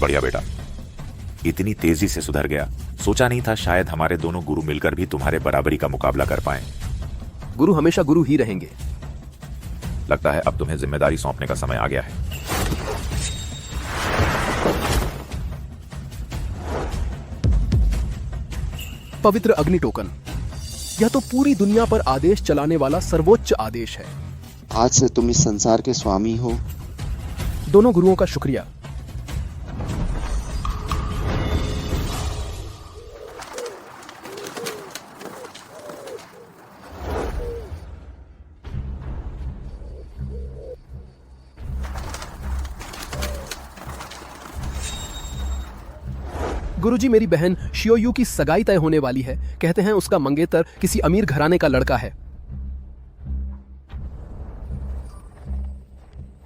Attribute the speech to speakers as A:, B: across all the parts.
A: बढ़िया बेटा, इतनी तेजी से सुधर गया। सोचा नहीं था शायद हमारे दोनों गुरु मिलकर भी तुम्हारे बराबरी का मुकाबला कर पाएं।
B: गुरु हमेशा गुरु ही रहेंगे।
A: लगता है अब तुम्हें जिम्मेदारी सौंपने का समय आ गया है।
B: पवित्र अग्नि टोकन, यह तो पूरी दुनिया पर आदेश चलाने वाला सर्वोच्च आदेश है।
C: आज से तुम इस संसार के स्वामी हो।
B: दोनों गुरुओं का शुक्रिया। गुरुजी, मेरी बहन शियोयू की सगाई तय होने वाली है। कहते हैं उसका मंगेतर किसी अमीर घराने का लड़का है।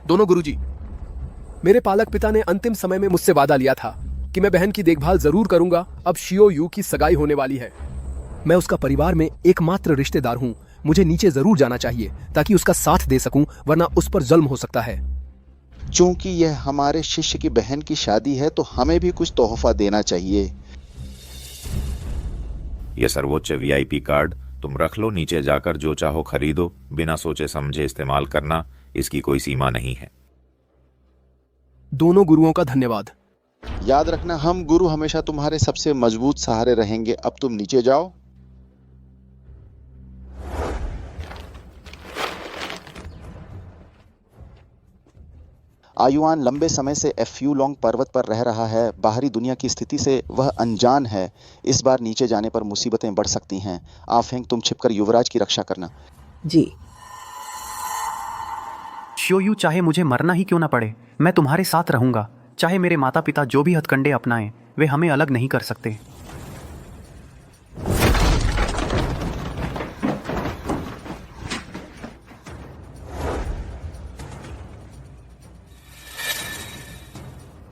B: दोनों गुरुजी, मेरे पालक पिता ने अंतिम समय में मुझसे वादा लिया था कि मैं बहन की देखभाल जरूर करूंगा। अब शियोयू की सगाई होने वाली है। मैं उसका परिवार में एकमात्र रिश्तेदार हूं। मुझे नीचे जरूर जाना चाहिए ताकि उसका साथ दे सकूं, वरना उस पर जुल्म हो सकता है।
C: चूंकि यह हमारे शिष्य की बहन की शादी है तो हमें भी कुछ तोहफा देना चाहिए।
A: यह सर्वोच्च वीआईपी कार्ड तुम रख लो। नीचे जाकर जो चाहो खरीदो। बिना सोचे समझे इस्तेमाल करना, इसकी कोई सीमा नहीं है।
B: दोनों गुरुओं का धन्यवाद।
C: याद रखना, हम गुरु हमेशा तुम्हारे सबसे मजबूत सहारे रहेंगे। अब तुम नीचे जाओ। आयुआन लंबे समय से एफ्यूलोंग पर्वत पर रह रहा है। बाहरी दुनिया की स्थिति से वह अनजान है। इस बार नीचे जाने पर मुसीबतें बढ़ सकती हैं। आफेंग, तुम छिपकर युवराज की रक्षा करना।
D: जी।
E: शियोयू, चाहे मुझे मरना ही क्यों ना पड़े, मैं तुम्हारे साथ रहूंगा। चाहे मेरे माता पिता जो भी हथकंडे अपनाएं, वे हमें अलग नहीं कर सकते।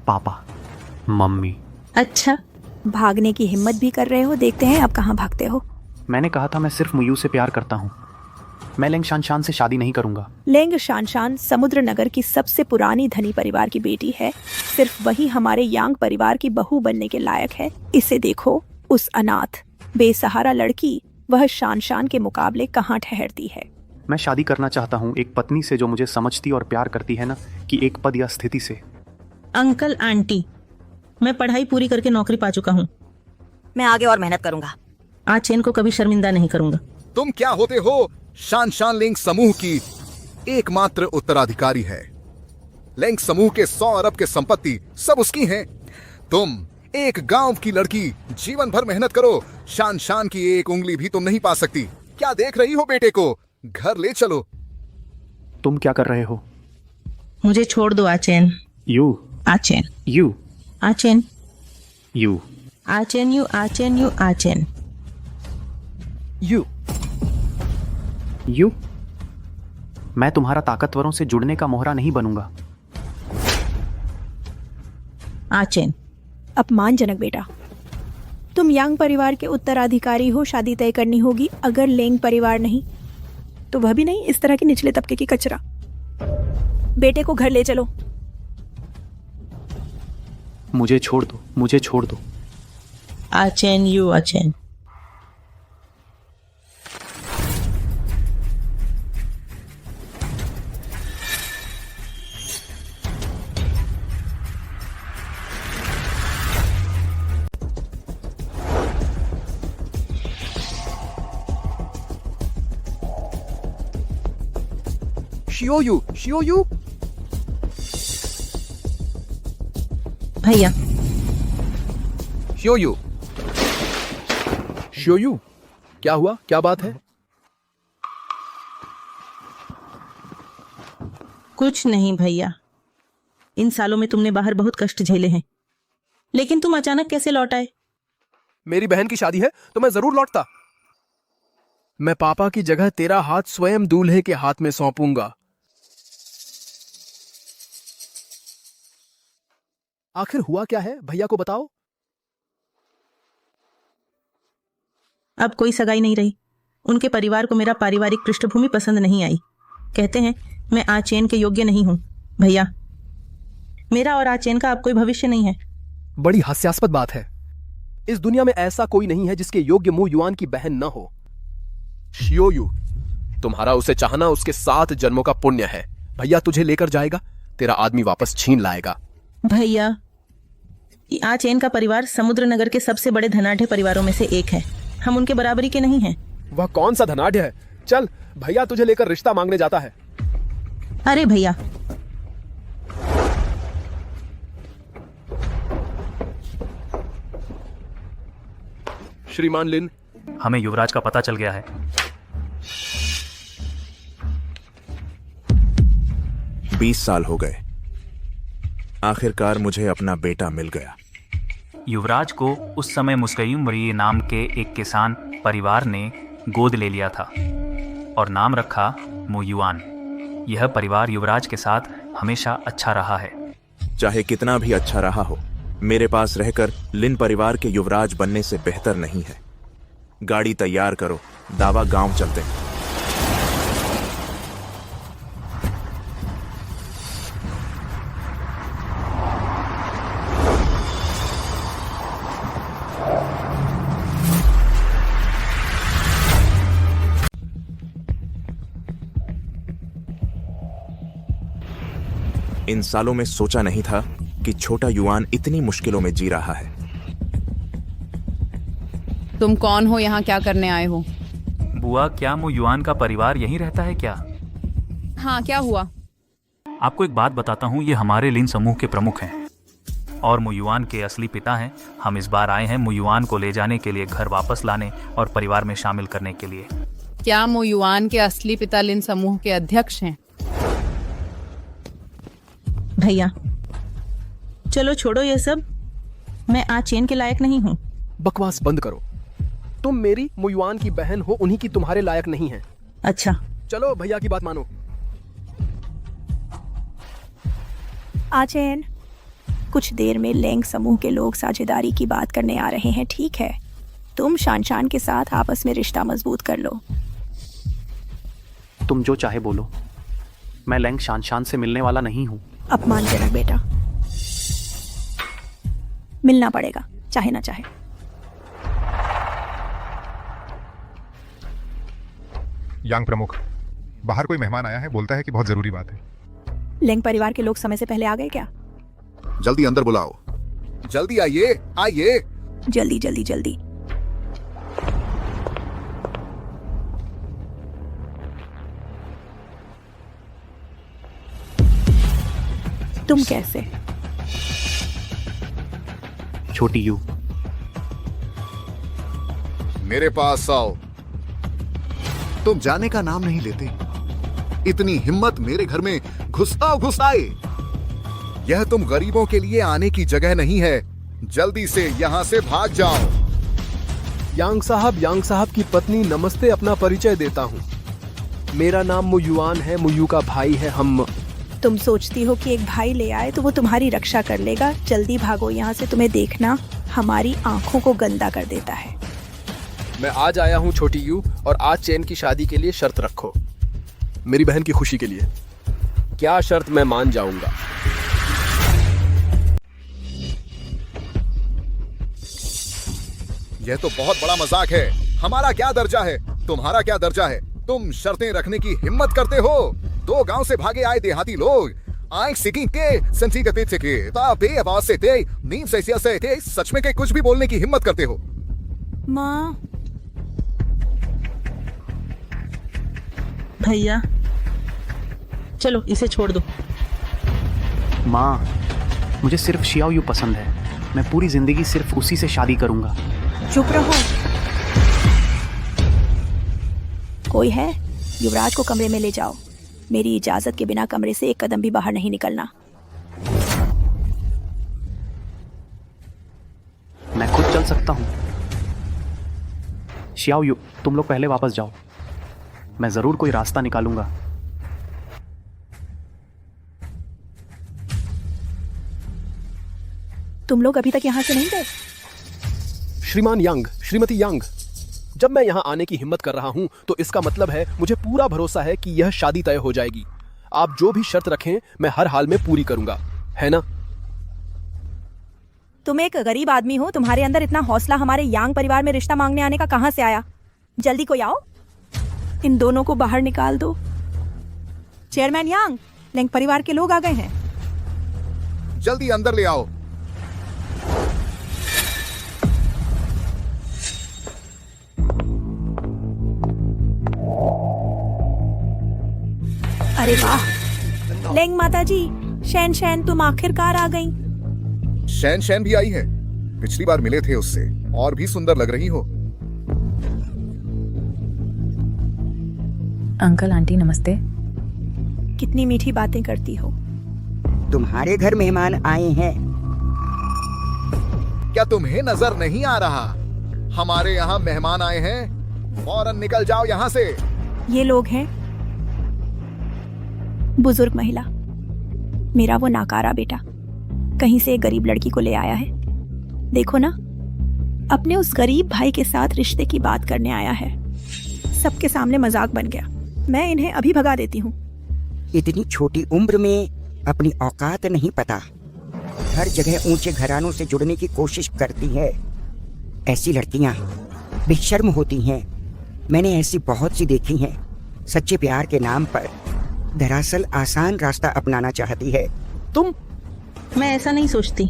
E: पापा, मम्मी।
F: अच्छा, भागने की हिम्मत भी कर रहे हो। देखते हैं अब कहाँ भागते हो।
E: मैंने कहा था मैं सिर्फ मुयू से प्यार करता हूँ। मैं लेंग शानशान से शादी नहीं करूंगा।
F: लेंग शानशान समुद्र नगर की सबसे पुरानी धनी परिवार की बेटी है। सिर्फ वही हमारे यांग परिवार की बहू बनने के लायक है। इसे देखो, उस अनाथ बेसहारा लड़की, वह शानशान के मुकाबले कहाँ ठहरती है।
E: मैं शादी करना चाहता हूँ एक पत्नी से जो मुझे समझती और प्यार करती है, ना कि एक पद या स्थिति से।
D: अंकल आंटी, मैं पढ़ाई पूरी करके नौकरी पा चुका हूँ।
G: मैं आगे और मेहनत करूंगा।
D: आचेन को कभी शर्मिंदा नहीं करूंगा।
H: तुम क्या होते हो? शानशान लेंग समूह की एकमात्र उत्तराधिकारी है। लेंग समूह के 100 अरब के संपत्ति सब उसकी हैं। तुम एक गांव की लड़की, जीवन भर मेहनत करो, शानशान की एक उंगली भी तुम नहीं पा सकती। क्या देख रही हो बेटे को? घर ले चलो।
E: तुम क्या कर रहे हो?
D: मुझे छोड़ दो आचेन।
E: यू
D: आचेन,
E: यू
D: आचेन,
E: यू
D: आचेन, यू आचेन, यू आचेन,
B: यू
E: यू। मैं तुम्हारा ताकतवरों से जुड़ने का मोहरा नहीं बनूंगा।
D: आचेन।
F: अपमानजनक बेटा। तुम यांग परिवार के उत्तराधिकारी हो। शादी तय करनी होगी। अगर लेंग परिवार नहीं तो वह भी नहीं। इस तरह के निचले तबके की कचरा। बेटे को घर ले चलो।
E: मुझे छोड़ दो, मुझे छोड़ दो।
D: आचेन, यू आचेन।
B: शियोयू, शियोयू।
D: भैया।
B: शियोयू, शियोयू, क्या हुआ? क्या बात है?
D: कुछ नहीं भैया। इन सालों में तुमने बाहर बहुत कष्ट झेले हैं, लेकिन तुम अचानक कैसे लौट आए?
B: मेरी बहन की शादी है तो मैं जरूर लौटता। मैं पापा की जगह तेरा हाथ स्वयं दूल्हे के हाथ में सौंपूंगा। आखिर हुआ क्या है? भैया को बताओ।
D: अब कोई सगाई नहीं रही। उनके परिवार को मेरा पारिवारिक पृष्ठभूमि पसंद नहीं आई। कहते हैं मैं आचेन के योग्य नहीं हूं। भैया, मेरा और आचेन का अब कोई भविष्य नहीं है।
B: बड़ी हास्यास्पद बात है। इस दुनिया में ऐसा कोई नहीं है जिसके योग्य मु युआन की बहन न हो। शियो यू, तुम्हारा उसे चाहना उसके 7 जन्मों का पुण्य है। भैया तुझे लेकर जाएगा, तेरा आदमी वापस छीन लाएगा।
D: भैया, आ चेन का परिवार समुद्र नगर के सबसे बड़े धनाढ़ परिवारों में से एक है। हम उनके बराबरी के नहीं हैं।
B: वह कौन सा धनाढ़ है? चल, भैया तुझे लेकर रिश्ता मांगने जाता है।
D: अरे भैया,
B: श्रीमान लिन,
I: हमें युवराज का पता चल गया है।
J: 20 साल हो गए, आखिरकार मुझे अपना बेटा मिल गया।
I: युवराज को उस समय मुस्कयुमरी नाम के एक किसान परिवार ने गोद ले लिया था और नाम रखा मुयुआन। यह परिवार युवराज के साथ हमेशा अच्छा रहा है।
J: चाहे कितना भी अच्छा रहा हो, मेरे पास रहकर लिन परिवार के युवराज बनने से बेहतर नहीं है। गाड़ी तैयार करो, दावा गांव चलते हैं। इन सालों में सोचा नहीं था कि छोटा युआन इतनी मुश्किलों में जी रहा है।
K: तुम कौन हो? यहाँ क्या करने आए हो?
I: बुआ, क्या मुयुआन का परिवार यहीं रहता है क्या?
K: हाँ, क्या हुआ?
I: आपको एक बात बताता हूँ, ये हमारे लिन समूह के प्रमुख हैं और मुयुआन के असली पिता हैं। हम इस बार आए हैं मुयुआन को ले जाने के लिए, घर वापस लाने और परिवार में शामिल करने के लिए।
K: क्या मुयुआन के असली पिता लिन समूह के अध्यक्ष हैं?
D: भैया चलो छोड़ो ये सब। मैं आज चेन के लायक नहीं हूँ।
B: बकवास बंद करो। तुम मेरी मुयुआन की बहन हो, उन्हीं की तुम्हारे लायक नहीं है।
D: अच्छा,
B: चलो भैया की बात मानो।
F: आचेन, कुछ देर में लेंग समूह के लोग साझेदारी की बात करने आ रहे हैं, ठीक है? तुम शानशान के साथ आपस में रिश्ता मजबूत कर लो।
E: तुम जो चाहे बोलो, मैं लेंग शानशान से मिलने वाला नहीं हूँ।
F: अपमानजनक बेटा, मिलना पड़ेगा चाहे ना चाहे।
L: यांग प्रमुख, बाहर कोई मेहमान आया है, बोलता है कि बहुत जरूरी बात है।
F: लेंग परिवार के लोग समय से पहले आ गए क्या?
H: जल्दी अंदर बुलाओ। जल्दी आइए, आइए।
F: जल्दी जल्दी जल्दी। तुम कैसे?
E: छोटी यू,
H: मेरे पास आओ। तुम जाने का नाम नहीं लेते। इतनी हिम्मत मेरे घर में घुसाए। यह तुम गरीबों के लिए आने की जगह नहीं है। जल्दी से यहाँ से भाग जाओ।
B: यांग साहब की पत्नी, नमस्ते। अपना परिचय देता हूँ। मेरा नाम मुयुआन है, मुयू का भाई है। हम
F: तुम सोचती हो कि एक भाई ले आए तो वो तुम्हारी रक्षा कर लेगा? जल्दी भागो यहाँ से, तुम्हें देखना हमारी आंखों को गंदा कर देता है।
B: मैं आज आया हूँ छोटी यू, और आज चेन की शादी के लिए शर्त रखो, मेरी बहन की खुशी के लिए। क्या शर्त? मैं मान जाऊंगा।
H: यह तो बहुत बड़ा मजाक है। हमारा क्या दर्जा है? तुम्हारा क्या दर्जा है? तुम शर्तें रखने की हिम्मत करते हो? 2 गांव से भागे आए देहाती लोग, सच में के कुछ भी बोलने की हिम्मत करते हो?
F: माँ,
D: भैया चलो इसे छोड़ दो।
E: माँ, मुझे सिर्फ शियाओ यू पसंद है। मैं पूरी जिंदगी सिर्फ उसी से शादी करूंगा।
F: चुप रहो। कोई है? युवराज को कमरे में ले जाओ। मेरी इजाजत के बिना कमरे से एक कदम भी बाहर नहीं निकलना।
E: मैं खुद चल सकता हूँ। शियाओ यू, तुम लोग पहले वापस जाओ, मैं जरूर कोई रास्ता निकालूंगा।
F: तुम लोग अभी तक यहाँ से नहीं गए?
B: श्रीमान यांग, श्रीमती यांग, जब मैं यहाँ आने की हिम्मत कर रहा हूँ तो इसका मतलब है मुझे पूरा भरोसा है कि यह शादी तय हो जाएगी। आप जो भी शर्त रखें मैं हर हाल में पूरी करूंगा, है ना?
F: तुम एक गरीब आदमी हो, तुम्हारे अंदर इतना हौसला हमारे यांग परिवार में रिश्ता मांगने आने का कहाँ से आया? जल्दी कोई आओ, इन दोनों को बाहर निकाल दो। चेयरमैन यांग, लेंग परिवार के लोग आ गए हैं।
H: जल्दी अंदर ले आओ।
F: अरे वाह, लेंग माता जी, शैन शैन तुम आखिरकार आ गई।
H: शैन शैन भी आई है। पिछली बार मिले थे उससे और भी सुंदर लग रही हो।
M: अंकल आंटी नमस्ते।
F: कितनी मीठी बातें करती हो।
N: तुम्हारे घर मेहमान आए हैं।
H: क्या तुम्हें नजर नहीं आ रहा? हमारे यहाँ मेहमान आए हैं। फौरन निकल जाओ यहाँ से।
F: ये लोग हैं बुजुर्ग महिला, मेरा वो नाकारा बेटा कहीं से एक गरीब लड़की को ले आया है। देखो ना, अपने उस गरीब भाई के साथ रिश्ते की बात करने आया है। सबके सामने मजाक बन गया। मैं इन्हें अभी भगा देती हूँ।
N: इतनी छोटी उम्र में अपनी औकात नहीं पता, हर जगह ऊंचे घरानों से जुड़ने की कोशिश करती है। ऐसी लड़कियां बेशर्म होती हैं। मैंने ऐसी बहुत सी देखी हैं। सच्चे प्यार के नाम पर दरअसल आसान रास्ता अपनाना चाहती है।
D: तुम? मैं ऐसा नहीं सोचती।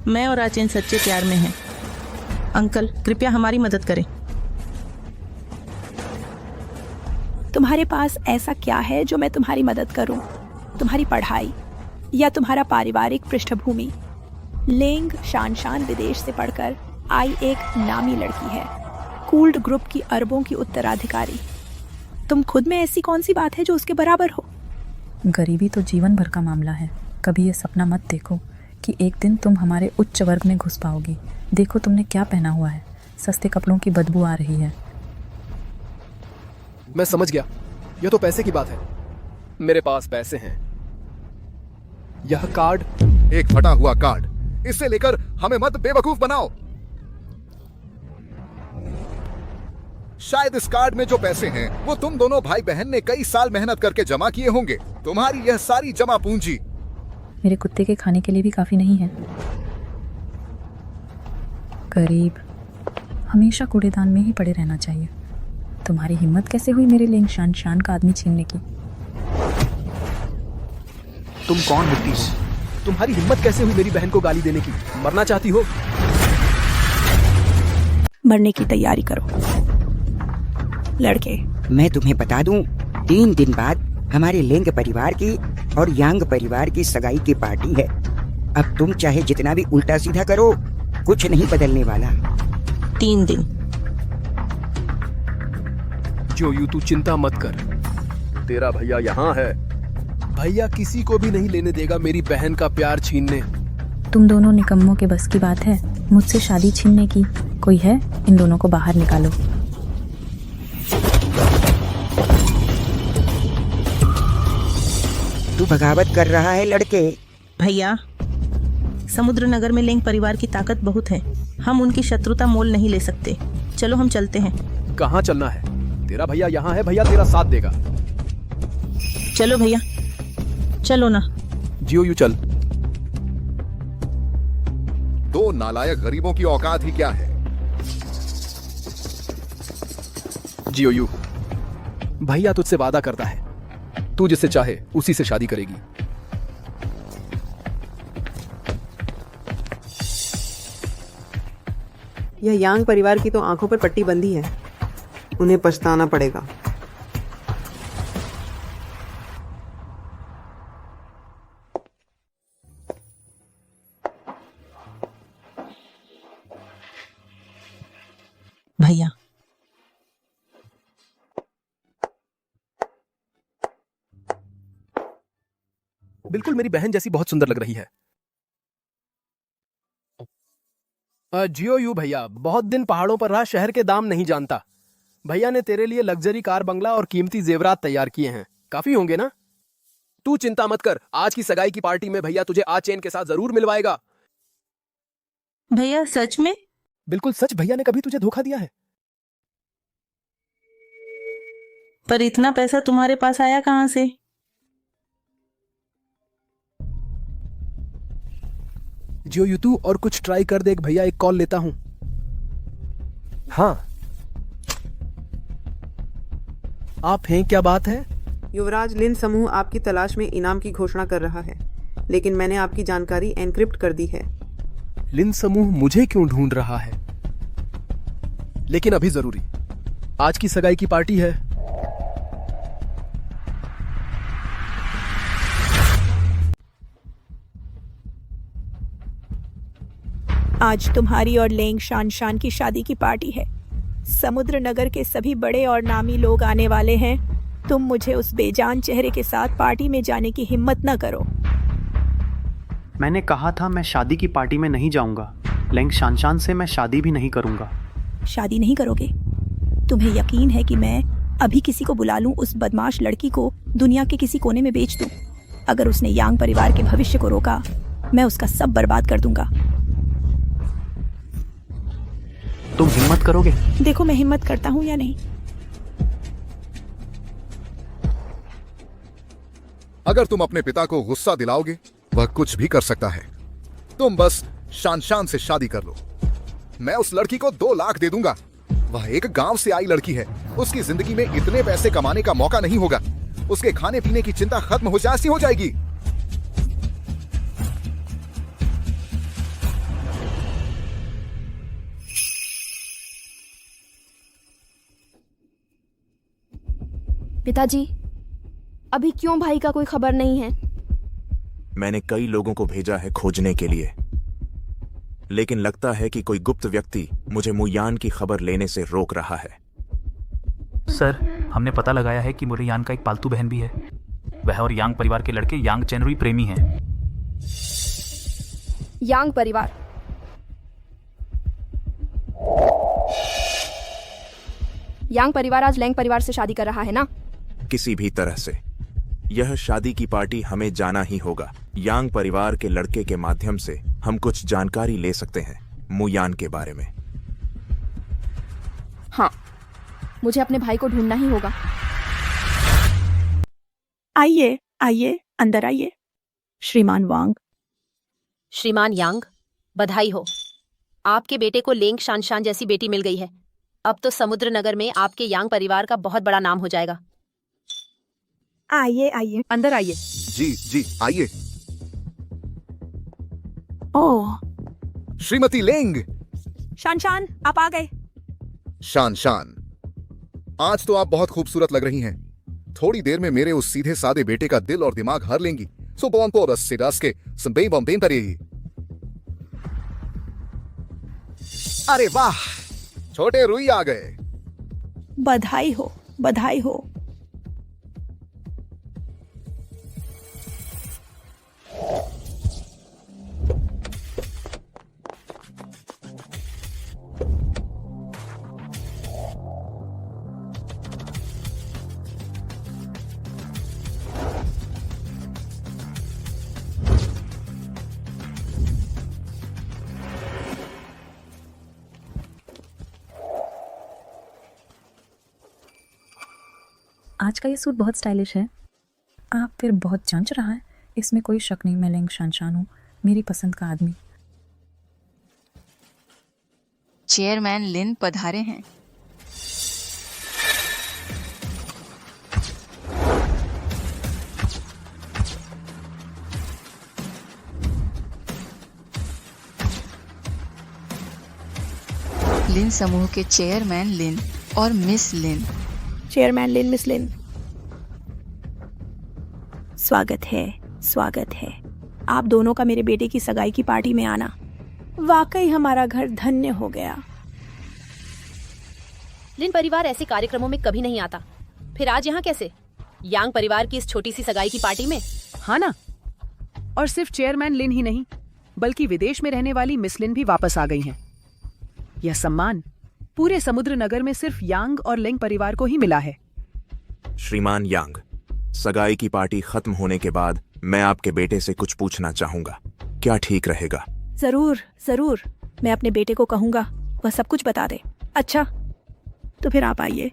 D: मैं और आचेन सच्चे प्यार में हैं। अंकल कृपया हमारी मदद करें।
F: तुम्हारे पास ऐसा क्या है जो मैं तुम्हारी मदद करूं? तुम्हारी पढ़ाई या तुम्हारा पारिवारिक पृष्ठभूमि? लेंग शान विदेश से पढ़कर आई एक नामी लड़की है, कूल्ड ग्रुप की अरबों की उत्तराधिकारी। तुम खुद में ऐसी कौन सी बात है जो उसके बराबर हो?
M: गरीबी तो जीवन भर का मामला है। कभी ये सपना मत देखो कि एक दिन तुम हमारे उच्च वर्ग में घुस पाओगी। देखो तुमने क्या पहना हुआ है, सस्ते कपड़ों की बदबू आ रही है।
B: मैं समझ गया, यह तो पैसे की बात है। मेरे पास पैसे हैं। यह कार्ड,
H: एक फटा हुआ कार्ड। इससे लेकर हमें मत बेवकूफ बनाओ। शायद इस कार्ड में जो पैसे हैं वो तुम दोनों भाई बहन ने कई साल मेहनत करके जमा किए होंगे। तुम्हारी यह सारी जमा पूंजी
M: मेरे कुत्ते के खाने के लिए भी काफी नहीं है। गरीब हमेशा कूड़ेदान में ही पड़े रहना चाहिए। तुम्हारी हिम्मत कैसे हुई मेरे लेंग शान का आदमी छीनने की?
B: तुम कौन होती हो? तुम्हारी हिम्मत कैसे हुई मेरी बहन को गाली देने की? मरना चाहती हो?
F: मरने की तैयारी करो लड़के।
N: मैं तुम्हें बता दूं, 3 दिन बाद हमारे लेंग परिवार की और यांग परिवार की सगाई की पार्टी है। अब तुम चाहे जितना भी उल्टा सीधा करो, कुछ नहीं बदलने वाला।
D: 3 दिन।
B: जोयू तू चिंता मत कर, तेरा भैया यहाँ है। भैया किसी को भी नहीं लेने देगा मेरी बहन का प्यार छीनने।
M: तुम दोनों निकम्मों के बस की बात है मुझसे शादी छीनने की? कोई है? इन दोनों को बाहर निकालो।
N: तू बगावत कर रहा है लड़के।
D: भैया, समुद्र नगर में लेंग परिवार की ताकत बहुत है। हम उनकी शत्रुता मोल नहीं ले सकते। चलो हम चलते हैं।
B: कहाँ चलना है? तेरा भैया यहाँ है, भैया तेरा साथ देगा।
D: चलो भैया, चलो ना।
B: जियो चल।
H: 2 नालायक गरीबों की औकात ही क्या है?
B: जियो भैया तुझसे वादा करता है, तू जिससे चाहे उसी से शादी करेगी।
O: यह यांग परिवार की तो आंखों पर पट्टी बंधी है। उन्हें पछताना पड़ेगा।
D: भैया,
B: बिल्कुल मेरी बहन जैसी बहुत सुंदर लग रही है। जियो यू भैया, बहुत दिन पहाड़ों पर रहा, शहर के दाम नहीं जानता। भैया ने तेरे लिए लग्जरी कार बंगला और कीमती जेवरात तैयार किए हैं। काफी होंगे ना? तू चिंता मत कर, आज की सगाई की पार्टी में भैया तुझे आचेन के साथ जरूर मिलवाएगा।
D: भैया सच में?
B: बिल्कुल सच। भैया ने कभी तुझे धोखा दिया है?
D: पर इतना पैसा तुम्हारे पास आया कहां से?
B: जियो यूतू और कुछ ट्राई कर देख भैया, एक कॉल लेता हूं। हाँ, आप हैं, क्या बात है?
O: युवराज, लिन समूह आपकी तलाश में इनाम की घोषणा कर रहा है, लेकिन मैंने आपकी जानकारी एनक्रिप्ट कर दी है।
B: लिन समूह मुझे क्यों ढूंढ रहा है? लेकिन अभी जरूरी, आज की सगाई की पार्टी है।
F: आज तुम्हारी और लेंग शान की शादी की पार्टी है। समुद्र नगर के सभी बड़े और नामी लोग आने वाले हैं। तुम मुझे उस बेजान चेहरे के साथ पार्टी में जाने की हिम्मत न करो।
E: मैंने कहा था मैं शादी की पार्टी में नहीं जाऊंगा। लेंग शानशान से मैं शादी भी नहीं करूंगा।
F: शादी नहीं करोगे? तुम्हें यकीन है कि मैं अभी किसी को बुला लूं, उस बदमाश लड़की को दुनिया के किसी कोने में बेच दूं? अगर उसने यांग परिवार के भविष्य को रोका, मैं उसका सब बर्बाद कर दूंगा।
E: तुम हिम्मत करोगे?
F: देखो मैं हिम्मत करता हूं या नहीं।
H: अगर तुम अपने पिता को गुस्सा दिलाओगे, वह कुछ भी कर सकता है। तुम बस शान से शादी कर लो। मैं उस लड़की को 2 लाख दे दूंगा। वह एक गांव से आई लड़की है। उसकी जिंदगी में इतने पैसे कमाने का मौका नहीं होगा। उसके खाने पीने की चिंता खत्म हो जाएगी।
P: पिताजी, अभी क्यों भाई का कोई खबर नहीं है?
J: मैंने कई लोगों को भेजा है खोजने के लिए, लेकिन लगता है कि कोई गुप्त व्यक्ति मुझे मुयान की खबर लेने से रोक रहा है।
I: सर, हमने पता लगाया है कि मुरैयान का एक पालतू बहन भी है। वह और यांग परिवार के लड़के यांग चेनरुई प्रेमी हैं।
P: यांग परिवार? यांग परिवार आज लेंग परिवार से शादी कर रहा है ना?
J: किसी भी तरह से यह शादी की पार्टी हमें जाना ही होगा। यांग परिवार के लड़के के माध्यम से हम कुछ जानकारी ले सकते हैं मुयान के बारे में।
P: हाँ, मुझे अपने भाई को ढूंढना ही होगा।
F: आइए आइए, अंदर आइए। श्रीमान वांग।
Q: श्रीमान यांग, बधाई हो। आपके बेटे को लेंग शानशान जैसी बेटी मिल गई है। अब तो समुद्र नगर में आपके यांग परिवार का बहुत बड़ा नाम हो जाएगा।
F: आइए आइए,
K: अंदर आइए।
H: जी आइए।
F: ओह,
H: श्रीमती लेंग।
F: शान, आप आ गए।
H: शान, आज तो आप बहुत खूबसूरत लग रही हैं। थोड़ी देर में मेरे उस सीधे सादे बेटे का दिल और दिमाग हर लेंगी। सो बोन på रस के संबे बम्बेन पर ही। अरे वाह, छोटे रुई आ गए।
F: बधाई हो, बधाई हो।
M: आज का ये सूट बहुत स्टाइलिश है। आप फिर बहुत जंच रहा है। इसमें कोई शक नहीं, मैं लेंग शानशान हूँ, मेरी पसंद का आदमी।
R: चेयरमैन लिन पधारे हैं। लिन समूह के चेयरमैन लिन और मिस लिन।
F: चेयरमैन लिन, मिस लिन, स्वागत है, स्वागत है। आप दोनों का मेरे बेटे की सगाई की पार्टी में आना वाकई हमारा घर धन्य हो गया।
Q: लिन परिवार ऐसे कार्यक्रमों में कभी नहीं आता, फिर आज यहाँ कैसे? यांग परिवार की इस छोटी सी सगाई की पार्टी में?
K: हाँ ना। और सिर्फ चेयरमैन लिन ही नहीं, बल्कि विदेश में रहने वाली मिस लिन भी वापस आ गई हैं। यह सम्मान पूरे समुद्र नगर में सिर्फ यांग और लेंग परिवार को ही मिला है।
J: श्रीमान यांग, सगाई की पार्टी खत्म होने के बाद मैं आपके बेटे से कुछ पूछना चाहूंगा, क्या ठीक रहेगा?
F: जरूर जरूर, मैं अपने बेटे को कहूंगा वह सब कुछ बता दे। अच्छा, तो फिर आप आइए।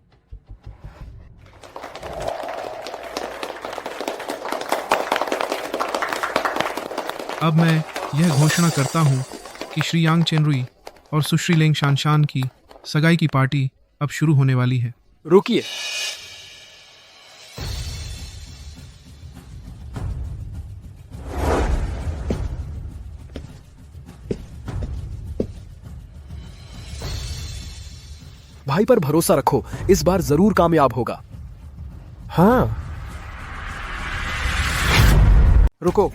L: अब मैं
S: यह घोषणा करता हूँ कि श्री यांग चेनरुई और सुश्री लेंग शानशान की सगाई की पार्टी अब शुरू होने वाली है।
B: रुकिए, भाई पर भरोसा रखो, इस बार जरूर कामयाब होगा। हाँ, रुको।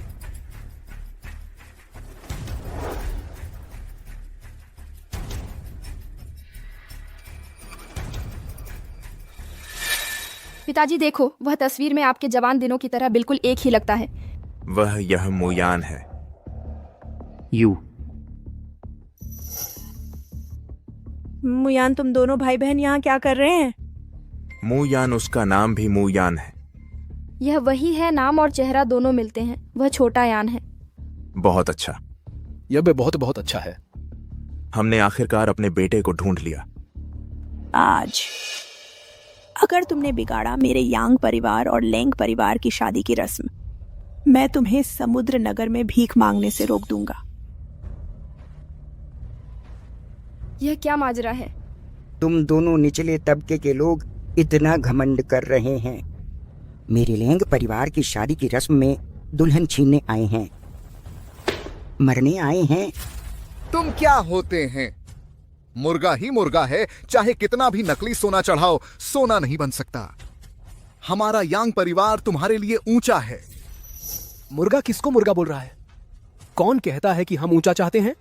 P: पिताजी देखो, वह तस्वीर में आपके जवान दिनों की तरह बिल्कुल एक ही लगता है।
J: वह यह मुयान है।
E: यू
F: मुयान, तुम दोनों भाई बहन यहाँ क्या कर रहे हैं?
J: मुयान, उसका नाम भी मुयान है।
P: यह वही है, नाम और चेहरा दोनों मिलते हैं। वह छोटा यान है।
J: बहुत अच्छा।
B: यह भी बहुत बहुत अच्छा है।
J: हमने आखिरकार अपने बेटे को ढूंढ लिया।
F: आज अगर तुमने बिगाड़ा मेरे यांग परिवार और लेंग परिवार की शादी की रस्म, मैं तुम्हें समुद्र नगर में भीख मांगने से रोक दूंगा।
P: यह क्या माजरा है?
N: तुम दोनों निचले तबके के लोग इतना घमंड कर रहे हैं। मेरे लेंग परिवार की शादी की रस्म में दुल्हन छीनने आए हैं, मरने आए हैं।
H: तुम क्या होते हैं? मुर्गा ही मुर्गा है, चाहे कितना भी नकली सोना चढ़ाओ, सोना नहीं बन सकता। हमारा यांग परिवार तुम्हारे लिए ऊंचा है।
B: मुर्गा किसको मुर्गा बोल रहा है? कौन कहता है कि हम ऊंचा चाहते हैं?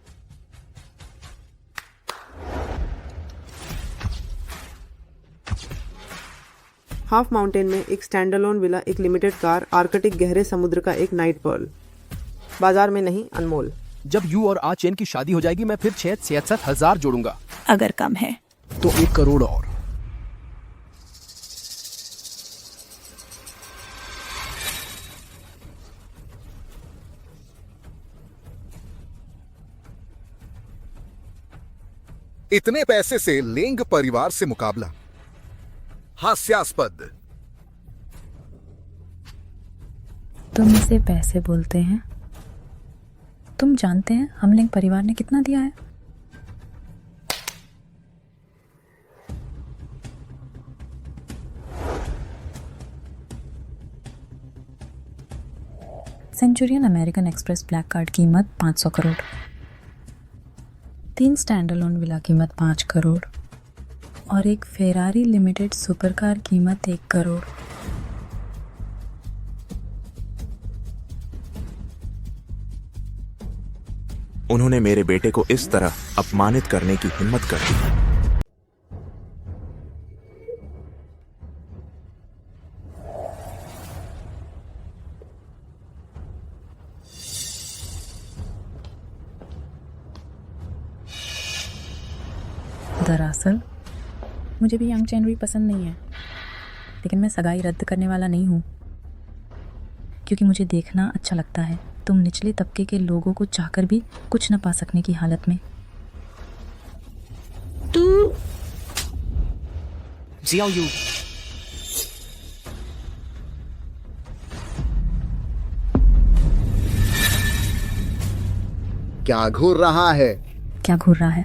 O: हाफ माउंटेन में एक स्टैंडअलोन विला, एक लिमिटेड कार, आर्कटिक गहरे समुद्र का एक नाइट पर्ल। बाजार में नहीं, अनमोल।
B: जब यू और आ चेन की शादी हो जाएगी, मैं फिर 67,000 जोड़ूंगा।
F: अगर कम है
B: तो 1 करोड़ और।
H: इतने पैसे से लेंग परिवार से मुकाबला हास्यास्पद।
M: तुम इसे पैसे बोलते हैं? तुम जानते हैं हमलिंग परिवार ने कितना दिया है? Centurion American express black card कीमत 500 करोड़। 3 स्टैंडअलोन विला कीमत 5 करोड़ और एक फेरारी लिमिटेड सुपर कार कीमत 1 करोड़।
J: उन्होंने मेरे बेटे को इस तरह अपमानित करने की हिम्मत कर दी।
M: दरअसल मुझे भी यांग चेनरुई पसंद नहीं है, लेकिन मैं सगाई रद्द करने वाला नहीं हूँ, क्योंकि मुझे देखना अच्छा लगता है तुम निचले तबके के लोगों को चाहकर भी कुछ न पा सकने की हालत में।
D: तू
E: जियाओ यू,
H: क्या घूर रहा है?
M: क्या घूर रहा है?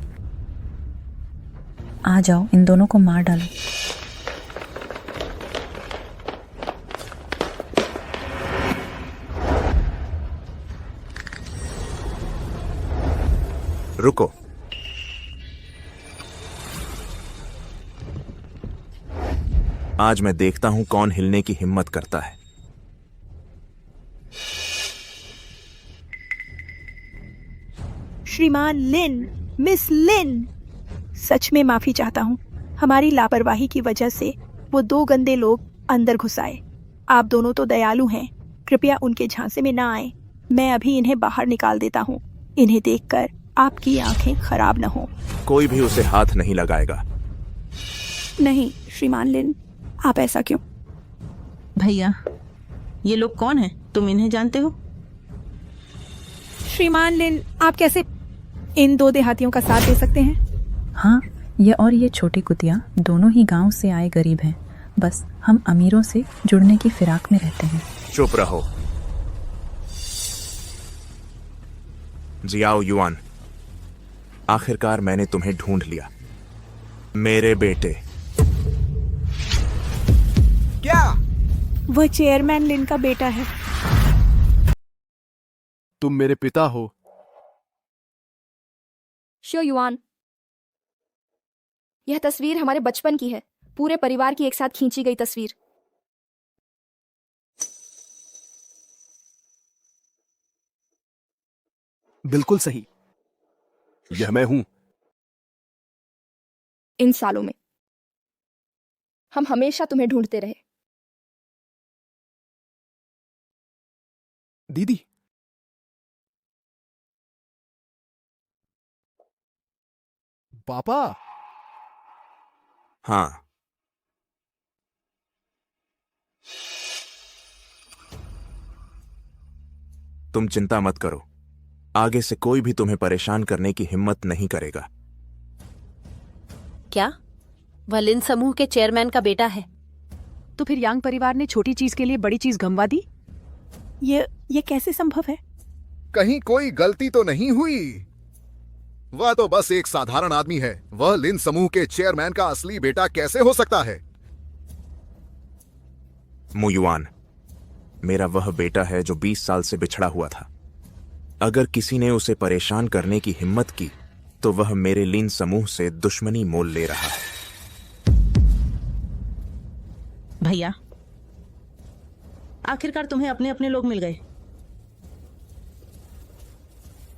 M: आ जाओ, इन दोनों को मार डालो।
J: रुको। आज मैं देखता हूं कौन हिलने की हिम्मत करता है।
F: श्रीमान लिन, मिस लिन, सच में माफी चाहता हूँ। हमारी लापरवाही की वजह से वो 2 गंदे लोग अंदर घुस आए। आप दोनों तो दयालु हैं, कृपया उनके झांसे में ना आए। मैं अभी इन्हें बाहर निकाल देता हूँ। इन्हें देखकर आपकी आंखें खराब न हो।
J: कोई भी उसे हाथ नहीं लगाएगा।
F: नहीं श्रीमान लिन, आप ऐसा क्यों?
D: भैया, ये लोग कौन हैं? तुम इन्हें जानते हो?
F: श्रीमान लिन, आप कैसे इन 2 देहातियों का साथ दे सकते हैं?
M: हाँ, ये और ये छोटी कुतिया दोनों ही गांव से आए गरीब हैं। बस हम अमीरों से जुड़ने की फिराक में रहते हैं।
J: चुप रहो। जियाओ युआन, आखिरकार मैंने तुम्हें ढूंढ लिया। मेरे बेटे।
F: क्या? वह चेयरमैन लिन का बेटा है।
B: तुम मेरे पिता हो।
P: शो युआन, यह तस्वीर हमारे बचपन की है, पूरे परिवार की एक साथ खींची गई तस्वीर।
B: बिल्कुल सही, यह मैं हूं।
P: इन सालों में हम हमेशा तुम्हें ढूंढते रहे।
B: दीदी, पापा।
J: हाँ, तुम चिंता मत करो, आगे से कोई भी तुम्हें परेशान करने की हिम्मत नहीं करेगा।
Q: क्या वह लिन समूह के चेयरमैन का बेटा है?
K: तो फिर यांग परिवार ने छोटी चीज के लिए बड़ी चीज गंवा दी?
F: ये कैसे संभव है?
H: कहीं कोई गलती तो नहीं हुई? वह तो बस एक साधारण आदमी है। वह लिन समूह के चेयरमैन का असली बेटा कैसे हो सकता है?
J: मुयुआन, मेरा वह बेटा है जो 20 साल से बिछड़ा हुआ था। अगर किसी ने उसे परेशान करने की हिम्मत की तो वह मेरे लिन समूह से दुश्मनी मोल ले रहा है।
D: भैया, आखिरकार तुम्हें अपने अपने लोग मिल गए।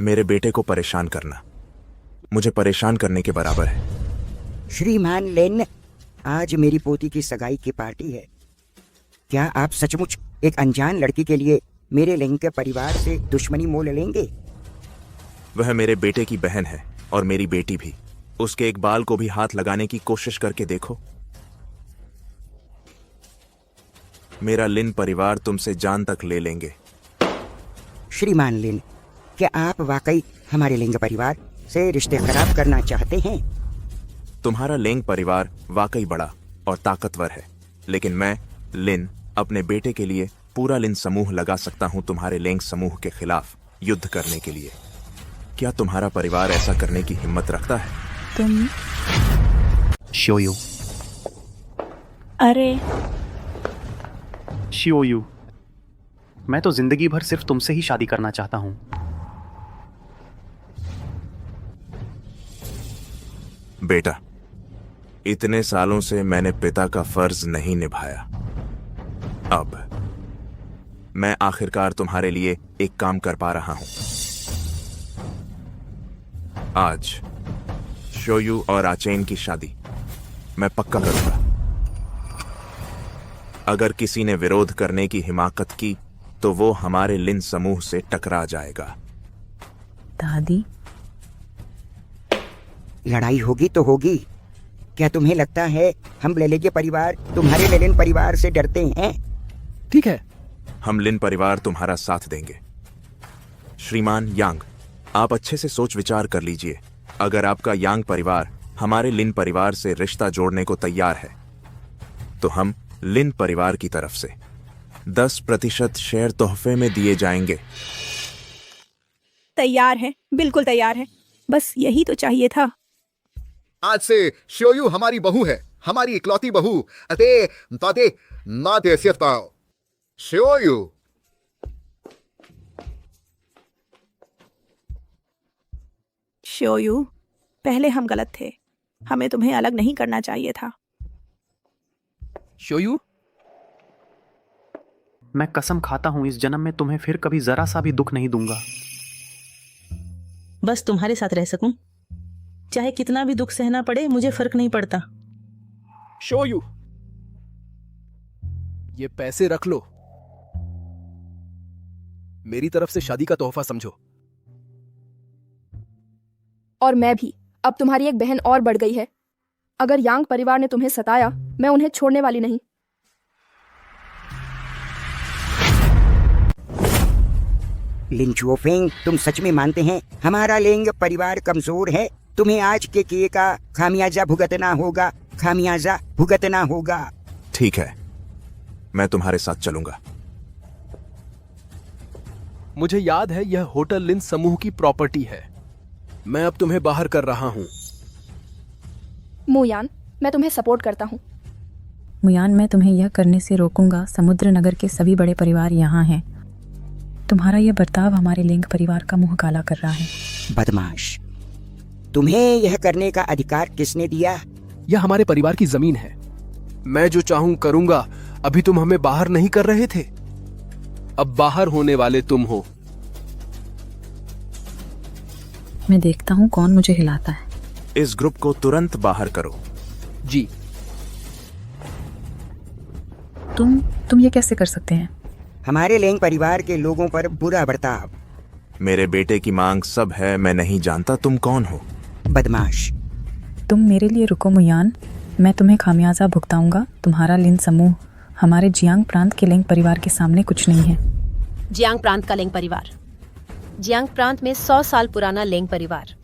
J: मेरे बेटे को परेशान करना मुझे परेशान करने के बराबर है।
N: श्रीमान लिन, आज मेरी पोती की सगाई की पार्टी है। क्या आप सचमुच एक अनजान लड़की के लिए मेरे लिंग के परिवार से दुश्मनी मोल लेंगे?
J: वह मेरे बेटे की बहन है और मेरी बेटी भी। उसके एक बाल को भी हाथ लगाने की कोशिश करके देखो। मेरा लिन परिवार तुमसे जान तक ले लेंगे।
N: श्रीमान लिन, क्या आप वाकई हमारे लिंग परिवार से रिश्ते खराब करना चाहते हैं?
J: तुम्हारा लिंग परिवार वाकई बड़ा और ताकतवर है, लेकिन मैं लिन अपने बेटे के लिए पूरा लिन समूह लगा सकता हूं तुम्हारे लिंग समूह के खिलाफ युद्ध करने के लिए। क्या तुम्हारा परिवार ऐसा करने की हिम्मत रखता है?
M: तुम
E: शियोयू,
F: अरे
E: शियोयू, मैं तो जिंदगी भर सिर्फ तुमसे ही शादी करना चाहता हूं।
J: बेटा, इतने सालों से मैंने पिता का फर्ज नहीं निभाया। अब मैं आखिरकार तुम्हारे लिए एक काम कर पा रहा हूं। आज शोयू और आचेन की शादी मैं पक्का करूंगा। अगर किसी ने विरोध करने की हिमाकत की तो वो हमारे लिन समूह से टकरा जाएगा।
M: दादी,
N: लड़ाई होगी तो होगी। क्या तुम्हें लगता है हम लेले के परिवार तुम्हारे लेलिन परिवार से डरते हैं?
B: ठीक है,
J: हम लिन परिवार तुम्हारा साथ देंगे। श्रीमान यांग, आप अच्छे से सोच विचार कर लीजिए। अगर आपका यांग परिवार हमारे लिन परिवार से रिश्ता जोड़ने को तैयार है तो हम लिन परिवार की तरफ से 10% शेयर तोहफे में दिए जाएंगे।
F: तैयार है, बिल्कुल तैयार है। बस यही तो चाहिए था।
H: आज से शोयू हमारी बहू है, हमारी इकलौती बहू। अते ताते ना दे सिर्फ शोयू।
F: शोयू, पहले हम गलत थे। हमें तुम्हें अलग नहीं करना चाहिए था।
B: शोयू,
E: मैं कसम खाता हूं इस जन्म में तुम्हें फिर कभी जरा सा भी दुख नहीं दूंगा।
D: बस तुम्हारे साथ रह सकूं, चाहे कितना भी दुख सहना पड़े, मुझे फर्क नहीं पड़ता।
B: शोयू, ये पैसे रख लो, मेरी तरफ से शादी का तोहफा समझो।
P: और मैं भी, अब तुम्हारी एक बहन और बढ़ गई है। अगर यांग परिवार ने तुम्हें सताया, मैं उन्हें छोड़ने वाली नहीं।
N: लिन चुओफेंग, तुम सच में मानते हैं हमारा लिंग परिवार कमजोर है? तुम्हें आज के किए का खामियाजा भुगतना होगा, खामियाजा भुगतना होगा।
J: ठीक है, मैं तुम्हारे साथ चलूंगा।
B: मुझे याद है यह होटल लिन समूह की प्रॉपर्टी है। मैं अब तुम्हें बाहर कर रहा हूँ।
P: मुयान, मैं तुम्हें सपोर्ट करता हूँ।
M: मुयान, मैं तुम्हें यह करने से रोकूंगा। समुद्र नगर के सभी बड़े परिवार यहाँ हैं। तुम्हारा यह बर्ताव हमारे लिंग परिवार का मुंह काला कर रहा है।
N: बदमाश, तुम्हें यह करने का अधिकार किसने दिया?
B: यह हमारे परिवार की जमीन है। मैं जो चाहूं करूंगा। अभी तुम हमें बाहर नहीं कर रहे थे, अब बाहर होने वाले तुम हो।
M: मैं देखता हूँ कौन मुझे हिलाता है।
J: इस ग्रुप को तुरंत बाहर करो।
B: जी।
M: तुम ये कैसे कर सकते हैं?
N: हमारे लेंग परिवार के लोगों पर बुरा बर्ताव।
J: मेरे बेटे की मांग सब है। मैं नहीं जानता तुम कौन हो।
N: बदमाश,
M: तुम मेरे लिए रुको मुयान, मैं तुम्हें खामियाजा भुगताऊंगा। तुम्हारा लिन समूह हमारे जियांग प्रांत के लेंग परिवार के सामने कुछ नहीं है।
Q: जियांग प्रांत का लेंग परिवार, जियांग प्रांत में 100 साल पुराना लेंग परिवार।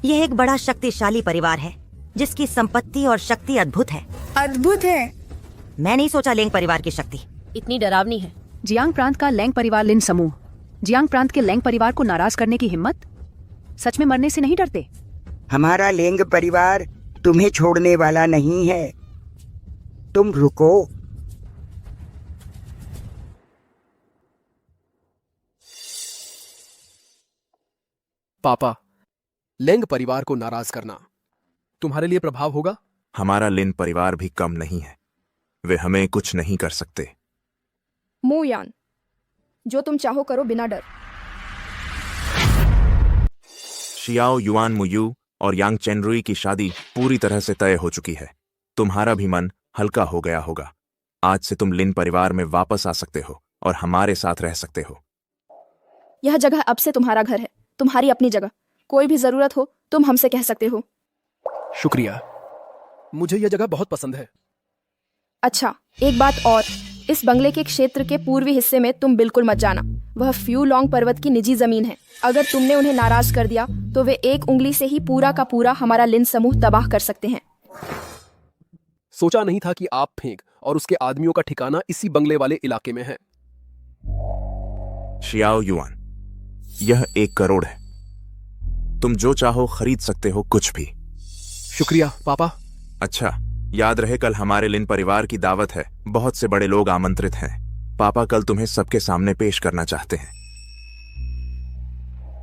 G: यह एक बड़ा शक्तिशाली परिवार है जिसकी संपत्ति और शक्ति अद्भुत है।
F: अद्भुत है।
G: मैं नहीं सोचा लेंग परिवार की शक्ति
Q: इतनी डरावनी है।
K: जियांग प्रांत का लेंग परिवार लिन समूह जियांग प्रांत के लेंग परिवार को नाराज करने की हिम्मत? सच में मरने से नहीं डरते?
N: हमारा लेंग परिवार तुम्हें छोड़ने वाला नहीं है। तुम रुको।
B: पापा, लेंग परिवार को नाराज करना तुम्हारे लिए प्रभाव होगा?
J: हमारा लिन परिवार भी कम नहीं है। वे हमें कुछ नहीं कर सकते।
P: मुयान, जो तुम चाहो करो बिना डर।
J: शियाओ युआन मुयू और यांग चेनरुई की शादी पूरी तरह से तय हो चुकी है। तुम्हारा भी मन हल्का हो गया होगा। आज से तुम लिन परिवार में वापस आ सकते हो और हमारे साथ रह सकते हो।
P: यह जगह अब से तुम्हारा घर है, तुम्हारी अपनी जगह। कोई भी जरूरत हो तुम हमसे कह सकते हो।
B: शुक्रिया, मुझे यह जगह बहुत पसंद है।
P: अच्छा, एक बात और, इस बंगले के क्षेत्र के पूर्वी हिस्से में तुम बिल्कुल मत जाना। वह फ्यू लॉन्ग पर्वत की निजी जमीन है। अगर तुमने उन्हें नाराज कर दिया तो वे एक उंगली से ही पूरा का पूरा हमारा लिन समूह तबाह कर सकते हैं।
B: सोचा नहीं था कि आप फेंक और उसके आदमियों का ठिकाना इसी बंगले वाले इलाके में है।
J: शियाओ युआन, यह 1 करोड़ है। तुम जो चाहो खरीद सकते हो, कुछ भी।
B: शुक्रिया पापा।
J: अच्छा, याद रहे कल हमारे लिन परिवार की दावत है। बहुत से बड़े लोग आमंत्रित हैं। पापा कल तुम्हें सबके सामने पेश करना चाहते हैं।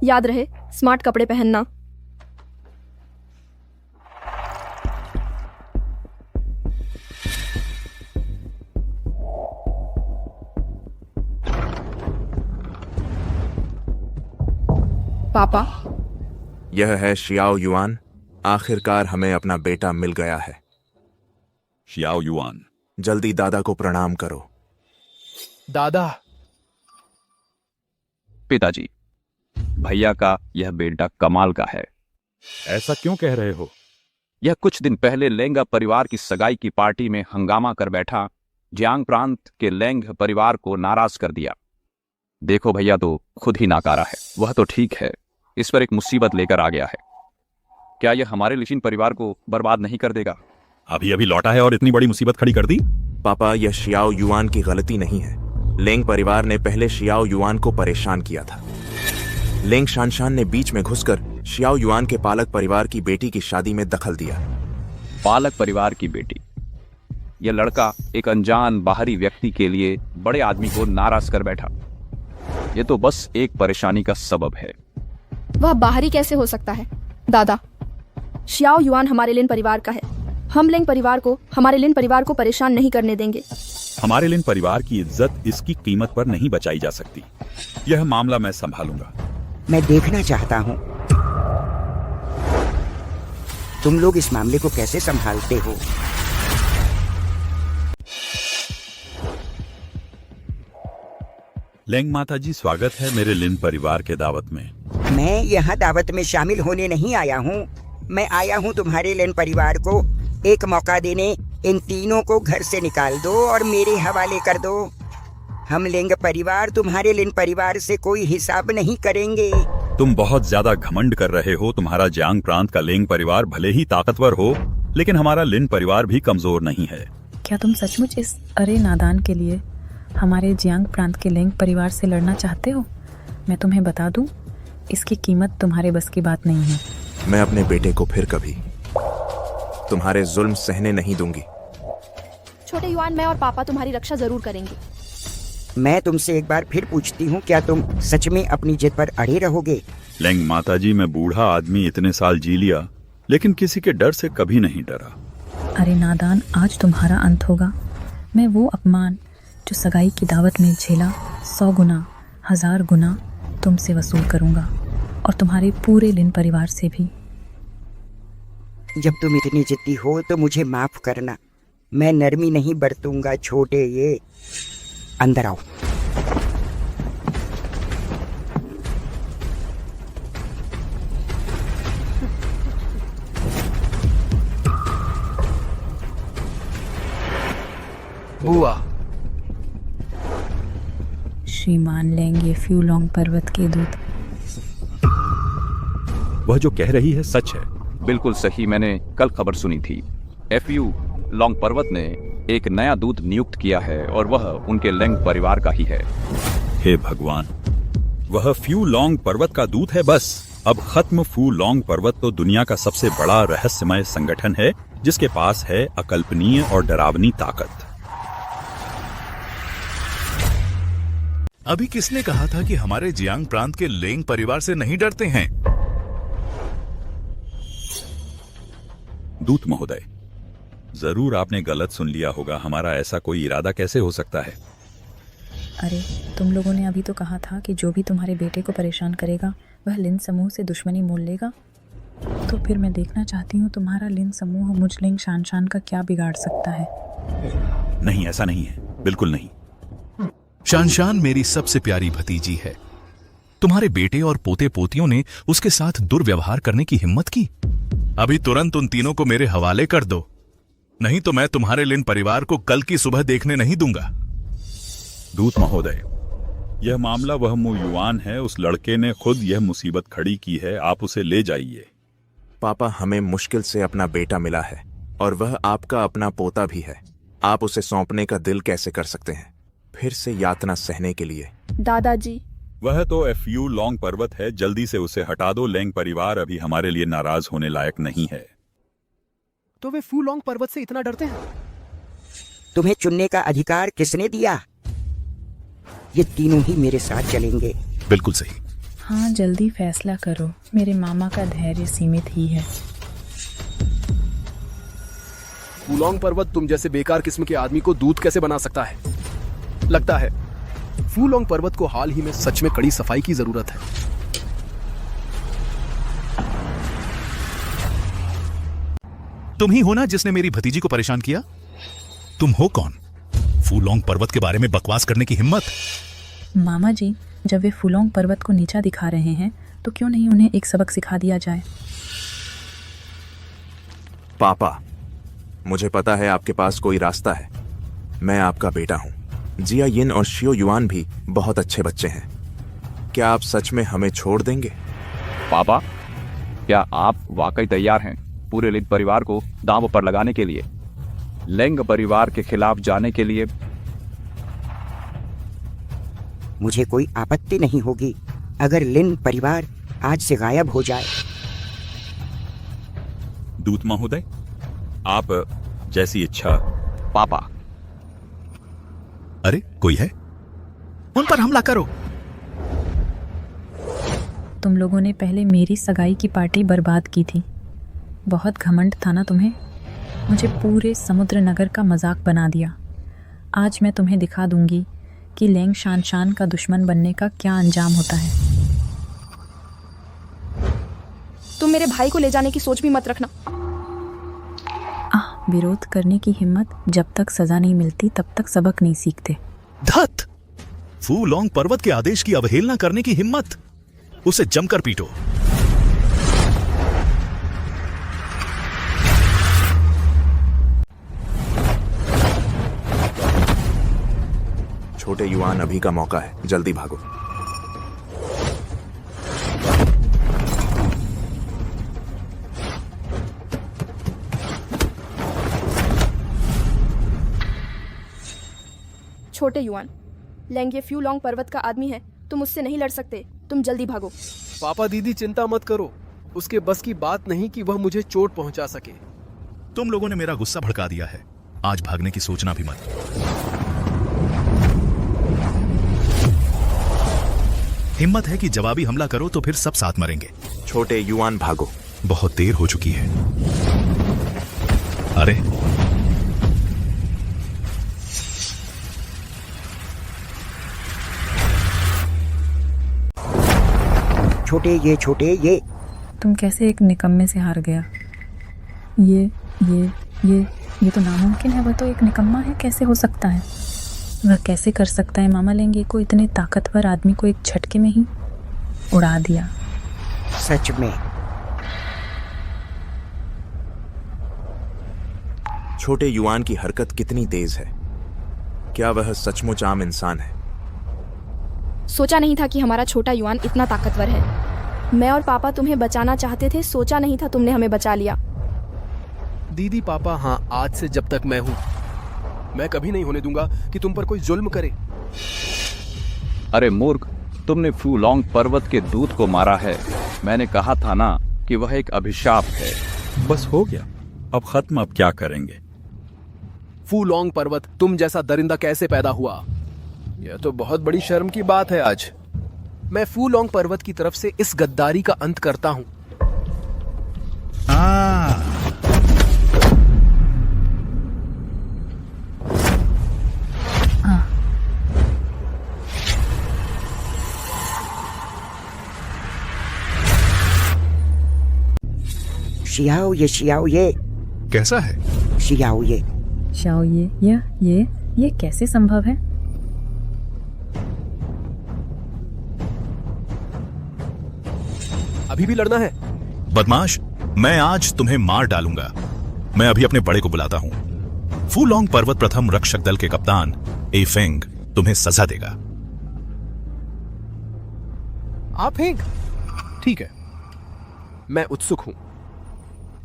P: याद रहे स्मार्ट कपड़े पहनना। पापा,
J: यह है शियाओ युआन। आखिरकार हमें अपना बेटा मिल गया है।
T: शियाओ युआन,
J: जल्दी दादा को प्रणाम करो।
B: दादा।
T: पिताजी, भैया का यह बेटा कमाल का है। ऐसा क्यों कह रहे हो? यह कुछ दिन पहले लेंगा परिवार की सगाई की पार्टी में हंगामा कर बैठा, जियांग प्रांत के लेंग परिवार को नाराज कर दिया। देखो भैया तो खुद ही नाकारा है। वह तो ठीक है, इस पर एक मुसीबत लेकर आ गया है। क्या यह हमारे लिशिन परिवार को बर्बाद नहीं कर देगा?
U: अभी अभी लौटा है और इतनी बड़ी मुसीबत खड़ी कर दी।
J: पापा, यह शियाओ युआन की गलती नहीं है। लेंग परिवार ने पहले शियाओ युआन को परेशान किया था। लेंग शानशान ने बीच में घुसकर शियाओ युआन के पालक परिवार की बेटी की शादी में दखल दिया।
T: पालक परिवार की बेटी? यह लड़का एक अनजान बाहरी व्यक्ति के लिए बड़े आदमी को नाराज कर बैठा। यह तो बस एक परेशानी का सबब है।
P: वह बाहरी कैसे हो सकता है? दादा, शियाओ युआन हमारे लिन परिवार का है। हम लिन परिवार को हमारे लिन परिवार को परेशान नहीं करने देंगे।
U: हमारे लिन परिवार की इज्जत इसकी कीमत पर नहीं बचाई जा सकती। यह मामला मैं संभालूंगा।
N: मैं देखना चाहता हूँ तुम लोग इस मामले को कैसे संभालते हो।
U: लेंग माताजी, स्वागत है मेरे लिन परिवार के दावत में।
N: मैं यहाँ दावत में शामिल होने नहीं आया हूँ। मैं आया हूँ तुम्हारे लिन परिवार को एक मौका देने। इन तीनों को घर से निकाल दो और मेरे हवाले कर दो। हम लिंग परिवार तुम्हारे लिन परिवार से कोई हिसाब नहीं करेंगे।
U: तुम बहुत ज्यादा घमंड कर रहे हो। तुम्हारा जियांग प्रांत का लेंग परिवार भले ही ताकतवर हो, लेकिन हमारा लिन परिवार भी कमजोर नहीं है।
M: क्या तुम सचमुच इस अरे नादान के लिए हमारे जियांग प्रांत के लेंग परिवार से लड़ना चाहते हो? मैं तुम्हें बता दूं, इसकी कीमत तुम्हारे बस की बात नहीं है।
J: मैं अपने बेटे को फिर कभी तुम्हारे जुल्म सहने नहीं दूंगी।
P: छोटे युआन, मैं और पापा तुम्हारी रक्षा जरूर करेंगे।
N: मैं तुमसे एक बार फिर पूछती हूँ, क्या तुम सच में अपनी जिद पर अड़े रहोगे?
U: लेंग माताजी, मैं बूढ़ा आदमी इतने साल जी लिया, लेकिन किसी के डर से कभी नहीं डरा।
M: अरे नादान, आज तुम्हारा अंत होगा। मैं वो अपमान जो सगाई की दावत में झेला 100 गुना 1000 गुना तुमसे वसूल करूंगा, और तुम्हारे पूरे लिन परिवार से भी।
N: जब तुम इतनी जिद्दी हो तो मुझे माफ करना, मैं नरमी नहीं बरतूंगा। छोटे ये अंदर आओ।
B: बुआ,
M: श्रीमान लेंग ये फ्यूलोंग पर्वत के दूत।
T: वह जो कह रही है सच है। बिल्कुल सही, मैंने कल खबर सुनी थी। एफयू लॉन्ग पर्वत ने एक नया दूत नियुक्त किया है और वह उनके लेंग परिवार का ही है।
U: हे भगवान, वह फ्यू लॉन्ग पर्वत का दूत है बस। अब खत्म। फू लॉन्ग पर्वत तो दुनिया का सबसे बड़ा रहस्यमय संगठन है, जिसके पास है अकल्पनीय और डरावनी ताकत।
A: अभी किसने कहा था कि हमारे जियांग प्रांत के लेंग परिवार से नहीं डरते हैं?
U: दूत महोदय, जरूर आपने गलत सुन लिया होगा। हमारा ऐसा कोई इरादा कैसे हो सकता है?
M: अरे तुम लोगों ने अभी तो कहा था कि जो भी तुम्हारे बेटे को परेशान करेगा वह लिन समूह से दुश्मनी मोल लेगा। तो फिर मैं देखना चाहती हूँ तुम्हारा लिन समूह मुझ लिंग शानशान का क्या बिगाड़ सकता है।
U: नहीं, ऐसा नहीं है, बिल्कुल नहीं।
A: शानशान मेरी सबसे प्यारी भतीजी है। तुम्हारे बेटे और पोते पोतियों ने उसके साथ दुर्व्यवहार करने की हिम्मत की। अभी तुरंत उन तीनों को मेरे हवाले कर दो, नहीं तो मैं तुम्हारे लिन परिवार को कल की सुबह देखने नहीं दूंगा।
U: दूत महोदय, यह मामला वह मु युआन है। उस लड़के ने खुद यह मुसीबत खड़ी की है, आप उसे ले जाइए।
J: पापा, हमें मुश्किल से अपना बेटा मिला है और वह आपका अपना पोता भी है। आप उसे सौंपने का दिल कैसे कर सकते हैं, फिर से यातना सहने के लिए?
P: दादाजी,
U: वह तो एफयू लॉन्ग पर्वत है, जल्दी से उसे हटा दो। लेंग परिवार अभी हमारे लिए नाराज होने लायक नहीं है।
B: तो वे फ्यूलोंग पर्वत से इतना डरते हैं?
N: तुम्हें चुनने का अधिकार किसने दिया? ये तीनों ही मेरे साथ चलेंगे।
A: बिल्कुल सही।
M: हाँ, जल्दी फैसला करो, मेरे मामा का धैर्य सीमित ही है।
B: फ्यूलोंग पर्वत तुम जैसे बेकार किस्म के आदमी को दूत कैसे बना सकता है? लगता है फ्यूलोंग पर्वत को हाल ही में सच में कड़ी सफाई की जरूरत है।
A: तुम ही हो ना जिसने मेरी भतीजी को परेशान किया? तुम हो कौन? फूलोंग पर्वत के बारे में बकवास करने की हिम्मत?
M: मामा जी, जब वे फूलोंग पर्वत को नीचा दिखा रहे हैं तो क्यों नहीं उन्हें एक सबक सिखा दिया जाए?
J: पापा, मुझे पता है आपके पास कोई रास्ता है। मैं आपका बेटा हूं। जिया यिन और शियो युआन भी बहुत अच्छे बच्चे हैं। क्या आप सच में हमें छोड़ देंगे?
T: पापा, क्या आप वाकई तैयार हैं पूरे लिन परिवार को दांव पर लगाने के लिए, लेंग परिवार के खिलाफ जाने के लिए?
N: मुझे कोई आपत्ति नहीं होगी अगर लिन परिवार आज से गायब हो जाए।
U: दूत महोदय, आप जैसी इच्छा।
T: पापा।
A: अरे कोई है? उन पर हमला करो।
M: तुम लोगों ने पहले मेरी सगाई की पार्टी बर्बाद की थी। बहुत घमंड था ना तुम्हें? मुझे पूरे समुद्र नगर का मजाक बना दिया। आज मैं तुम्हें दिखा दूंगी कि लेंग शानशान का दुश्मन बनने का क्या अंजाम होता है।
P: तुम मेरे भाई को ले जाने की सोच भी मत रखना।
M: विरोध करने की हिम्मत, जब तक सजा नहीं मिलती तब तक सबक नहीं सीखते।
A: धत! फूलोंग पर्वत के आदेश की अवहेलना करने की हिम्मत, उसे जमकर पीटो।
J: छोटे युआन, अभी का मौका है, जल्दी भागो।
P: छोटे युआन, लेंग ये फ्यूलोंग पर्वत का आदमी है, तुम उससे नहीं लड़ सकते। तुम जल्दी भागो।
B: पापा दीदी चिंता मत करो, उसके बस की बात नहीं कि वह मुझे चोट पहुंचा सके।
A: तुम लोगों ने मेरा गुस्सा भड़का दिया है, आज भागने की सोचना भी मत। हिम्मत है कि जवाबी हमला करो तो फिर सब साथ मरेंगे।
J: छोटे युआन भागो,
A: बहुत देर हो चुकी है। अरे
N: छोटे ये
M: तुम कैसे एक निकम्मे से हार गया? ये तो नामुमकिन है। वह तो एक निकम्मा है, कैसे हो सकता है? वह कैसे कर सकता है? मामा लेंगे को इतने ताकतवर आदमी को एक झटके में ही उड़ा दिया।
N: सच में
J: छोटे युआन की हरकत कितनी तेज है। क्या वह सचमुच आम इंसान है?
P: सोचा नहीं था कि हमारा छोटा युआन इतना ताकतवर है। मैं और पापा तुम्हें बचाना चाहते थे, सोचा नहीं था तुमने हमें बचा लिया।
B: दीदी पापा, हाँ, आज से जब तक मैं हूँ, मैं कभी नहीं होने दूंगा कि तुम पर कोई जुल्म करे।
T: अरे मूर्ख, तुमने फूलोंग पर्वत के दूत को मारा है। मैंने कहा था ना कि वह एक अभिशाप है।
U: बस हो गया, अब खत्म। अब क्या करेंगे?
B: फूलोंग पर्वत तुम जैसा दरिंदा कैसे पैदा हुआ? यह तो बहुत बड़ी शर्म की बात है। आज मैं फूलोंग पर्वत की तरफ से इस गद्दारी का अंत करता हूँ।
N: शियाओ ये
A: कैसा है?
N: शियाओ
M: ये कैसे संभव है?
B: अभी भी लड़ना है?
A: बदमाश, मैं आज तुम्हें मार डालूंगा। मैं अभी अपने बड़े को बुलाता हूं। फूलोंग पर्वत प्रथम रक्षक दल के कप्तान ए फेंग तुम्हें सजा देगा।
B: आप फेंग? ठीक है, मैं उत्सुक हूं।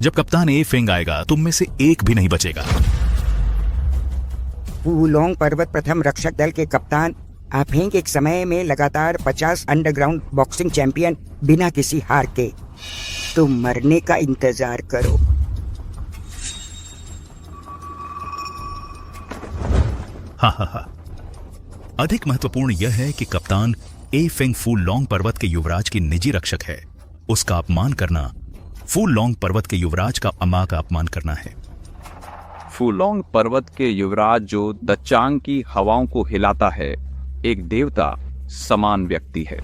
A: जब कप्तान ए फेंग आएगा, तुम में से एक भी नहीं बचेगा।
N: फूलोंग पर्वत प्रथम रक्षक दल के कप्तान आफेंग एक समय में लगातार 50 अंडरग्राउंड बॉक्सिंग चैंपियन, बिना किसी हार के। तुम मरने का इंतजार करो।
A: हा। अधिक महत्वपूर्ण यह है कि कप्तान ए फेंग फूलोंग पर्वत के युवराज की निजी रक्षक है। उसका अपमान करना फूलोंग पर्वत के युवराज का अम्मा का अपमान करना है।
T: फूलोंग पर्वत के युवराज जो दचांग की हवाओं को हिलाता है, एक देवता समान व्यक्ति है।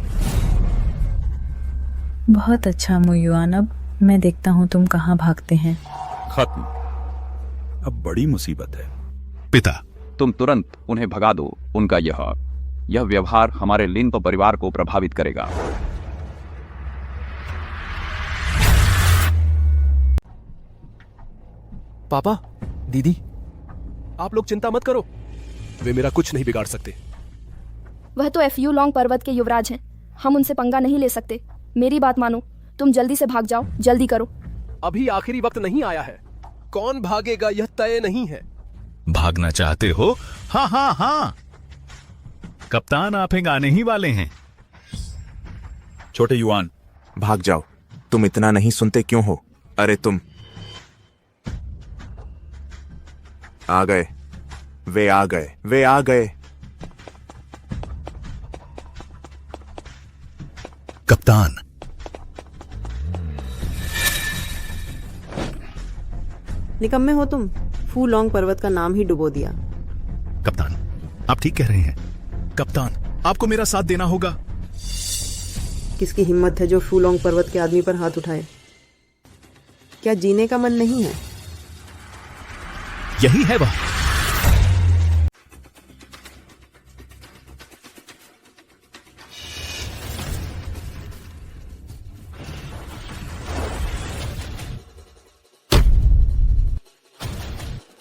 M: बहुत अच्छा मुयुआन, अब मैं देखता हूँ तुम कहाँ भागते हैं।
U: खत्म, अब बड़ी मुसीबत है।
A: पिता,
T: तुम तुरंत उन्हें भगा दो। उनका यह व्यवहार हमारे लिन परिवार को प्रभावित करेगा।
B: पापा, दीदी, आप लोग चिंता मत करो, वे मेरा कुछ नहीं बिगाड़ सकते।
P: वह तो एफयू लॉन्ग पर्वत के युवराज हैं, हम उनसे पंगा नहीं ले सकते। मेरी बात मानो, तुम जल्दी से भाग जाओ, जल्दी करो।
B: अभी आखिरी वक्त नहीं आया है। कौन भागेगा यह तय नहीं है।
A: भागना चाहते हो? हाँ, कप्तान आफेंग आने ही वाले हैं।
U: छोटे युआन,
J: भाग जाओ। तुम इतना नहीं सुनते क्यों हो? अरे तुम आ गए, वे आ गए।
A: कप्तान,
O: निकम्मे हो तुम, फूलोंग पर्वत का नाम ही डुबो दिया।
A: कप्तान, आप ठीक कह रहे हैं। कप्तान, आपको मेरा साथ देना होगा।
O: किसकी हिम्मत है जो फूलोंग पर्वत के आदमी पर हाथ उठाए? क्या जीने का मन नहीं है?
A: यही है वह।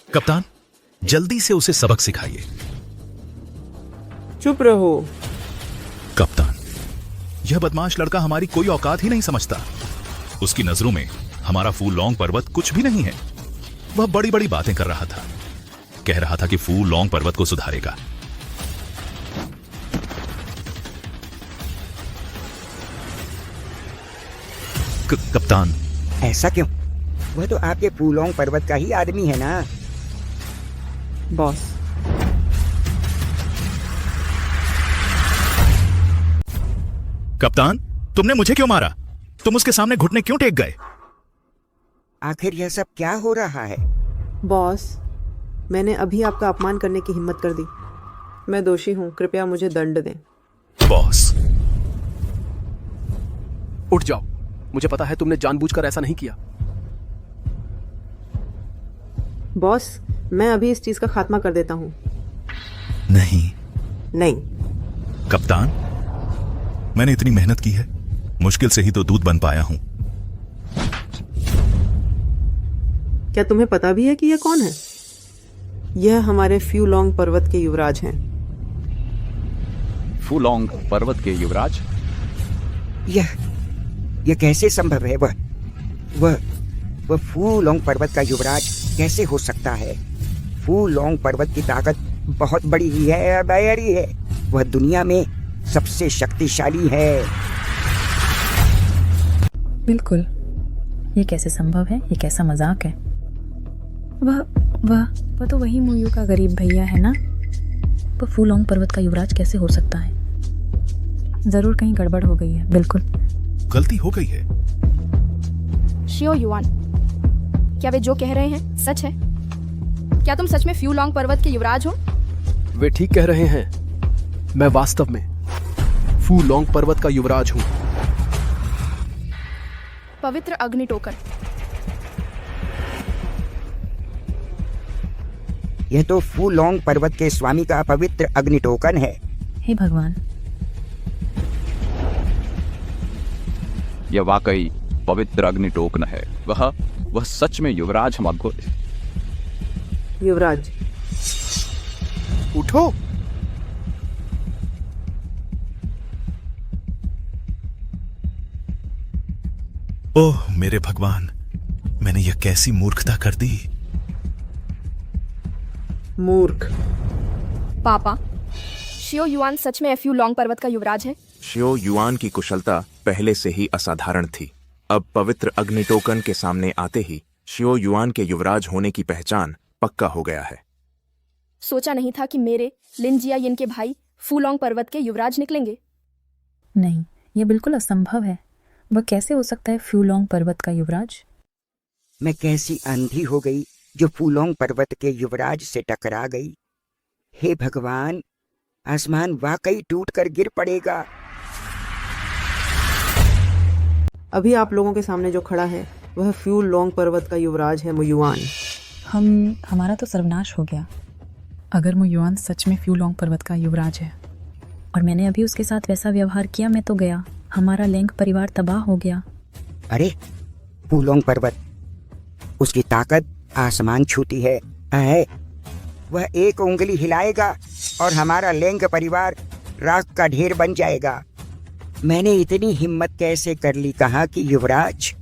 A: कप्तान, जल्दी से उसे सबक सिखाइए।
O: चुप रहो।
A: कप्तान, यह बदमाश लड़का हमारी कोई औकात ही नहीं समझता। उसकी नजरों में हमारा फूलोंग पर्वत कुछ भी नहीं है। वह बड़ी बड़ी बातें कर रहा था, कह रहा था कि फूलोंग पर्वत को सुधारेगा। कप्तान।
N: ऐसा क्यों? वह तो आपके फूलोंग पर्वत का ही आदमी है ना।
O: बॉस,
A: कप्तान, तुमने मुझे क्यों मारा? तुम उसके सामने घुटने क्यों टेक गए?
N: आखिर यह सब क्या हो रहा है?
O: बॉस, मैंने अभी आपका अपमान करने की हिम्मत कर दी। मैं दोषी हूँ, कृपया मुझे दंड दें।
A: बॉस,
B: उठ जाओ। मुझे पता है तुमने जानबूझकर ऐसा नहीं किया।
O: बॉस, मैं अभी इस चीज का खात्मा कर देता हूँ।
A: नहीं।
O: नहीं।
A: कप्तान, मैंने इतनी मेहनत की है, मुश्किल से ही तो दूध बन पाया हूं।
O: क्या तुम्हें पता भी है कि यह कौन है? यह हमारे फ्यूलोंग पर्वत के युवराज हैं।
T: फूलोंग पर्वत के युवराज?
N: यह कैसे संभव है? वह फूलोंग पर्वत का युवराज कैसे हो सकता है? फूलोंग पर्वत की ताकत बहुत बड़ी है, बड़ी है। वह दुनिया में सबसे शक्तिशाली है।
M: बिल्कुल। ये कैसे संभव है? ये कैसा मजाक है? वह तो वही मुयू का गरीब भैया है ना। वह फूलोंग पर्वत का युवराज कैसे हो सकता है? जरूर कहीं गड़बड़ हो गई है। बिल्कुल
A: गलती हो गई है।
P: शियो युआन, क्या वे जो कह रहे हैं सच है? क्या तुम सच में फ्यूलोंग पर्वत के युवराज हो?
B: वे ठीक कह रहे हैं। मैं वास्तव में फूलोंग पर्वत का युवराज हूं।
P: पवित्र अग्नि टोकन।
N: यह तो फूलोंग पर्वत के स्वामी का पवित्र अग्नि टोकन है।
M: हे भगवान,
T: यह वाकई पवित्र अग्नि टोकन है। वह सच में युवराज हम आपको।
O: युवराज,
B: उठो।
A: ओह मेरे भगवान, मैंने यह कैसी मूर्खता कर दी।
O: मूर्ख।
P: पापा, शियो युआन सच में फ्यूलोंग पर्वत का युवराज है?
J: शियो युआन की कुशलता पहले से ही असाधारण थी। अब पवित्र अग्नि टोकन के सामने आते ही शियो युआन के युवराज होने की पहचान पक्का हो गया है।
P: सोचा नहीं था कि मेरे लिन जियायिन के भाई फूलोंग पर्वत के युवराज निकलेंगे।
M: नहीं, यह बिल्कुल असंभव है। वह कैसे हो सकता है फ्यूलोंग पर्वत का युवराज?
N: मैं कैसी अंधी हो गई जो फूलोंग पर्वत के युवराज से टकरा गई। हे भगवान, आसमान वाकई टूटकर गिर पड़ेगा।
O: अभी आप लोगों के सामने जो खड़ा है वह फ्यूलोंग पर्वत का युवराज है, मुयुआन।
M: हमारा तो सर्वनाश हो गया। अगर मुयुआन सच में फ्यूलोंग पर्वत का युवराज है और मैंने अभी उसके साथ वैसा व्यवहार किया, मैं तो गया। हमारा लेंग परिवार तबाह हो गया।
N: अरे फूलोंग पर्वत, उसकी ताकत आसमान छूती है। वह एक उंगली हिलाएगा और हमारा लेंग परिवार राख का ढेर बन जाएगा। मैंने इतनी हिम्मत कैसे कर ली? कहा कि युवराज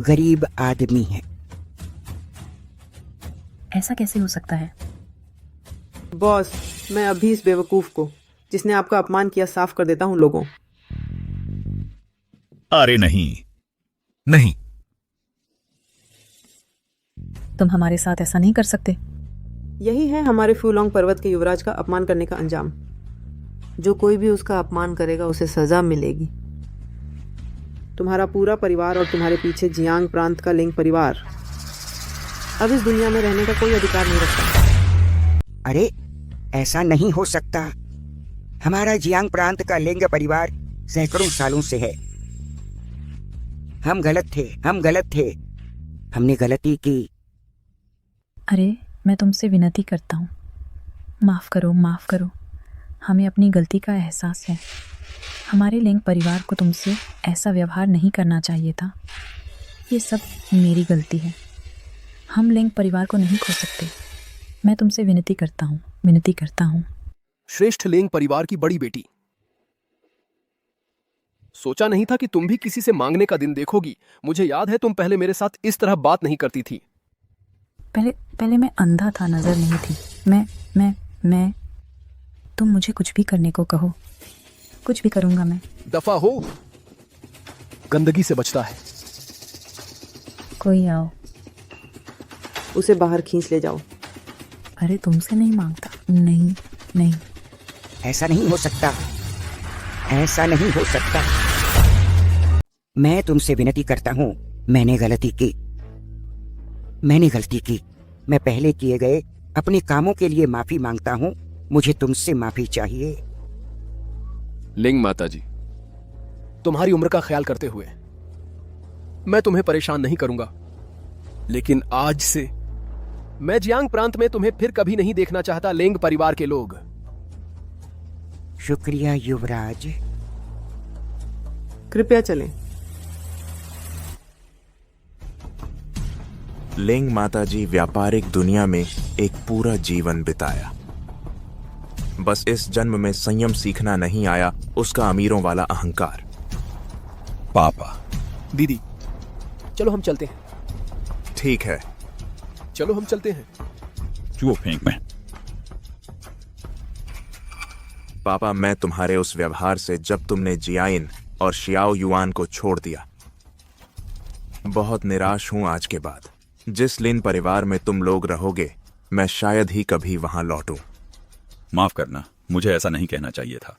N: गरीब आदमी है।
M: ऐसा कैसे हो सकता है?
O: बॉस, मैं अभी इस बेवकूफ को जिसने आपका अपमान किया साफ कर देता हूं लोगों।
A: अरे नहीं, नहीं,
M: तुम हमारे साथ ऐसा नहीं कर सकते।
O: यही है हमारे फ्यूलोंग पर्वत के युवराज का अपमान करने का अंजाम। जो कोई भी उसका अपमान करेगा उसे सजा मिलेगी। तुम्हारा पूरा परिवार और तुम्हारे पीछे जियांग प्रांत का लिंग परिवार अब इस दुनिया में रहने का कोई अधिकार नहीं रखता।
N: अरे ऐसा नहीं हो सकता। हमारा जियांग प्रांत का लिंग परिवार सैकड़ों सालों से है। हम गलत थे। हमने गलती की।
M: अरे मैं तुमसे विनती करता हूँ, माफ करो। हमें अपनी गलती का एहसास है। हमारे लिंग परिवार को तुमसे ऐसा व्यवहार नहीं करना चाहिए था। ये सब मेरी गलती है। हम लिंग परिवार को नहीं खो सकते। मैं तुमसे विनती करता हूँ।
B: श्रेष्ठ लेंग परिवार की बड़ी बेटी, सोचा नहीं था कि तुम भी किसी से मांगने का दिन देखोगी। मुझे याद है तुम पहले मेरे साथ इस तरह बात नहीं करती थी।
M: पहले मैं अंधा था, नजर नहीं थी। मैं तुम मुझे कुछ भी करने को कहो, कुछ भी करूंगा मैं।
B: दफा हो। गंदगी से बचता है।
M: कोई आओ।
O: उसे बाहर खींच ले जाओ।
M: अरे तुमसे नहीं मांगता। नहीं नहीं,
N: ऐसा नहीं हो सकता, ऐसा नहीं हो सकता। मैं तुमसे विनती करता हूँ, मैंने गलती की। मैं पहले किए गए अपने कामों के लिए माफी मांगता हूँ। मुझे तुमसे माफी चाहिए।
B: लिंग माता जी, तुम्हारी उम्र का ख्याल करते हुए मैं तुम्हें परेशान नहीं करूंगा, लेकिन आज से मैं जियांग प्रांत में तुम्हें फिर कभी नहीं देखना चाहता। लेंग परिवार के लोग।
N: शुक्रिया युवराज।
O: कृपया चलें।
J: लिंग माताजी व्यापारिक दुनिया में एक पूरा जीवन बिताया। बस इस जन्म में संयम सीखना नहीं आया उसका अमीरों वाला अहंकार।
U: पापा।
B: दीदी, चलो हम चलते हैं।
J: ठीक है,
B: चलो हम चलते हैं।
U: चुओ फेंक में।
J: पापा, मैं तुम्हारे उस व्यवहार से जब तुमने जियाइन और शियाओ युआन को छोड़ दिया, बहुत निराश हूं आज के बाद। जिस लिन परिवार में तुम लोग रहोगे, मैं शायद ही कभी वहां लौटूं।
U: माफ करना, मुझे ऐसा नहीं कहना चाहिए था।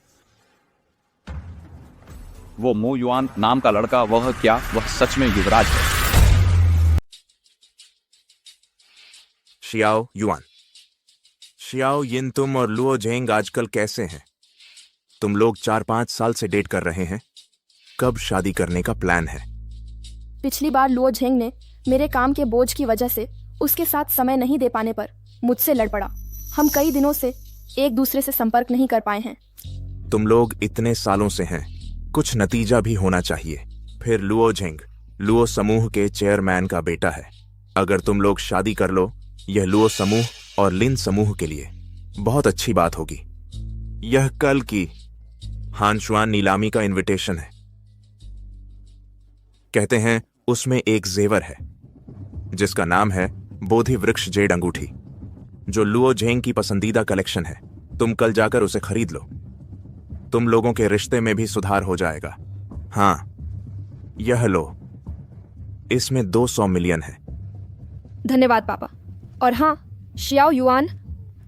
T: वो मो युआन नाम का लड़का, वह क्या वह सच में युवराज है?
J: शियाओ युआन, शियाओ यिन, तुम और लुओ झेंग आजकल कैसे हैं? तुम लोग 4-5 साल से डेट कर रहे हैं। कब शादी करने का प्लान है?
P: पिछली बार लुओ झेंग ने मेरे काम के बोझ की वजह से उसके साथ समय नहीं दे पाने पर मुझसे लड़ पड़ा। हम कई दिनों से एक दूसरे से संपर्क नहीं कर पाए हैं।
J: तुम लोग इतने सालों से हैं, कुछ नतीजा भी होना चाहिए। फिर लुओ झेंग लुओ समूह के चेयरमैन का बेटा है। अगर तुम लोग शादी कर लो, यह लुओ समूह और लिन समूह के लिए बहुत अच्छी बात होगी। यह कल की हानशुआन नीलामी का इनविटेशन है। कहते हैं उसमें एक जेवर है जिसका नाम है बोधि वृक्ष जेड अंगूठी, जो लुओ झेंग की पसंदीदा कलेक्शन है। तुम कल जाकर उसे खरीद लो। तुम लोगों के रिश्ते में भी सुधार हो जाएगा। हाँ, यह लो, इसमें 200 मिलियन है।
P: धन्यवाद पापा। और हाँ, शियाओ युआन,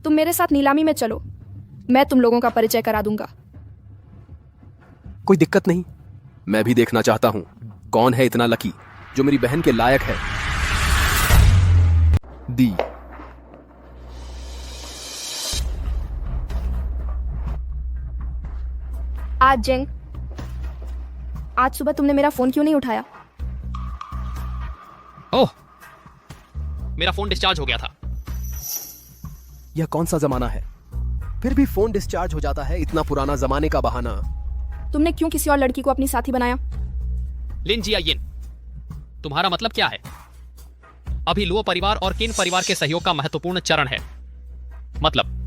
P: तुम मेरे साथ नीलामी में चलो, मैं तुम लोगों का परिचय करा दूंगा।
B: कोई दिक्कत नहीं, मैं भी देखना चाहता हूं कौन है इतना लकी जो मेरी बहन के लायक है। दी।
P: जेंग, आज सुबह तुमने मेरा फोन क्यों नहीं उठाया?
C: ओह, मेरा फोन डिस्चार्ज हो गया था।
B: यह कौन सा जमाना है, फिर भी फोन डिस्चार्ज हो जाता है। इतना पुराना जमाने का बहाना।
P: तुमने क्यों किसी और लड़की को अपनी साथी बनाया?
C: लिन जियाइन, तुम्हारा मतलब क्या है? अभी लुओ परिवार और किन परिवार के सहयोग का महत्वपूर्ण चरण है। मतलब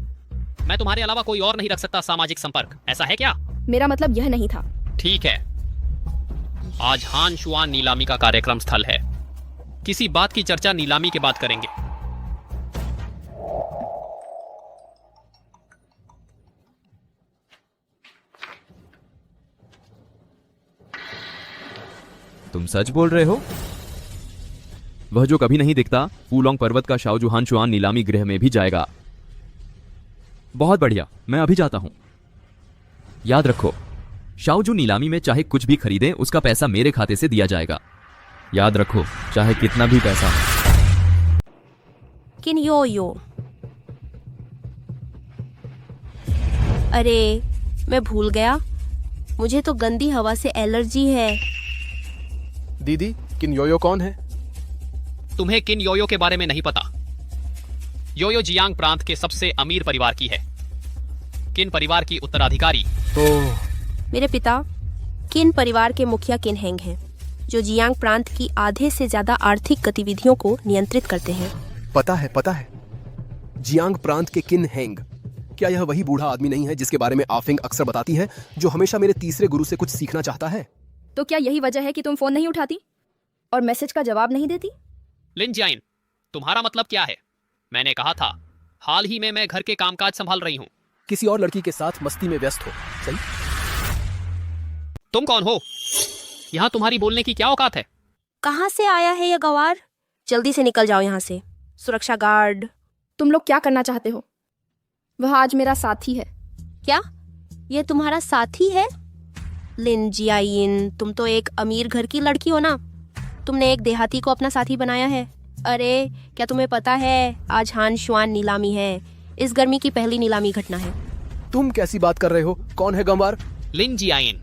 C: मैं तुम्हारे अलावा कोई और नहीं रख सकता सामाजिक संपर्क, ऐसा है क्या?
P: मेरा मतलब यह नहीं था।
C: ठीक है, आज हानशुआन नीलामी का कार्यक्रम स्थल है। किसी बात की चर्चा नीलामी के बाद करेंगे।
V: तुम सच बोल रहे हो? वह जो कभी नहीं दिखता फूलोंग पर्वत का शाओजू हानशुआन नीलामी गृह में भी जाएगा। बहुत बढ़िया, मैं अभी जाता हूं। याद रखो, शाओजू नीलामी में चाहे कुछ भी खरीदें, उसका पैसा मेरे खाते से दिया जाएगा। याद रखो, चाहे कितना भी पैसा हो।
Q: किन यो, अरे मैं भूल गया, मुझे तो गंदी हवा से एलर्जी है।
B: दीदी, किन योयो कौन है?
C: तुम्हें किन योयो के बारे में नहीं पता। योयो जियांग प्रांत के सबसे अमीर परिवार की है। किन परिवार की उत्तराधिकारी
Q: मेरे पिता किन परिवार के मुखिया किन हेंग हैं, जो जियांग प्रांत की आधे से ज्यादा आर्थिक गतिविधियों को नियंत्रित करते हैं।
B: पता है। जियांग प्रांत के किन हेंग, क्या यह वही बूढ़ा आदमी नहीं है जिसके बारे में आफिंग अक्सर बताती है, जो हमेशा मेरे तीसरे गुरु से कुछ सीखना चाहता है?
P: तो क्या यही वजह है कि तुम फोन नहीं उठाती और मैसेज का जवाब नहीं देती?
C: लिन जियाइन, तुम्हारा मतलब क्या है? मैंने कहा था, हाल ही में मैं घर के कामकाज संभाल रही हूँ।
B: किसी और लड़की के साथ मस्ती में व्यस्त हो। सही?
C: तुम कौन हो? यहाँ तुम्हारी बोलने की क्या औकात है?
Q: कहाँ से आया है ये गवार? जल्दी से निकल जाओ यहाँ से। सुरक्षा गार्ड।
P: तुम लोग क्या करना चाहते हो? वह आज मेरा साथी है।
Q: क्या ये तुम्हारा साथी है? लिन जियाइन, तुम तो एक अमीर घर की लड़की हो ना। तुमने एक देहाती को अपना साथी बनाया है। अरे क्या तुम्हें पता है आज हान शुआन नीलामी है। इस गर्मी की पहली नीलामी घटना है।
B: तुम कैसी बात कर रहे हो? कौन है गंवार?
C: लिन जियाइन,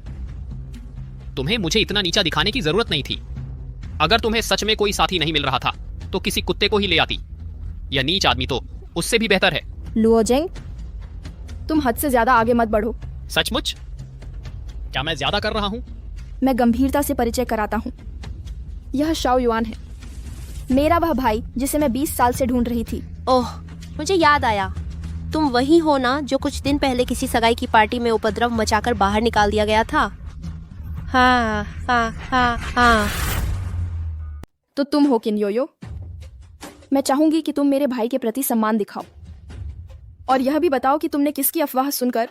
C: तुम्हें मुझे इतना नीचा दिखाने की जरूरत नहीं थी। अगर तुम्हें सच में कोई साथी नहीं मिल रहा था तो किसी कुत्ते को ही ले आती। यह नीच आदमी तो उससे भी बेहतर है।
P: लुओजेंग, तुम हद से ज्यादा आगे मत बढ़ो।
C: सचमुच? क्या मैं ज्यादा कर रहा हूँ?
P: मैं गंभीरता से परिचय कराता हूँ। यह शाओ युआन है, मेरा वह भाई जिसे मैं 20 साल से ढूंढ रही थी।
Q: ओह, मुझे याद आया। तुम वही हो ना जो कुछ दिन पहले किसी सगाई की पार्टी में उपद्रव मचाकर बाहर निकाल दिया गया था? हाँ हाँ हाँ हाँ।
P: तो तुम हो किन योयो? मैं चाहूंगी कि तुम मेरे भाई के प्रति सम्मान दिखाओ और यह भी बताओ कि तुमने किसकी अफवाह सुनकर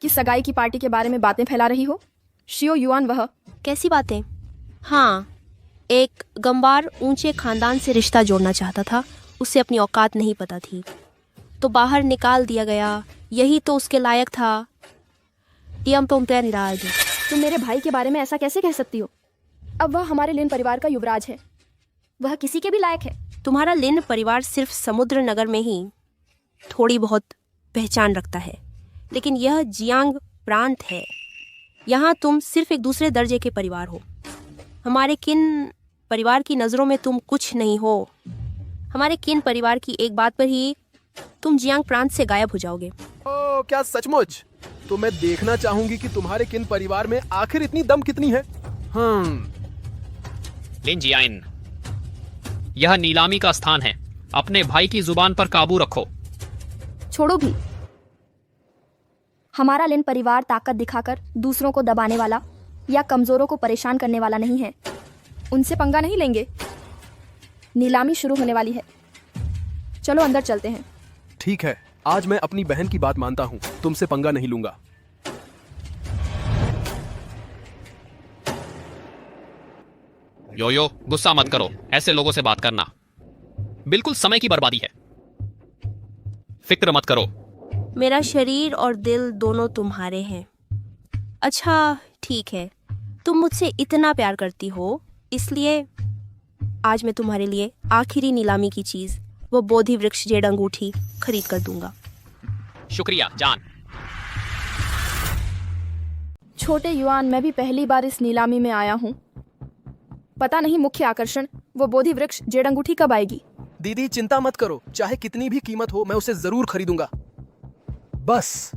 P: कि सगाई की पार्टी के बारे में बातें फैला रही हो। शियो युआन वह।
Q: कैसी बातें? हाँ, एक गंवार ऊंचे खानदान से रिश्ता जोड़ना चाहता था। उसे अपनी औकात नहीं पता थी तो बाहर निकाल दिया गया। यही तो उसके लायक था।
P: तुम मेरे भाई के बारे में ऐसा कैसे कह सकती हो? अब वह हमारे लिन परिवार का युवराज है। वह किसी के भी लायक है।
Q: तुम्हारा लिन परिवार सिर्फ समुद्र नगर में ही थोड़ी बहुत पहचान रखता है, लेकिन यह जियांग प्रांत है। यहाँ तुम सिर्फ एक दूसरे दर्जे के परिवार हो। हमारे किन परिवार की नज़रों में तुम कुछ नहीं हो। हमारे किन परिवार की एक बात पर ही तुम जियांग प्रांत से गायब हो जाओगे।
B: ओ, क्या सचमुच? तो मैं देखना चाहूंगी कि तुम्हारे किन परिवार में आखिर इतनी दम कितनी है।
C: लिन जियाइन, यह नीलामी का स्थान है। अपने भाई की जुबान पर काबू रखो।
P: छोड़ो भी। हमारा लिन परिवार ताकत दिखाकर दूसरों को दबाने वाला या कमजोरों को परेशान करने वाला नहीं है। उनसे पंगा नहीं लेंगे। नीलामी शुरू होने वाली है। चलो अंदर चलते हैं।
B: ठीक है, आज मैं अपनी बहन की बात मानता हूँ। तुमसे पंगा नहीं लूंगा।
C: योयो, गुस्सा मत करो। ऐसे लोगों से बात करना बिल्कुल समय की बर्बादी है। फिक्र मत करो।
Q: मेरा शरीर और दिल दोनों तुम्हारे हैं। अच्छा ठीक है, तुम मुझसे इतना प्यार करती हो, इसलिए आज मैं तुम्हारे लिए आखिरी नीलामी की चीज, वो बोधि वृक्ष जेड अंगूठी खरीद कर दूंगा।
C: शुक्रिया जान।
P: छोटे युआन, मैं भी पहली बार इस नीलामी में आया हूँ। पता नहीं मुख्य आकर्षण वो बोधि वृक्ष जेड अंगूठी कब आएगी।
B: दीदी चिंता मत करो, चाहे कितनी भी कीमत हो मैं उसे जरूर खरीदूंगा। बस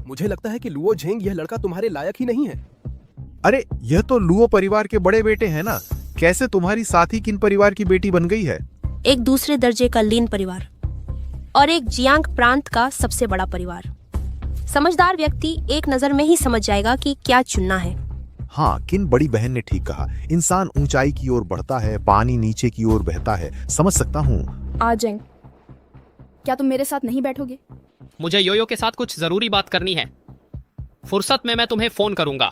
B: मुझे लगता है कि लुओ झेंग यह लड़का तुम्हारे लायक ही नहीं है।
I: अरे यह तो लुओ परिवार के बड़े बेटे हैं ना। कैसे तुम्हारी साथी किन परिवार की बेटी बन गई है?
Q: एक दूसरे दर्जे का लीन परिवार और एक जियांग प्रांत का सबसे बड़ा परिवार। समझदार व्यक्ति एक नजर में ही समझ जाएगा कि क्या चुनना है।
I: हाँ, किन बड़ी बहन ने ठीक कहा। इंसान ऊंचाई की ओर बढ़ता है, पानी नीचे की ओर बहता है। समझ सकता हूँ।
P: आजेंग, क्या तुम मेरे साथ नहीं बैठोगे?
C: मुझे योयो के साथ कुछ जरूरी बात करनी है। फुर्सत में मैं तुम्हें फोन करूंगा।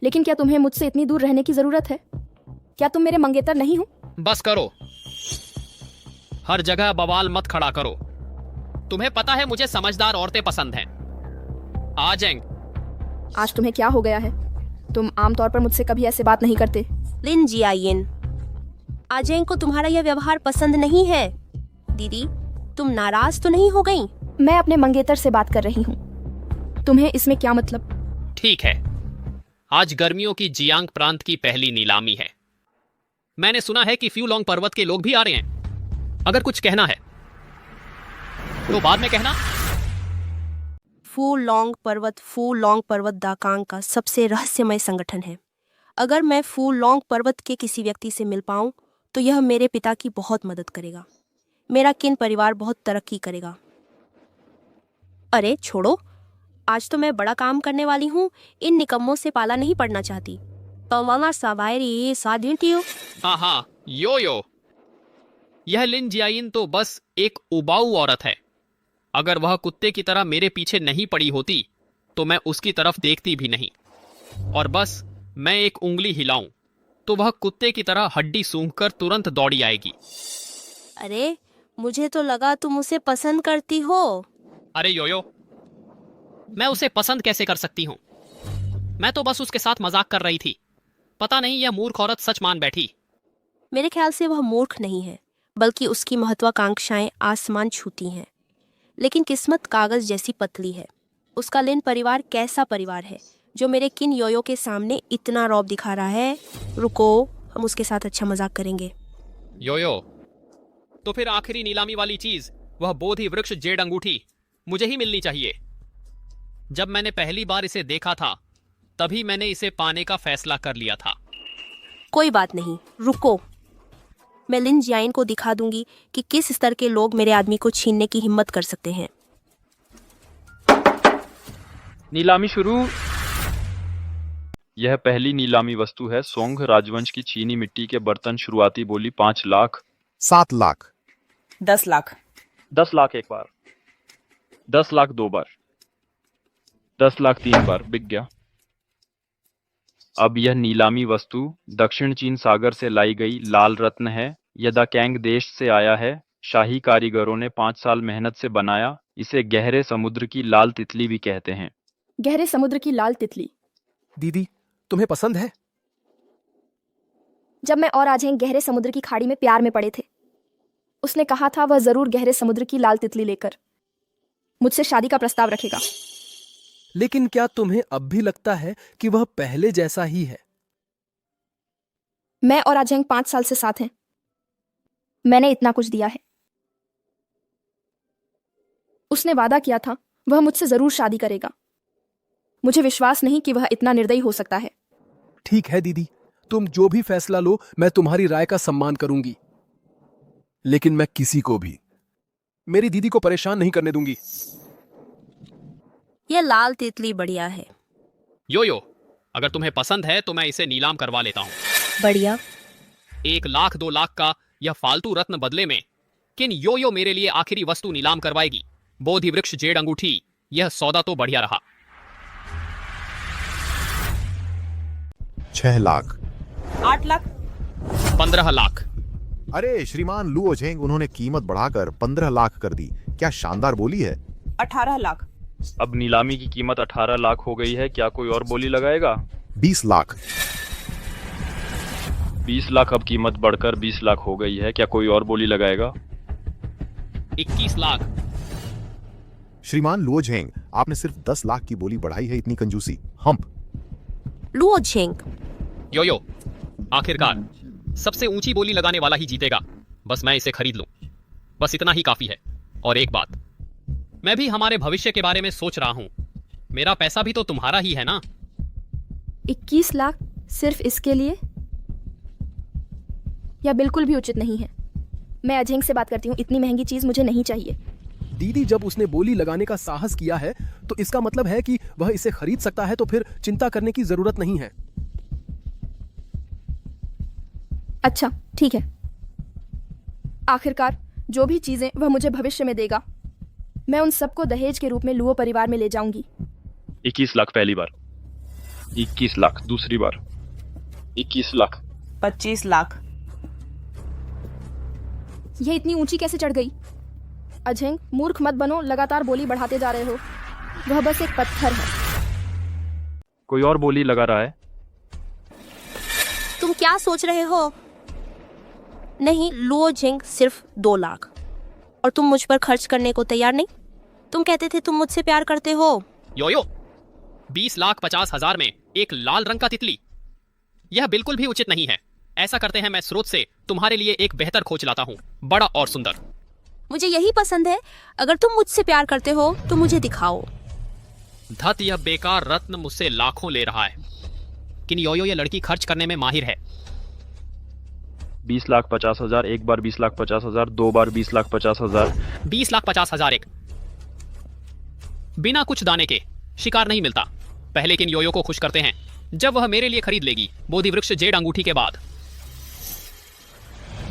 P: लेकिन क्या तुम्हें मुझसे इतनी दूर रहने की जरूरत है? क्या तुम मेरे मंगेतर नहीं हो?
C: बस करो, हर जगह बवाल मत खड़ा करो। तुम्हें पता है मुझे समझदार औरतें पसंद हैं। आजेंग,
P: आज तुम्हें क्या हो गया है? तुम आमतौर पर मुझसे कभी ऐसे बात नहीं करते।
Q: लिन जियाइन, आजेंग को तुम्हारा यह व्यवहार पसंद नहीं है। दीदी, तुम नाराज तो नहीं हो गई?
P: मैं अपने मंगेतर से बात कर रही हूँ। तुम्हें इसमें क्या मतलब?
C: ठीक है, आज गर्मियों की जियांग प्रांत की पहली नीलामी है। मैंने सुना है कि फ्यूलोंग पर्वत के लोग भी आ रहे हैं। अगर कुछ कहना है तो बाद में कहना।
Q: फूलोंग पर्वत दाकांग का सबसे रहस्यमय संगठन है। अगर मैं फूलोंग पर्वत के किसी व्यक्ति से मिल पाऊं तो यह मेरे पिता की बहुत मदद करेगा। मेरा किन परिवार बहुत तरक्की करेगा। अरे छोड़ो, आज तो मैं बड़ा काम करने वाली हूँ। इन निकम्मों से पाला नहीं पड़ना चाहती।
C: हाँ, योयो, यह लिन जियाइन तो बस एक उबाऊ औरत है। अगर वह कुत्ते की तरह मेरे पीछे नहीं पड़ी होती तो मैं उसकी तरफ देखती भी नहीं। और बस मैं एक उंगली हिलाऊं तो वह कुत्ते की तरह हड्डी सूंघकर तुरंत दौड़ी आएगी।
Q: अरे मुझे तो लगा तुम उसे पसंद करती हो।
C: अरे योयो, मैं उसे पसंद कैसे कर सकती हूँ? मैं तो बस उसके साथ मजाक कर रही थी। पता नहीं यह मूर्ख औरत सच मान बैठी।
Q: मेरे ख्याल से वह मूर्ख नहीं है, बल्कि उसकी महत्वाकांक्षाएं आसमान छूती हैं। लेकिन किस्मत कागज जैसी पतली है। उसका लिन परिवार कैसा परिवार है जो मेरे किन योयो के सामने इतना रौब दिखा रहा है? रुको, हम उसके साथ अच्छा मजाक करेंगे।
C: योयो, तो फिर आखिरी नीलामी वाली चीज, वह बोधि वृक्ष जेड अंगूठी मुझे ही मिलनी चाहिए। जब मैंने पहली बार इसे देखा था तभी मैंने इसे पाने का फैसला कर लिया था।
Q: कोई बात नहीं, रुको, मैं लिन जियाइन को दिखा दूंगी कि किस स्तर के लोग मेरे आदमी को छीनने की हिम्मत कर सकते हैं।
L: नीलामी शुरू। यह पहली नीलामी वस्तु है। सोंग राजवंश की चीनी मिट्टी के बर्तन। शुरुआती बोली 5 लाख।
I: 7 लाख।
K: 10 लाख।
L: 10 लाख एक बार, 10 लाख 2 बार, 10 लाख 3 बार। बिक गया। अब यह नीलामी वस्तु दक्षिण चीन सागर से लाई गई लाल रत्न है। यह दाकैंग देश से आया है। शाही कारीगरों ने 5 साल मेहनत से बनाया। इसे गहरे समुद्र की लाल तितली भी कहते हैं।
P: गहरे समुद्र की लाल तितली।
B: दीदी, तुम्हें पसंद है?
P: जब मैं और अजहेंग गहरे समुद्र की खाड़ी में प्यार में पड़े थे, उसने कहा था वह जरूर गहरे समुद्र की लाल तितली लेकर मुझसे शादी का प्रस्ताव रखेगा।
B: लेकिन क्या तुम्हें अब भी लगता है कि वह पहले जैसा ही है?
P: मैं और अजहेंग 5 साल से साथ हैं। मैंने इतना कुछ दिया है। उसने वादा किया था वह मुझसे जरूर शादी करेगा। मुझे विश्वास नहीं कि वह इतना निर्दयी हो सकता है।
B: ठीक है दीदी, तुम जो भी फैसला लो मैं तुम्हारी राय का सम्मान करूंगी, लेकिन मैं किसी को भी मेरी दीदी को परेशान नहीं करने दूंगी।
Q: यह लाल तितली बढ़िया है।
C: योयो, अगर तुम्हें पसंद है तो मैं इसे नीलाम करवा लेता हूँ।
Q: बढ़िया।
C: 1 लाख 2 लाख का यह फालतू रत्न बदले में किन योयो मेरे लिए आखिरी वस्तु नीलाम करवाएगी? बोधि वृक्ष जेड अंगूठी। यह सौदा तो बढ़िया रहा।
I: 6 लाख।
K: 8 लाख।
C: 15 लाख।
I: अरे श्रीमान लुओ झेंग, उन्होंने कीमत बढ़ाकर 15 लाख कर दी। क्या शानदार बोली है।
K: 18 लाख।
L: अब नीलामी की कीमत 18 लाख हो गई है। क्या कोई और बोली लगाएगा?
I: 20 लाख।
L: 20 लाख। अब कीमत बढ़कर 20 लाख हो गई है। क्या कोई और बोली लगाएगा?
C: 21 लाख।
I: श्रीमान लुओ झेंग, आपने सिर्फ 10 लाख की बोली बढ़ाई है। इतनी कंजूसी। हम्प।
Q: Luo Zheng.
C: योयो, आखिरकार सबसे ऊंची बोली लगाने वाला ही जीतेगा। बस मैं इसे खरीद लूं, बस इतना ही काफी है। और एक बात, मैं भी हमारे भविष्य के बारे में सोच रहा हूं। मेरा पैसा भी तो तुम्हारा ही है ना।
P: 21 लाख सिर्फ इसके लिए? यह बिल्कुल भी उचित नहीं है। मैं अजहेंग से बात करती हूँ। इतनी महंगी चीज मुझे नहीं चाहिए।
B: दीदी, जब उसने बोली लगाने का साहस किया है तो इसका मतलब है कि वह इसे खरीद सकता है, तो फिर चिंता करने की जरूरत नहीं है।
P: अच्छा ठीक है। आखिरकार जो भी चीजें वह मुझे भविष्य में देगा, मैं उन सबको दहेज के रूप में लुओ परिवार में ले जाऊंगी।
L: 21 लाख पहली बार, 21 लाख दूसरी बार, 21 लाख,
K: 25 लाख।
P: यह इतनी ऊंची कैसे चढ़ गई? अजहेंग, मूर्ख मत बनो, लगातार बोली बढ़ाते जा रहे हो। वह बस एक पत्थर है।
L: कोई और बोली लगा रहा है?
Q: तुम क्या सोच रहे हो? नहीं, लुओ झेंग सिर्फ 2 लाख। और तुम मुझ पर खर्च करने को तैयार नहीं? तुम कहते थे तुम मुझसे प्यार करते हो।
C: योयो, 20,50,000 में एक लाल रंग का तितली, यह बिल्कुल भी उचित नहीं है। ऐसा करते हैं, मैं स्रोत से तुम्हारे लिए एक बेहतर खोज लाता हूँ, बड़ा और सुंदर।
Q: मुझे यही पसंद है। अगर तुम मुझसे प्यार करते हो तो मुझे दिखाओ।
C: धत, यह बेकार रत्न मुझसे लाखों ले रहा है। किन योयो, यह लड़की खर्च करने में माहिर है।
L: 20,50,000 एक बार, 20,50,000 2 बार, 20,50,000,
C: 20,50,000 एक। बिना कुछ दाने के शिकार नहीं मिलता। पहले किन योयो को खुश करते हैं जब वह मेरे लिए खरीद लेगी, बोधि वृक्ष जेड अंगूठी के बाद।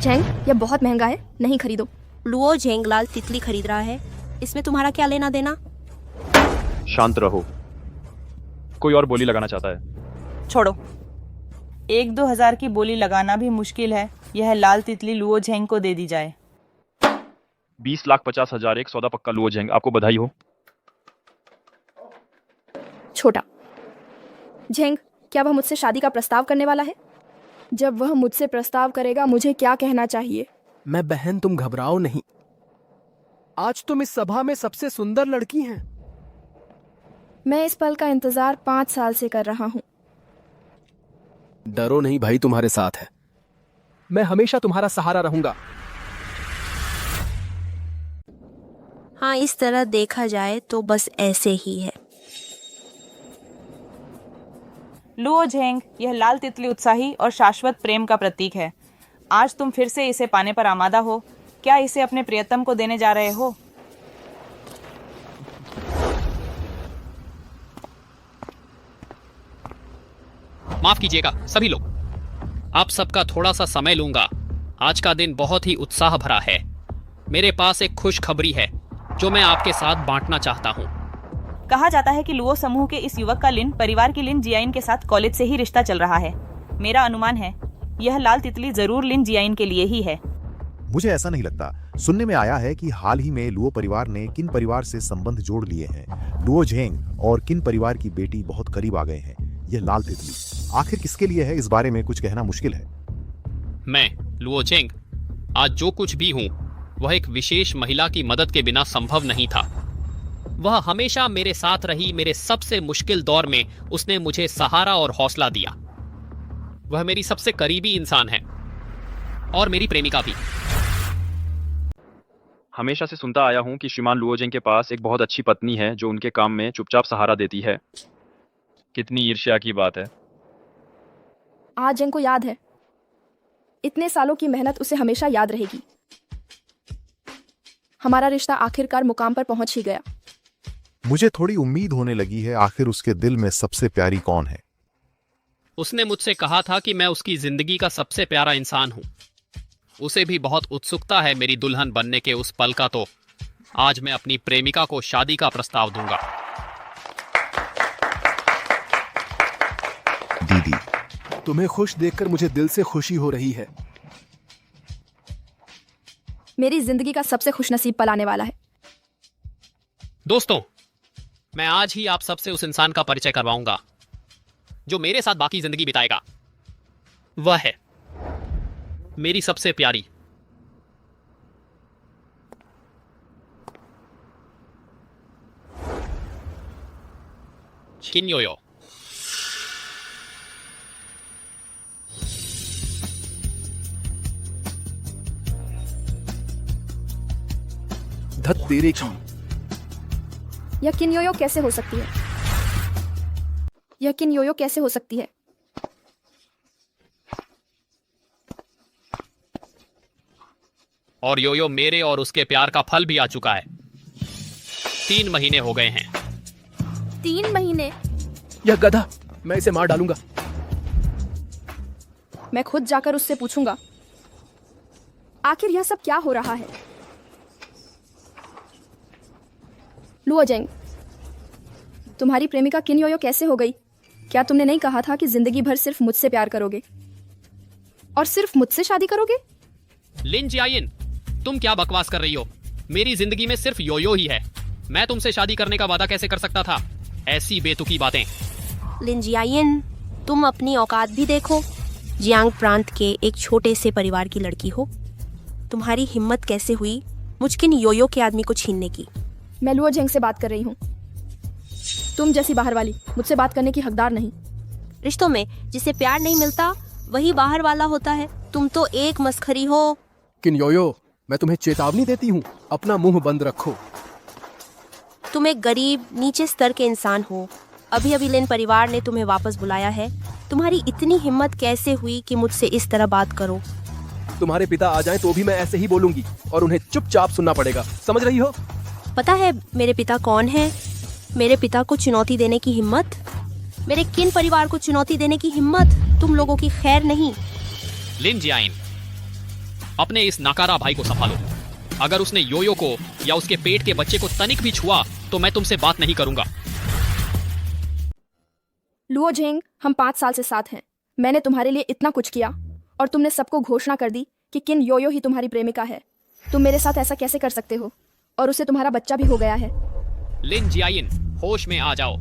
P: झेंग, यह बहुत महंगा है, नहीं खरीदो।
Q: लुओ झेंग लाल तितली खरीद रहा है, इसमें तुम्हारा क्या लेना देना?
L: शांत रहो। कोई और बोली लगाना चाहता है?
K: छोड़ो,
D: 1-2 हजार की बोली लगाना भी मुश्किल है। यह लाल तितली लुओ झेंग को दे दी जाए।
L: 20,50,000 एक सौदा पक्का लुओ झेंग, आपको बधाई हो।
P: छोटा झेंग, क्या वह मुझसे शादी का प्रस्ताव करने वाला है? जब वह मुझसे प्रस्ताव करेगा मुझे क्या कहना चाहिए?
B: मैं बहन, तुम घबराओ नहीं। आज तुम इस सभा में सबसे सुंदर लड़की हैं।
P: मैं इस पल का इंतजार 5 साल से कर रहा हूँ।
B: डरो नहीं भाई, तुम्हारे साथ है। मैं हमेशा तुम्हारा सहारा रहूंगा।
Q: हाँ, इस तरह देखा जाए तो बस ऐसे ही है।
D: लुओ झेंग, यह लाल तितली उत्साही और शाश्वत प्रेम का प्रतीक है। आज तुम फिर से इसे पाने पर आमादा हो। क्या इसे अपने प्रियतम को देने जा रहे हो?
C: माफ कीजिएगा सभी लोग, आप सबका थोड़ा सा समय लूंगा। आज का दिन बहुत ही उत्साह भरा है। मेरे पास एक खुशखबरी है जो मैं आपके साथ बांटना चाहता हूँ।
D: कहा जाता है कि लुओ समूह के इस युवक का लिन परिवार की लिन जियाइन के साथ कॉलेज से ही रिश्ता चल रहा है। मेरा अनुमान है यह लाल तितली जरूर लिन जियाइन के लिए ही है।
I: मुझे ऐसा नहीं लगता। सुनने में आया है कि हाल ही में लुओ परिवार ने किन परिवार से संबंध जोड़ लिए हैं। लुओ झेंग और किन परिवार की बेटी बहुत करीब आ गए हैं। यह लाल तितली आखिर किसके लिए है, इस बारे में कुछ कहना मुश्किल है।
C: मैं लुओ झेंग आज जो कुछ भी हूँ वह एक विशेष महिला की मदद के बिना संभव नहीं था। वह हमेशा मेरे साथ रही। मेरे सबसे मुश्किल दौर में उसने मुझे सहारा और हौसला दिया। वह मेरी सबसे करीबी इंसान है और मेरी प्रेमिका भी।
L: हमेशा से सुनता आया हूँ कि श्रीमान लुओ झेंग के पास एक बहुत अच्छी पत्नी है जो उनके काम में चुपचाप सहारा देती है। कितनी ईर्ष्या की बात है।
P: आज झेंग को याद है, इतने सालों की मेहनत उसे हमेशा याद रहेगी। हमारा रिश्ता आखिरकार मुकाम पर पहुंच ही गया।
I: मुझे थोड़ी उम्मीद होने लगी है। आखिर उसके दिल में सबसे प्यारी कौन है?
C: उसने मुझसे कहा था कि मैं उसकी जिंदगी का सबसे प्यारा इंसान हूं। उसे भी बहुत उत्सुकता है मेरी दुल्हन बनने के उस पल का। तो आज मैं अपनी प्रेमिका को शादी का प्रस्ताव दूंगा।
B: दीदी, तुम्हें खुश देखकर मुझे दिल से खुशी हो रही है।
P: मेरी जिंदगी का सबसे खुशनसीब पल आने वाला है।
C: दोस्तों, मैं आज ही आप सबसे उस इंसान का परिचय करवाऊंगा जो मेरे साथ बाकी जिंदगी बिताएगा। वह है मेरी सबसे प्यारी किन योयो।
B: धत तेरे की।
P: यह किन योयो कैसे हो सकती है? यह किन योयो कैसे हो सकती है?
C: और योयो मेरे और उसके प्यार का फल भी आ चुका है। 3 महीने हो गए हैं।
P: 3 महीने?
B: यह गधा, मैं इसे मार डालूंगा।
P: मैं खुद जाकर उससे पूछूंगा आखिर यह सब क्या हो रहा है। लुओ झेंग, तुम्हारी प्रेमिका किन योयो कैसे हो गई? क्या तुमने नहीं कहा था कि जिंदगी भर सिर्फ मुझसे प्यार करोगे और सिर्फ मुझसे शादी करोगे?
C: लिन जियाइन, तुम क्या बकवास कर रही हो? मेरी जिंदगी में सिर्फ योयो ही है। मैं तुमसे शादी करने का वादा कैसे कर सकता था? ऐसी बेतुकी बातें।
Q: लिन जियाइन, तुम अपनी औकात भी देखो। जियांग प्रांत के एक छोटे से परिवार की लड़की हो। तुम्हारी हिम्मत कैसे हुई मुझकिन योयो के आदमी को छीनने की?
P: मैं लुओ झेंग से बात कर रही हूँ। तुम जैसी बाहर वाली मुझसे बात करने की हकदार नहीं।
Q: रिश्तों में जिसे प्यार नहीं मिलता वही बाहर वाला होता है। तुम तो एक मस्खरी हो।
B: किन योयो, मैं तुम्हें चेतावनी देती हूँ, अपना मुंह बंद रखो।
Q: तुम एक गरीब नीचे स्तर के इंसान हो। अभी अभी लिन परिवार ने तुम्हें वापस बुलाया है। तुम्हारी इतनी हिम्मत कैसे हुई कि मुझसे इस तरह बात करो?
B: तुम्हारे पिता आ जाएं तो भी मैं ऐसे ही बोलूंगी और उन्हें चुपचाप सुनना पड़ेगा, समझ रही हो?
Q: पता है मेरे पिता कौन है? मेरे पिता को चुनौती देने की हिम्मत, मेरे किन परिवार को चुनौती देने की हिम्मत तुम लोगों की खैर नहीं।
C: लिन जियाइन, अपने इस नाकारा भाई को संभालो। अगर उसने योयो को या उसके पेट के बच्चे को तनिक भी छुआ तो मैं तुमसे बात नहीं करूंगा।
P: लुओ झेंग, हम 5 साल से साथ हैं। मैंने तुम्हारे लिए इतना कुछ किया और तुमने सबको घोषणा कर दी कि किन योयो ही तुम्हारी प्रेमिका है। तुम मेरे साथ ऐसा कैसे कर सकते हो? और उसे तुम्हारा बच्चा भी हो गया है।
C: लिन जियाइन, होश में आ जाओ।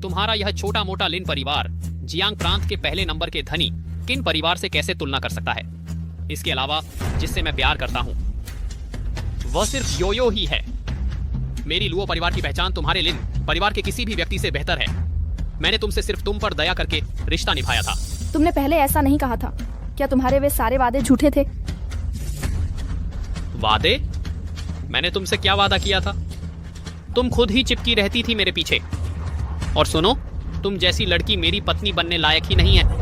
C: तुम्हारा यह छोटा मोटा लिन परिवार जियांग प्रांत के पहले नंबर के धनी किन परिवार से कैसे तुलना कर सकता है? इसके अलावा जिससे मैं प्यार करता हूँ वह सिर्फ योयो ही है। मेरी लुओ परिवार की पहचान तुम्हारे लिन परिवार के किसी भी व्यक्ति से बेहतर है। मैंने तुमसे सिर्फ तुम पर दया करके रिश्ता निभाया था।
P: तुमने पहले ऐसा नहीं कहा था। क्या तुम्हारे वे सारे वादे झूठे थे?
C: वादे? मैंने तुमसे क्या वादा किया था? तुम खुद ही चिपकी रहती थी मेरे पीछे। और सुनो, तुम जैसी लड़की मेरी पत्नी बनने लायक ही नहीं है।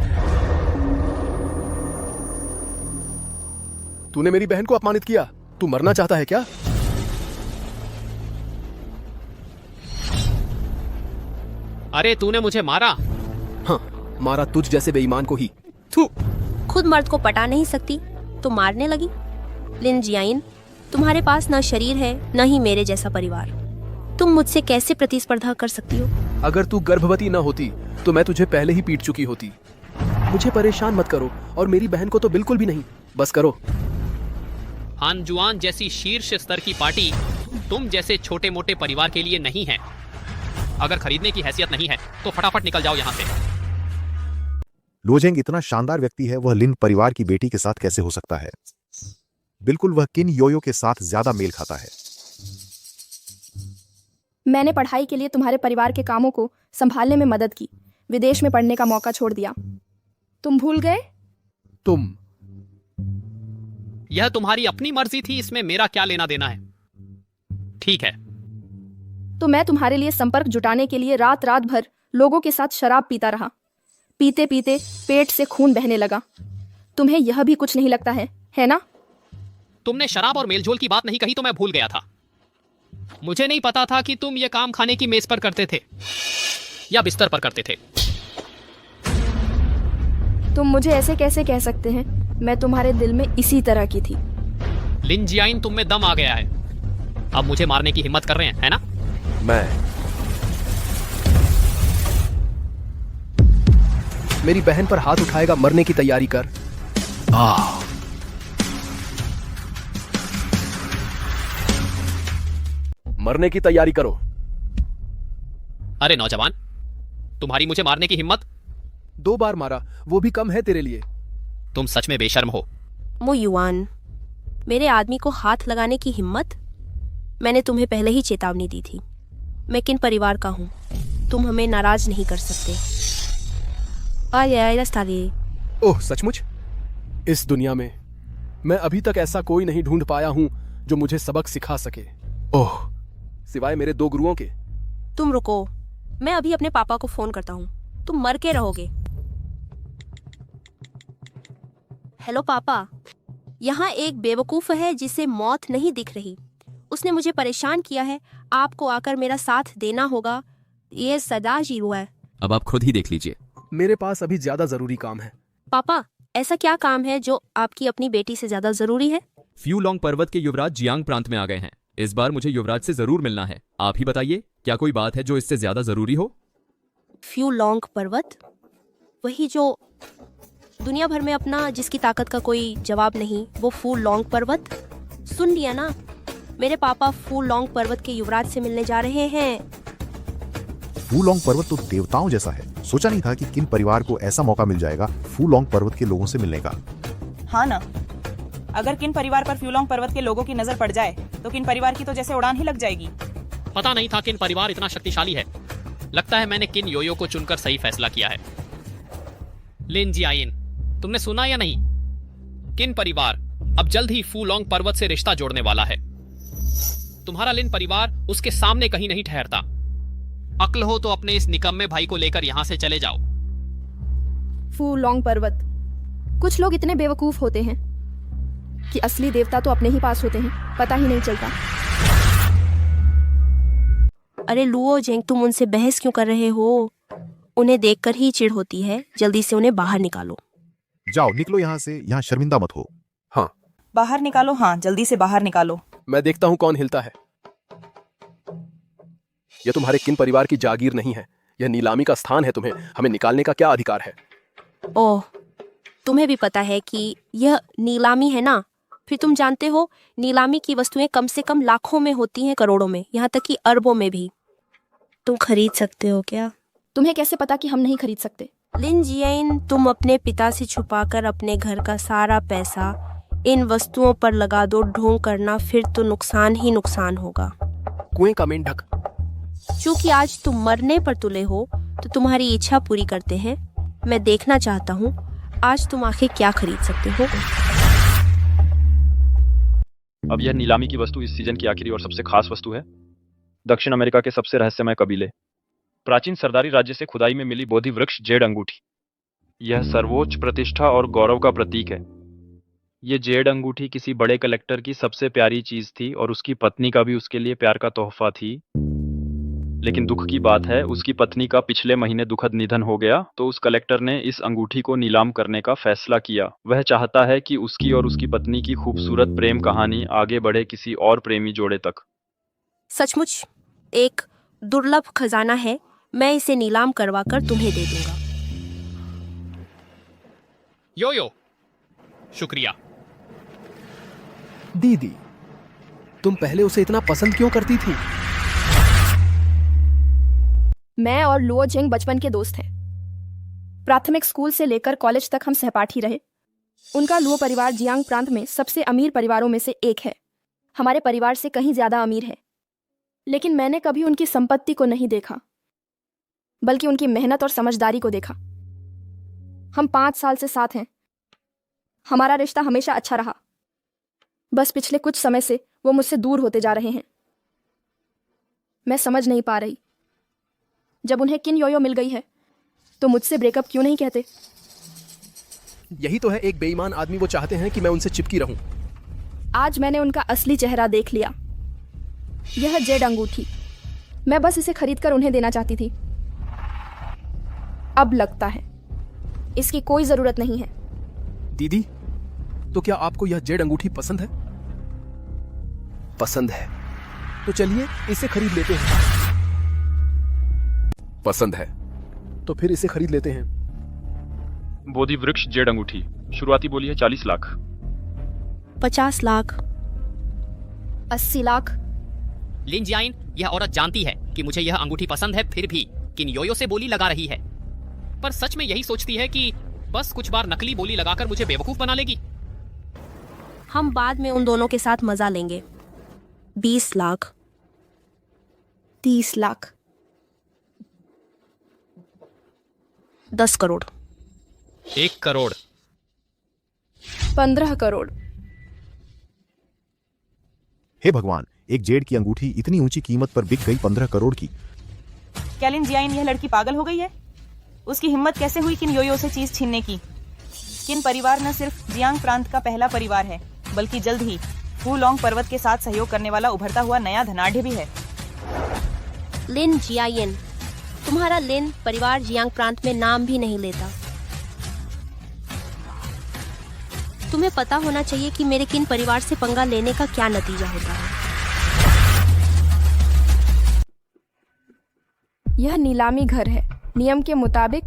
B: तूने मेरी बहन को अपमानित किया। तू मरना चाहता है क्या?
C: अरे तूने मुझे मारा?
B: हाँ, मारा तुझ जैसे बेईमान को ही। थू।
Q: खुद मर्द को पटा नहीं सकती तो मारने लगी। लिन जियाइन, तुम्हारे पास ना शरीर है न ही मेरे जैसा परिवार। तुम मुझसे कैसे प्रतिस्पर्धा कर सकती हो?
B: अगर तू गर्भवती न होती तो मैं तुझे पहले ही पीट चुकी होती। मुझे परेशान मत करो और मेरी बहन को तो बिल्कुल भी नहीं। बस करो।
C: हानजुआन जैसी शीर्ष स्तर की पार्टी तुम जैसे छोटे मोटे परिवार के लिए नहीं है। अगर खरीदने की हैसियत नहीं है तो फटाफट निकल जाओ यहाँ से।
I: लुओजेंग इतना शानदार व्यक्ति है, वह लिन परिवार की बेटी के साथ कैसे हो सकता है? बिल्कुल वह किन योयो के साथ ज्यादा मेल खाता है।
P: मैंने पढ़ाई के लिए तुम्हारे परिवार के कामों को संभालने में मदद की। विदेश में पढ़ने का मौका छोड़ दिया। तुम भूल गए?
B: तुम।
C: यह तुम्हारी अपनी मर्जी थी, इसमें मेरा क्या लेना देना है? ठीक है।
P: तो मैं तुम्हारे लिए संपर्क जुटाने के लिए रात रात भर लोगों के साथ शराब पीता रहा। पीते पीते पेट से खून बहने लगा। तुम्हें यह भी कुछ नहीं लगता है ना?
C: तुमने शराब और मेलजोल की बात नहीं कही तो मैं भूल गया था। मुझे नहीं पता था कि तुम यह काम खाने की मेज पर करते थे या बिस्तर पर करते थे।
P: तुम मुझे ऐसे कैसे कह सकते हैं? मैं तुम्हारे दिल में इसी तरह की थी।
C: लिन जियाइन, तुम में दम आ गया है। अब मुझे मारने की हिम्मत कर रहे हैं, है ना?
B: मेरी बहन पर हाथ उठाएगा, मरने की तैयारी कर। मरने की तैयारी करो।
C: अरे नौजवान, तुम्हारी मुझे मारने की हिम्मत?
B: 2 बार मारा, वो भी कम है तेरे लिए।
C: तुम सच में बेशर्म हो।
Q: मो युआन, मेरे आदमी को हाथ लगाने की हिम्मत? मैंने तुम्हें पहले ही चेतावनी दी थी। मैं किन परिवार का हूँ, तुम हमें नाराज नहीं कर सकते।
B: ओह सचमुच? इस दुनिया में मैं अभी तक ऐसा कोई नहीं ढूंढ पाया हूँ जो मुझे सबक सिखा सके। ओह, सिवाय मेरे 2 गुरुओं के।
Q: तुम रुको, मैं अभी अपने पापा को फोन करता हूँ। तुम मर के रहोगे। हेलो पापा, यहाँ एक बेवकूफ है जिसे मौत नहीं दिख रही। उसने मुझे परेशान किया है। आपको आकर मेरा साथ देना होगा। ये सदा जीरो है।
V: अब आप खुद ही देख लीजिए।
B: मेरे पास अभी ज्यादा जरूरी काम है।
Q: पापा, ऐसा क्या काम है जो आपकी अपनी बेटी से ज्यादा जरूरी है?
V: फ्यूलोंग पर्वत के युवराज जियांग प्रांत में आ गए हैं। इस बार मुझे युवराज से जरूर मिलना है। आप ही बताइए, क्या कोई बात है जो इससे ज्यादा जरूरी हो?
Q: फ्यूलोंग पर्वत, वही जो दुनिया भर में अपना जिसकी ताकत का कोई जवाब नहीं, वो फूलोंग पर्वत। सुन लिया ना, मेरे पापा फूलोंग पर्वत के युवराज से मिलने जा रहे हैं।
I: फूलोंग पर्वत तो देवताओं जैसा है। सोचा नहीं था कि किन परिवार को ऐसा मौका मिल जाएगा फूलोंग पर्वत के लोगों से मिलने का।
D: हाँ ना, अगर किन परिवार पर फ्यूलोंग पर्वत के लोगों की नजर पड़ जाए तो किन परिवार की तो जैसे उड़ान ही लग जाएगी।
C: पता नहीं था किन परिवार इतना शक्तिशाली है। लगता है मैंने किन योयो को चुनकर सही फैसला किया है। लिन जियाइन, तुमने सुना या नहीं? किन परिवार अब जल्द ही फूलोंग पर्वत से रिश्ता जोड़ने वाला है। तुम्हारा लिन परिवार उसके सामने कहीं नहीं ठहरता। अक्ल हो तो अपने इस निकम्मे भाई को लेकर यहां से चले जाओ।
P: फूलोंग पर्वत। कुछ लोग इतने बेवकूफ होते हैं कि असली देवता तो अपने ही पास होते हैं, पता ही नहीं चलता।
Q: अरे लुओ जेंग, तुम उनसे बहस क्यों कर रहे हो? उन्हें देखकर ही चिढ़ होती है। जल्दी से उन्हें बाहर निकालो।
I: जाओ, निकलो यहाँ से। यहाँ शर्मिंदा मत हो।
B: हाँ,
D: बाहर निकालो। हाँ, जल्दी से बाहर निकालो।
B: मैं देखता हूँ कौन हिलता है। यह तुम्हारे किन परिवार की जागीर नहीं है। यह नीलामी का स्थान है। तुम्हें हमें निकालने का क्या अधिकार है?
Q: ओह, तुम्हें भी पता है कि यह नीलामी है ना? फिर तुम जानते हो नीलामी की वस्तुएं कम से कम लाखों में होती हैं, करोड़ों में, यहाँ तक कि अरबों में भी। तुम खरीद सकते हो क्या?
P: तुम्हें कैसे पता कि हम नहीं खरीद सकते?
Q: लिन जियाइन, तुम अपने पिता से छुपाकर अपने घर का सारा पैसा इन वस्तुओं पर लगा दो। ढोंग करना, फिर तो नुकसान ही नुकसान होगा।
B: कुएं का मेंढक।
Q: क्योंकि आज तुम मरने पर तुले हो तो तुम्हारी इच्छा पूरी करते हैं। मैं देखना चाहता हूँ आज तुम आखिर क्या खरीद सकते हो।
L: अब यह नीलामी की वस्तु इस सीजन की आखिरी और सबसे खास वस्तु है। दक्षिण अमेरिका के सबसे रहस्यमय कबीले, प्राचीन सरदारी राज्य से खुदाई में मिली बोधि वृक्ष जेड अंगूठी। यह सर्वोच्च प्रतिष्ठा और गौरव का प्रतीक है। ये जेड अंगूठी किसी बड़े कलेक्टर की सबसे प्यारी चीज थी और उसकी पत्नी का भी उसके लिए प्यार का तोहफा थी। लेकिन दुख की बात है, उसकी पत्नी का पिछले महीने दुखद निधन हो गया, तो उस कलेक्टर ने इस अंगूठी को नीलाम करने का फैसला किया। वह चाहता है कि उसकी और उसकी पत्नी की खूबसूरत प्रेम कहानी आगे बढ़े किसी और प्रेमी जोड़े तक।
Q: सचमुच एक दुर्लभ खजाना है। मैं इसे नीलाम करवा कर तुम्हें दे दूंगा।
C: यो शुक्रिया।
B: दीदी, तुम पहले उसे इतना पसंद क्यों करती थी?
P: मैं और लुओ झेंग बचपन के दोस्त हैं। प्राथमिक स्कूल से लेकर कॉलेज तक हम सहपाठी रहे। उनका लुओ परिवार जियांग प्रांत में सबसे अमीर परिवारों में से एक है। हमारे परिवार से कहीं ज्यादा अमीर है। लेकिन मैंने कभी उनकी संपत्ति को नहीं देखा, बल्कि उनकी मेहनत और समझदारी को देखा। हम 5 साल से साथ हैं। हमारा रिश्ता हमेशा अच्छा रहा। बस पिछले कुछ समय से वो मुझसे दूर होते जा रहे हैं। मैं समझ नहीं पा रही, जब उन्हें किन योयो मिल गई है तो मुझसे ब्रेकअप क्यों नहीं कहते?
B: यही तो है एक बेईमान आदमी। वो चाहते हैं कि मैं उनसे चिपकी रहूं।
P: आज मैंने उनका असली चेहरा देख लिया। यह जेड अंगूठी, मैं बस इसे खरीदकर उन्हें देना चाहती थी। अब लगता है इसकी कोई जरूरत नहीं है।
B: दीदी, तो क्या आपको यह जेड अंगूठी पसंद है? पसंद है तो चलिए इसे खरीद लेते हैं। पसंद है तो फिर इसे खरीद लेते हैं।
L: बोधि वृक्ष जेड अंगूठी, शुरुआती बोली है 40 लाख।
Q: 50 लाख।
P: 80 लाख।
C: लिन जियाइन, यह औरत जानती है कि मुझे यह अंगूठी पसंद है, फिर भी किन योयो से बोली लगा रही है। पर सच में यही सोचती है कि बस कुछ बार नकली बोली लगाकर मुझे बेवकूफ बना लेगी।
Q: हम बाद में उन दोनों के साथ मजा लेंगे। 20 लाख।
P: 30 लाख।
Q: 10 करोड़।
C: 1 करोड़।
P: 15 करोड़।
I: हे भगवान, एक जेड की अंगूठी इतनी ऊंची कीमत पर बिक गई 15 करोड़ की।
D: क्या लिन जियाइन, यह लड़की पागल हो गई है? उसकी हिम्मत कैसे हुई किन योयो से चीज छीनने की? किन परिवार न सिर्फ जियांग प्रांत का पहला परिवार है, बल्कि जल्द ही फूलोंग पर्वत के साथ सहयोग करने वाला उभरता हुआ नया धनाढ़ भी है।
Q: लिन जियाइन, तुम्हारा लिन परिवार जियांग प्रांत में नाम भी नहीं लेता। तुम्हें पता होना चाहिए कि मेरे किन परिवार से पंगा लेने का क्या नतीजा होता है।
P: यह नीलामी घर है। नियम के मुताबिक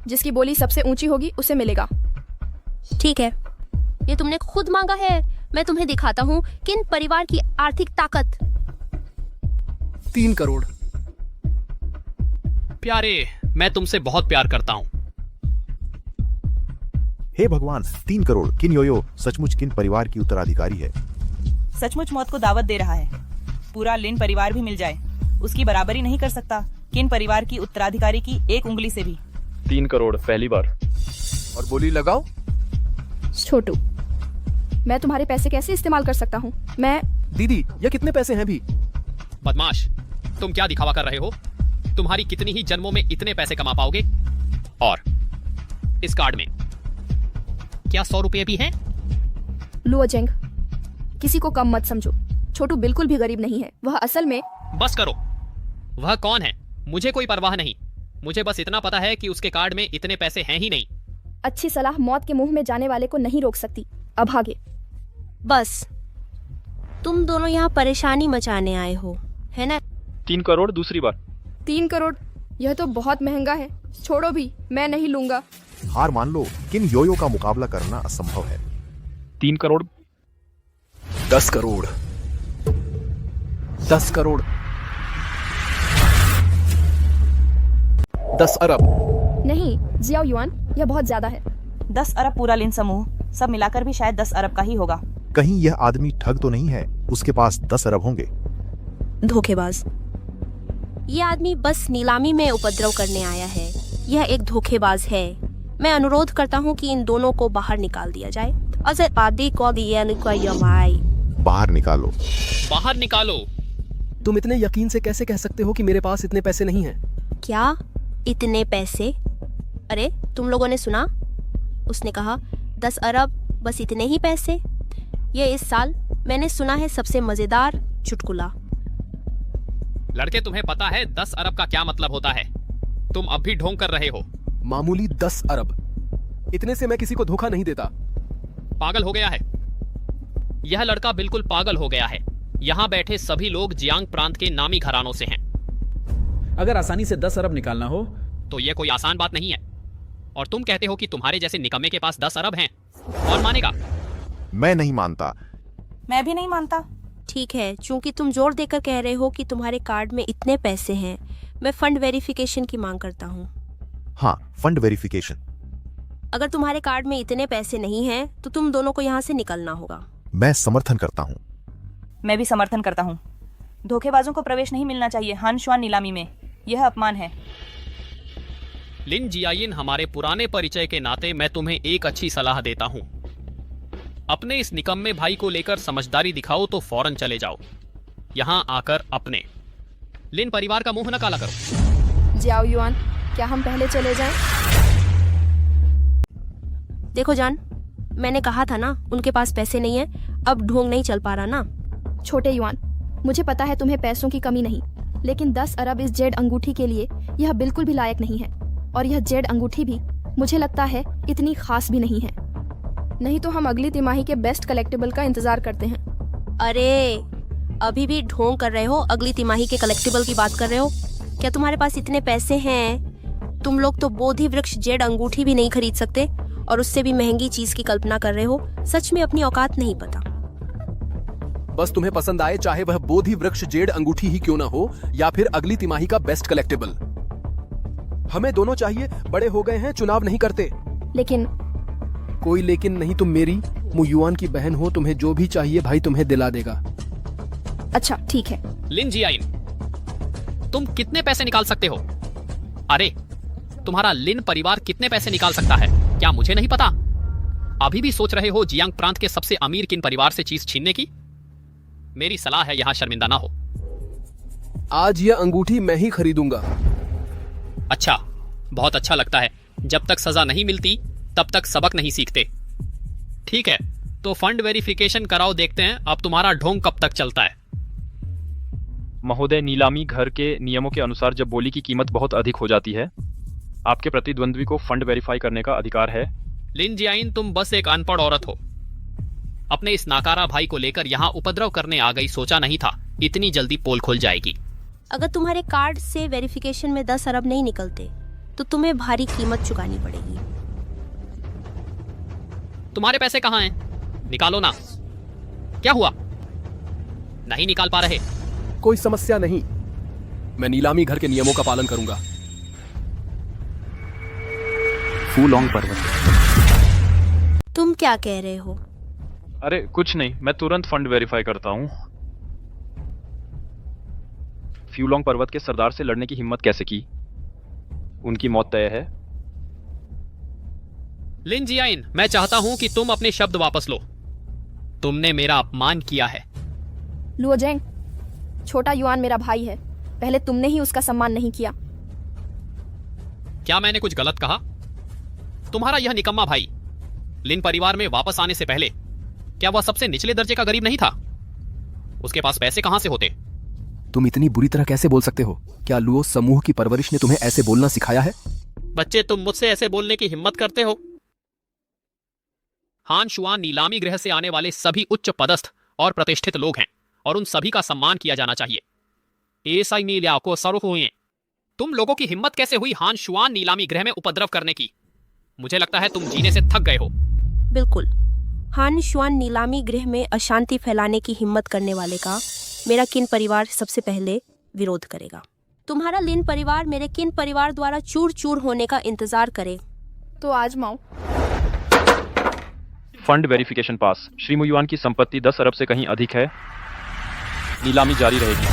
P: जिसकी बोली सबसे ऊंची होगी उसे मिलेगा।
Q: ठीक है, ये तुमने खुद मांगा है। मैं तुम्हें दिखाता हूँ किन परिवार की आर्थिक ताकत।
B: 3 करोड़।
C: प्यारे, मैं तुमसे बहुत प्यार करता हूँ।
I: हे भगवान, 3 करोड़। किन योयो सचमुच किन परिवार की उत्तराधिकारी है।
D: सचमुच मौत को दावत दे रहा है। पूरा लिन परिवार भी मिल जाए, उसकी बराबरी नहीं कर सकता किन परिवार की उत्तराधिकारी की एक उंगली से भी।
L: 3 करोड़ पहली बार।
B: और बोली लगाओ।
P: छोटू, मैं तुम्हारे पैसे कैसे इस्तेमाल कर सकता हूँ? मैं
B: दीदी, ये कितने पैसे हैं भी?
C: बदमाश, तुम क्या दिखावा कर रहे हो? तुम्हारी कितनी ही जन्मों में इतने पैसे कमा पाओगे? और इस कार्ड में क्या 100 रुपये भी हैं?
P: लुओ जेंग, किसी को कम मत समझो। छोटू बिल्कुल भी गरीब नहीं है। वह असल में।
C: बस करो। वह कौन है मुझे कोई परवाह नहीं। मुझे बस इतना पता है कि उसके कार्ड में इतने पैसे हैं ही नहीं।
P: अच्छी सलाह मौत के मुंह में जाने वाले को नहीं रोक सकती। अब आगे।
Q: बस तुम दोनों यहाँ परेशानी मचाने आए हो, है ना?
L: 3 करोड़ दूसरी बार।
P: 3 करोड़, यह तो बहुत महंगा है। छोड़ो भी, मैं नहीं लूंगा।
I: हार मान लो, किन योयो का मुकाबला करना असंभव है।
L: 3 करोड़
B: 10 करोड़ 10 करोड़ 10 अरब।
P: नहीं जियाओ युआन, यह बहुत ज्यादा है।
D: 10 अरब पूरा लिन समूह सब मिलाकर भी शायद 10 अरब का ही होगा।
I: कहीं यह आदमी ठग तो नहीं है? उसके पास 10 अरब होंगे।
Q: धोखेबाज। ये आदमी बस नीलामी में उपद्रव करने आया है। यह एक धोखेबाज है। मैं अनुरोध करता हूँ कि इन दोनों को बाहर निकाल दिया जाए।
I: बाहर निकालो।
C: बाहर निकालो।
B: तुम इतने यकीन से कैसे कह सकते हो कि मेरे पास इतने पैसे नहीं हैं?
Q: क्या इतने पैसे? अरे तुम लोगों ने सुना? उसने कहा 10 अरब, बस इतने ही पैसे। ये इस साल मैंने सुना है सबसे मजेदार चुटकुला।
C: लड़के, तुम्हें पता है 10 अरब का क्या मतलब होता है? तुम अब भी ढोंग कर रहे हो।
B: मामूली 10 अरब, इतने से मैं किसी को धोखा नहीं देता।
C: पागल हो गया है यह लड़का, बिल्कुल पागल हो गया है। यहाँ बैठे सभी लोग जियांग प्रांत के नामी घरानों से हैं।
R: अगर आसानी से 10 अरब निकालना हो
C: तो यह कोई आसान बात नहीं है। और तुम कहते हो कि तुम्हारे जैसे निकम्मे के पास 10 अरब हैं। कौन मानेगा?
I: मैं नहीं मानता।
D: मैं भी नहीं मानता।
Q: ठीक है, चूंकि तुम जोर देकर कह रहे हो कि तुम्हारे कार्ड में इतने पैसे हैं, मैं फंड वेरिफिकेशन की मांग करता हूँ।
I: हाँ, फंड वेरिफिकेशन।
Q: अगर तुम्हारे कार्ड में इतने पैसे नहीं हैं, तो तुम दोनों को यहाँ से निकलना होगा।
I: मैं समर्थन करता हूँ।
D: मैं भी समर्थन करता हूँ। धोखेबाजों को प्रवेश नहीं मिलना चाहिए हान शुआन नीलामी में। यह अपमान है।
C: लिन जियायिन, हमारे पुराने परिचय के नाते मैं तुम्हें एक अच्छी सलाह देता हूँ। अपने इस निकम्मे भाई को लेकर समझदारी दिखाओ तो फौरन चले जाओ। यहाँ आकर अपने लिन परिवार का मुंह न काला करो।
P: जियाओ युआन, क्या हम पहले चले जाएं?
Q: देखो जान, मैंने कहा था ना, उनके पास पैसे नहीं है। अब ढोंग नहीं चल पा रहा ना।
P: छोटे युआन, मुझे पता है तुम्हें पैसों की कमी नहीं, लेकिन 10 अरब इस जेड अंगूठी के लिए यह बिल्कुल भी लायक नहीं है। और यह जेड अंगूठी भी मुझे लगता है इतनी खास भी नहीं है। नहीं तो हम अगली तिमाही के बेस्ट कलेक्टिबल का इंतजार करते हैं।
Q: अरे अभी भी ढोंग कर रहे हो? अगली तिमाही के कलेक्टिबल की बात कर रहे हो? क्या तुम्हारे पास इतने पैसे हैं? तुम लोग तो बोधि वृक्ष जेड अंगूठी भी नहीं खरीद सकते और उससे भी महंगी चीज की कल्पना कर रहे हो। सच में अपनी औकात नहीं पता।
B: बस तुम्हें पसंद आए, चाहे वह बोधि वृक्ष जेड अंगूठी ही क्यों ना हो या फिर अगली तिमाही का बेस्ट कलेक्टिबल। हमें दोनों चाहिए। बड़े हो गए हैं, चुनाव नहीं करते।
P: लेकिन
B: कोई लेकिन नहीं। तुम मेरी मुयुआन की बहन हो। तुम्हें जो भी चाहिए भाई तुम्हें दिला देगा।
P: अच्छा ठीक है।
C: लिन जियायिन, तुम कितने पैसे निकाल सकते हो? अरे तुम्हारा लिन परिवार कितने पैसे निकाल सकता है, क्या मुझे नहीं पता? अभी भी सोच रहे हो जियांग प्रांत के सबसे अमीर किन परिवार से चीज छीनने की? मेरी सलाह है यहाँ शर्मिंदा ना हो।
B: आज यह अंगूठी मैं ही खरीदूंगा।
C: अच्छा, बहुत अच्छा लगता है। जब तक सजा नहीं मिलती तब तक सबक नहीं सीखते। ठीक है, तो फंड वेरिफिकेशन कराओ, देखते हैं अब तुम्हारा ढोंग कब तक चलता है।
L: महोदय, नीलामी घर के नियमों के अनुसार जब बोली की कीमत बहुत अधिक हो जाती है, आपके प्रतिद्वंद्वी को फंड वेरीफाई करने का अधिकार है।
C: लिन जियायिन, तुम बस एक अनपढ़ औरत हो। अपने इस नाकारा भाई को लेकर यहाँ उपद्रव करने आ गई। सोचा नहीं था इतनी जल्दी पोल खुल जाएगी।
Q: अगर तुम्हारे कार्ड से वेरिफिकेशन में 10 अरब नहीं निकलते तो तुम्हें भारी कीमत चुकानी पड़ेगी।
C: तुम्हारे पैसे कहाँ हैं? निकालो ना। क्या हुआ? नहीं निकाल पा रहे?
B: कोई समस्या नहीं, मैं नीलामी घर के नियमों का पालन करूंगा।
E: फूलोंग पर्वत।
Q: तुम क्या कह रहे हो?
L: अरे कुछ नहीं, मैं तुरंत फंड वेरीफाई करता हूँ। फ्यूलोंग पर्वत के सरदार से लड़ने की हिम्मत कैसे की? उनकी मौत तय है।
C: लिन जियायिन, मैं चाहता हूं कि तुम अपने शब्द वापस लो। तुमने मेरा अपमान किया है।
P: लुओजेंग, छोटा युआन मेरा भाई है। पहले तुमने ही उसका सम्मान नहीं किया।
C: क्या मैंने कुछ गलत कहा? तुम्हारा यह निकम्मा भाई लिन परिवार में वापस आने से पहले क्या वह सबसे निचले दर्जे का गरीब नहीं था? उसके पास पैसे कहां से होते?
B: तुम इतनी बुरी तरह कैसे बोल सकते हो? क्या लुओ समूह की परवरिश ने तुम्हें ऐसे बोलना सिखाया है?
C: बच्चे, तुम मुझसे ऐसे बोलने की हिम्मत करते हो? हान शुआन नीलामी गृह से आने वाले सभी उच्च पदस्थ और प्रतिष्ठित लोग हैं और उन सभी का सम्मान किया जाना चाहिए। ऐसा को सरुफ हुए। तुम लोगों की हिम्मत कैसे हुई हान शुआन नीलामी गृह में उपद्रव करने की? मुझे लगता है तुम जीने से थक गए हो।
Q: बिल्कुल। हान शुआन नीलामी गृह में अशांति फैलाने की हिम्मत करने वाले का मेरा किन परिवार सबसे पहले विरोध करेगा। तुम्हारा लिन परिवार मेरे किन परिवार द्वारा चूर चूर होने का इंतजार करे।
P: तो आजमाओ।
L: फंड वेरिफिकेशन पास। श्री मुयुआन की संपत्ति 10 अरब से कहीं अधिक है। नीलामी जारी रहेगी।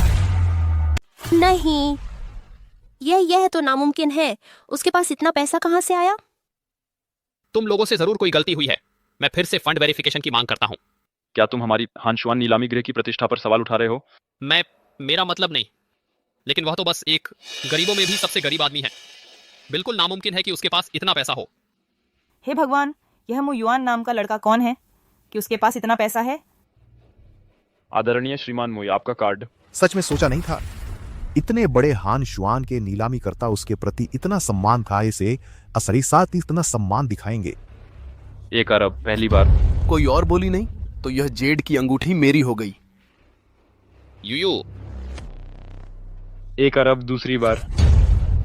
Q: नहीं, यह तो नामुमकिन है। उसके पास इतना पैसा कहाँ से आया?
C: तुम लोगों से जरूर कोई गलती हुई है। मैं फिर से फंड वेरिफिकेशन की मांग करता हूँ।
L: क्या तुम हमारी हान शुआन नीलामी गृह की प्रतिष्ठा पर सवाल उठा रहे हो?
C: मेरा मतलब नहीं, लेकिन वह तो बस एक गरीबों में भी सबसे गरीब आदमी है। बिल्कुल नामुमकिन है कि उसके पास इतना पैसा हो।
D: हे भगवान, यह मुयुआन नाम का लड़का कौन है कि उसके पास इतना पैसा है?
L: आदरणीय श्रीमान मुई, आपका कार्ड।
I: सच में सोचा नहीं था इतने बड़े हान शुआन के नीलामी करता उसके प्रति इतना सम्मान था। इसे असरी साथ इतना सम्मान दिखाएंगे।
L: 1 अरब पहली बार।
B: कोई और बोली नहीं तो यह जेड की अंगूठी मेरी हो गई।
C: यूयू।
L: 1 अरब दूसरी बार।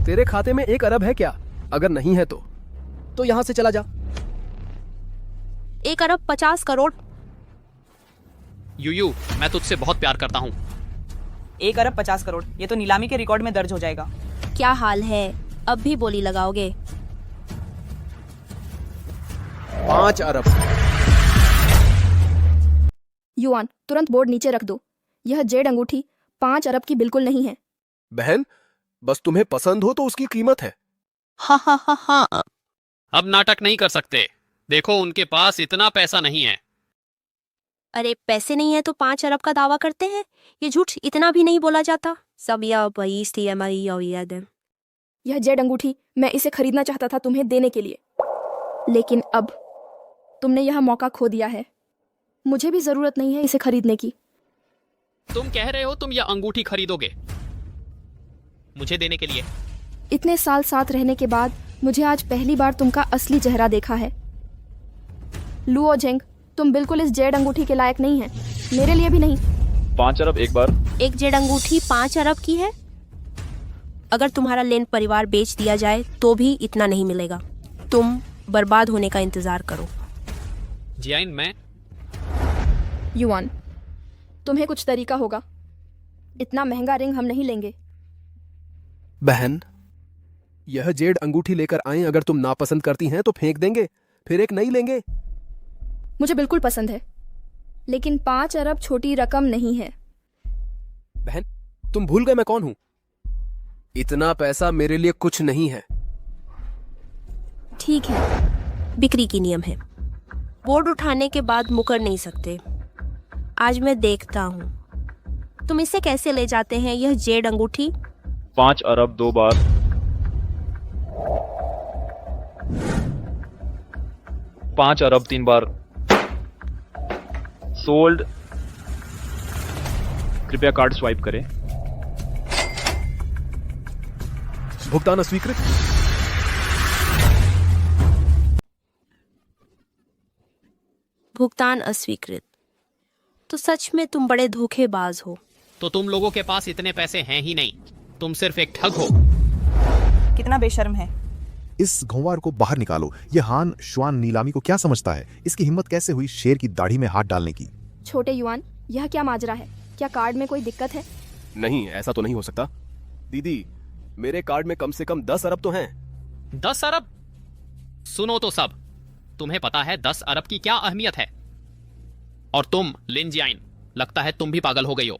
B: तेरे खाते में 1 अरब है क्या? अगर नहीं है तो यहां से चला जा।
Q: 1 अरब 50 करोड़।
C: यूयू, मैं तुझसे बहुत प्यार करता हूँ।
D: 1 अरब 50 करोड़, ये तो नीलामी के रिकॉर्ड में दर्ज हो जाएगा।
Q: क्या हाल है? अब भी बोली लगाओगे?
B: 5 अरब।
P: युआन, तुरंत बोर्ड नीचे रख दो। यह जेड अंगूठी 5 अरब की बिल्कुल नहीं है।
B: बहन, बस तुम्हें पसंद हो तो उसकी कीमत है।
Q: हाँ हाँ हाँ हाँ।
C: अब नाटक नहीं कर सकते। देखो, उनके पास इतना पैसा नहीं है।
Q: अरे पैसे नहीं है तो 5 अरब का दावा करते हैं? ये झूठ इतना भी नहीं बोला जाता। सब
P: यह जेड अंगूठी मैं इसे खरीदना चाहता था तुम्हें देने के लिए, लेकिन अब तुमने यह मौका खो दिया है। मुझे भी जरूरत नहीं है इसे खरीदने की।
C: तुम कह रहे हो तुम यह अंगूठी खरीदोगे मुझे देने के लिए?
P: इतने साल साथ रहने के बाद मुझे आज पहली बार तुमका असली चेहरा देखा है। लुओ झेंग, तुम बिल्कुल इस जेड अंगूठी के लायक नहीं है, मेरे लिए भी नहीं।
L: 5 अरब एक बार।
Q: एक जेड अंगूठी 5 अरब की है? अगर तुम्हारा लेन परिवार बेच दिया जाए तो भी इतना नहीं मिलेगा। तुम बर्बाद होने का इंतजार करो।
C: जियाइन, मैं
P: युआन, तुम्हें कुछ तरीका होगा। इतना महंगा रिंग हम नहीं लेंगे।
B: बहन, यह जेड अंगूठी लेकर आए। अगर तुम नापसंद करती हैं तो फेंक देंगे, फिर एक नई लेंगे।
P: मुझे बिल्कुल पसंद है, लेकिन 5 अरब छोटी रकम नहीं है।
B: बहन, तुम भूल गए मैं कौन हूं? इतना पैसा मेरे लिए कुछ नहीं है।
Q: ठीक है, बिक्री की नियम है। बोर्ड उठाने के बाद मुकर नहीं सकते। आज मैं देखता हूँ तुम इसे कैसे ले जाते हैं। यह जेड अंगूठी
L: 5 अरब 2 बार। 5 अरब 3 बार। सोल्ड। कृपया कार्ड स्वाइप करें।
B: भुगतान अस्वीकृत।
Q: भुगतान अस्वीकृत। तो सच में तुम बड़े धोखेबाज हो।
C: तो तुम लोगों के पास इतने पैसे हैं ही नहीं, तुम सिर्फ एक ठग हो।
D: कितना बेशर्म है।
I: इस घुंवार को बाहर निकालो। यह हान शुआन नीलामी को क्या समझता है? इसकी हिम्मत कैसे हुई शेर की दाढ़ी में हाथ डालने की?
P: छोटे युआन, यह क्या माजरा है? क्या कार्ड में कोई दिक्कत है?
B: नहीं, ऐसा तो नहीं हो सकता। दीदी, मेरे कार्ड में कम से कम 10 अरब तो हैं।
C: 10 अरब? सुनो तो सब, तुम्हें पता है 10 अरब की क्या अहमियत है? और तुम लिन जियाइन, लगता है तुम भी पागल हो गई हो।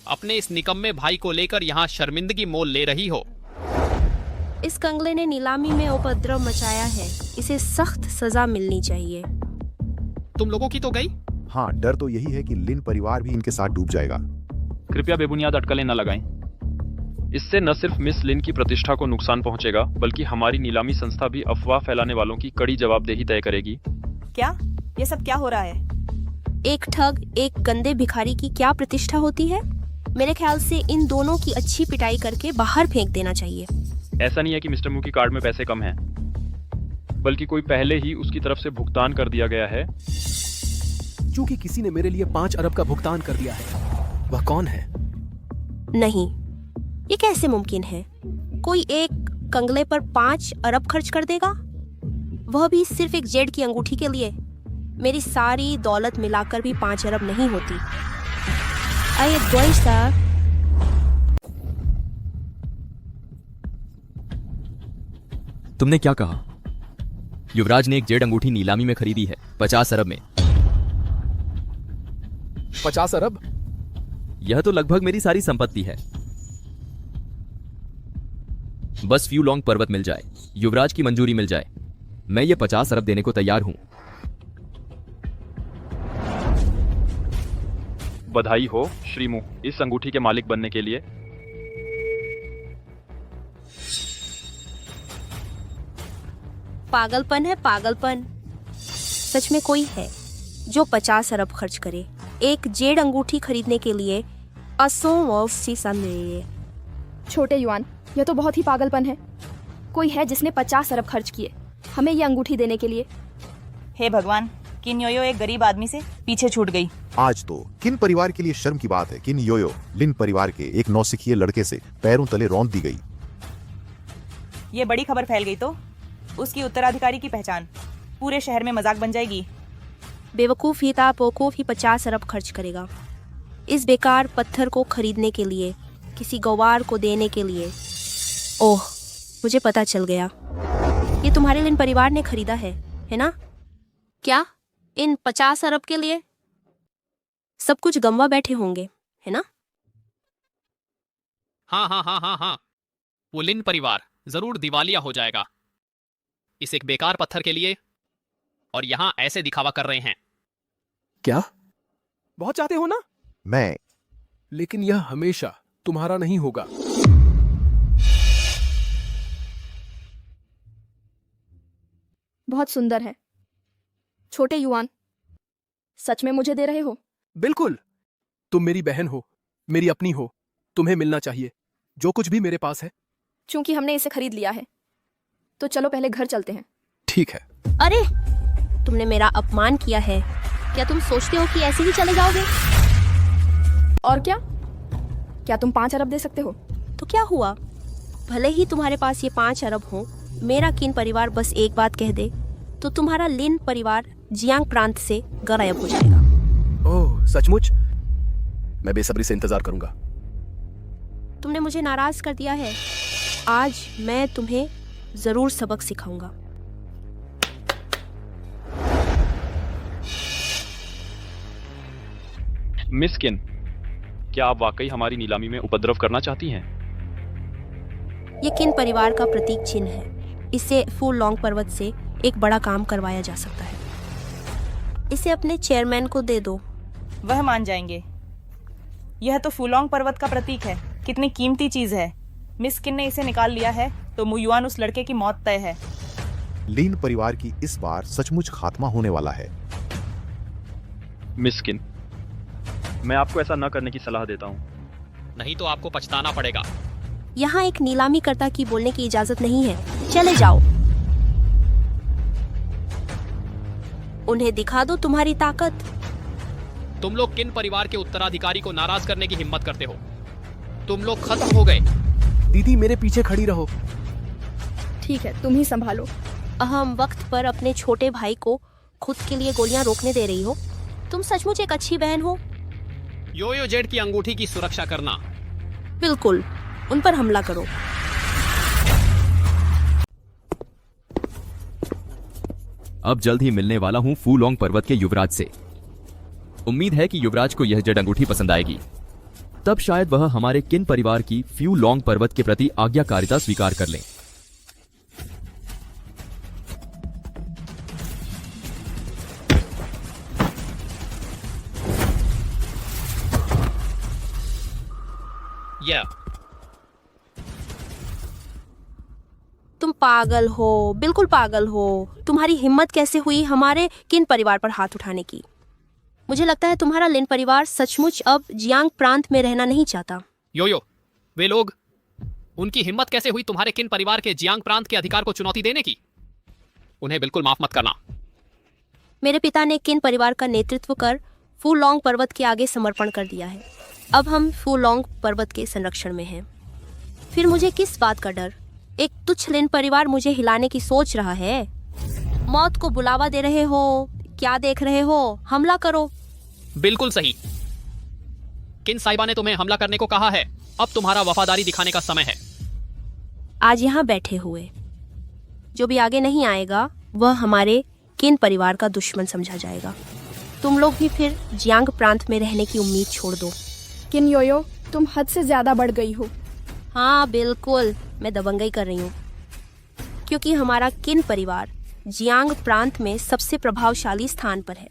C: अपने इस निकम्मे भाई को लेकर यहाँ शर्मिंदगी मोल ले रही हो।
Q: इस कंगले ने नीलामी में उपद्रव मचाया है। इसे सख्त सजा मिलनी चाहिए।
C: तुम लोगों की तो गई।
I: हाँ, डर तो यही है कि लिन परिवार भी इनके साथ डूब जाएगा।
L: कृपया बेबुनियाद अटकलें न लगाएं। इससे न सिर्फ मिस लिन की प्रतिष्ठा को नुकसान पहुंचेगा, बल्कि हमारी नीलामी संस्था भी अफवाह फैलाने वालों की कड़ी जवाबदेही तय करेगी।
D: क्या ये सब क्या हो रहा है?
Q: एक ठग, एक गंदे भिखारी की क्या प्रतिष्ठा होती है? मेरे ख्याल से इन दोनों की अच्छी पिटाई करके बाहर फेंक देना चाहिए।
L: ऐसा नहीं है कि मिस्टर मू की कार्ड में पैसे कम हैं, बल्कि कोई पहले ही उसकी तरफ से भुगतान कर दिया गया है।
B: चूंकि किसी ने मेरे लिए 5 अरब का भुगतान कर दिया है। वह कौन है?
Q: नहीं, ये कैसे मुमकिन है? कोई एक कंगले पर 5 अरब खर्च कर देगा? वह भी सिर्फ एक जेड की अंगूठी के लिए। मेरी सारी दौलत मिलाकर भी 5 अरब नहीं होती। आइए द्वेष साहब।
V: तुमने क्या कहा? युवराज ने एक जेड अंगूठी नीलामी में खरीदी है 50 अरब में।
B: 50 अरब?
V: यह तो लगभग मेरी सारी संपत्ति है। बस फ्यू लॉन्ग पर्वत मिल जाए, युवराज की मंजूरी मिल जाए, मैं ये 50 अरब देने को तैयार हूं।
L: बधाई हो श्रीमू इस अंगूठी के मालिक बनने के लिए।
Q: पागलपन है पागलपन। सच में कोई है जो 50 अरब खर्च करे एक जेड अंगूठी खरीदने के लिए?
P: छोटे युआन, यह तो बहुत ही पागलपन है। कोई है जिसने 50 अरब खर्च किए हमें यह अंगूठी देने के लिए।
D: हे भगवान, किन योयो एक गरीब आदमी से पीछे छूट गई।
I: आज तो किन परिवार के लिए शर्म की बात है। किन योयो लिन परिवार के एक नौसिखिए लड़के से पैरों तले रौंद दी गई।
D: ये बड़ी खबर फैल गई तो उसकी उत्तराधिकारी की पहचान पूरे शहर में मजाक बन जाएगी।
Q: बेवकूफ ही था पोकूफ ही 50 अरब खर्च करेगा इस बेकार पत्थर को खरीदने के लिए, किसी गवार को देने के लिए। ओह, मुझे पता चल गया। ये तुम्हारे लिन परिवार ने खरीदा है ना? क्या इन 50 अरब के लिए? सब कुछ गंवा बैठे होंगे, है ना?
C: हाँ, वो लिन परिवार जरूर दिवालिया हो जाएगा इस एक बेकार पत्थर के लिए, और यहां ऐसे दिखावा कर रहे हैं।
B: क्या बहुत चाहते हो ना?
I: मैं।
B: लेकिन यह हमेशा तुम्हारा नहीं होगा।
P: बहुत सुंदर है। छोटे युआन, सच में मुझे दे रहे हो?
B: बिल्कुल। तुम मेरी बहन हो, मेरी अपनी हो, तुम्हें मिलना चाहिए जो कुछ भी मेरे पास है।
P: क्योंकि हमने इसे खरीद लिया है तो चलो पहले घर चलते हैं।
B: ठीक है।
Q: अरे, तुमने मेरा अपमान किया है। क्या तुम सोचते हो कि ऐसे ही चले जाओगे?
P: और क्या तुम 5 अरब दे सकते हो?
Q: तो क्या हुआ? भले ही तुम्हारे पास ये 5 अरब हो, मेरा किन परिवार बस एक बात कह दे तो तुम्हारा लिन परिवार जियांग प्रांत से गायब हो जाएगा।
B: ओह, सचमुच? मैं बेसब्री से इंतजार करूंगा।
Q: तुमने मुझे नाराज कर दिया है। आज मैं तुम्हें जरूर सबक सिखाऊंगा।
L: मिस किन, क्या आप वाकई हमारी नीलामी में उपद्रव करना चाहती हैं?
Q: ये किन परिवार का प्रतीक चिन्ह है। इससे फू लॉन्ग पर्वत से एक बड़ा काम करवाया जा सकता है। इसे अपने चेयरमैन को दे दो,
D: वह मान जाएंगे। यह तो फूलोंग पर्वत का प्रतीक है। कितनी कीमती चीज है। मिस किन ने इसे निकाल लिया है तो मुयुआन उस लड़के की मौत तय है।
I: लीन परिवार की इस बार सचमुच खात्मा होने वाला है।
L: मिस किन, मैं आपको ऐसा न करने की सलाह देता हूँ।
C: नहीं तो आपको पछताना पड़ेगा।
Q: यहाँ एक नीलामी कर्ता की बोलने की इजाजत नहीं है। चले जाओ। उन्हें दिखा दो तुम्हारी ताकत।
C: तुम लोग किन परिवार के उत्तराधिकारी को नाराज करने की हिम्मत करते हो? तुम लोग खत्म हो गए।
B: दीदी, मेरे पीछे खड़ी रहो।
P: ठीक है, तुम ही संभालो।
Q: अहम वक्त पर अपने छोटे भाई को खुद के लिए गोलियां रोकने दे रही हो। तुम सचमुच एक अच्छी बहन हो।
C: योयो जेड की अंगूठी की सुरक्षा करना।
Q: बिल्कुल, उन पर हमला करो।
V: अब जल्द ही मिलने वाला हूं फू लॉन्ग पर्वत के युवराज से। उम्मीद है कि युवराज को यह जेड अंगूठी पसंद आएगी। तब शायद वह हमारे किन परिवार की फ्यू लॉन्ग पर्वत के प्रति आज्ञाकारिता स्वीकार कर लें।
Q: तुम पागल हो, बिल्कुल पागल हो। तुम्हारी हिम्मत कैसे हुई हमारे किन परिवार पर हाथ उठाने की? मुझे लगता है तुम्हारा लिन परिवार सचमुच अब जियांग प्रांत में रहना नहीं चाहता।
C: योयो, वे लोग, उनकी हिम्मत कैसे हुई तुम्हारे किन परिवार के जियांग प्रांत के अधिकार को चुनौती देने की? उन्हें बिल्कुल माफ मत करना।
Q: मेरे पिता ने किन परिवार का नेतृत्व कर फू लॉन्ग पर्वत के आगे समर्पण कर दिया है। अब हम फू लॉन्ग पर्वत के संरक्षण में हैं। फिर मुझे किस बात का डर? एक तुच्छ लिन परिवार मुझे हिलाने की सोच रहा है। मौत को बुलावा दे रहे हो? क्या देख रहे हो? हमला करो।
C: बिल्कुल सही। किन साहिबा ने तुम्हें हमला करने को कहा है। अब तुम्हारा वफादारी दिखाने का समय है।
Q: आज यहाँ बैठे हुए जो भी आगे नहीं आएगा वह हमारे किन परिवार का दुश्मन समझा जाएगा। तुम लोग भी फिर जियांग प्रांत में रहने की उम्मीद छोड़ दो।
P: किन योयो, तुम हद से ज्यादा बढ़ गई हो।
Q: हाँ बिल्कुल, मैं दबंगई कर रही हूँ क्योंकि हमारा किन परिवार जियांग प्रांत में सबसे प्रभावशाली स्थान पर है।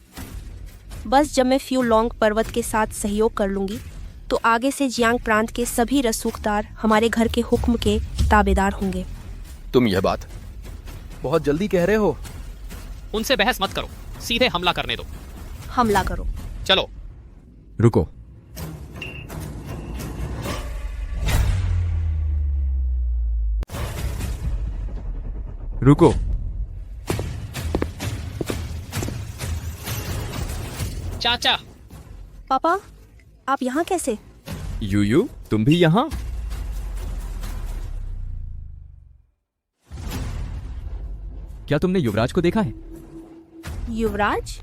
Q: बस जब मैं फ्यू लॉन्ग पर्वत के साथ सहयोग कर लूंगी तो आगे से जियांग प्रांत के सभी रसूखदार हमारे घर के हुक्म के ताबेदार होंगे।
B: तुम यह बात बहुत जल्दी कह रहे हो।
C: उनसे बहस मत करो, सीधे हमला करने दो।
Q: हमला करो।
C: चलो।
V: रुको। रुको।
C: चाचा।
Q: पापा, आप यहाँ कैसे?
V: यूयू, तुम भी यहाँ? क्या तुमने युवराज को देखा है?
Q: युवराज?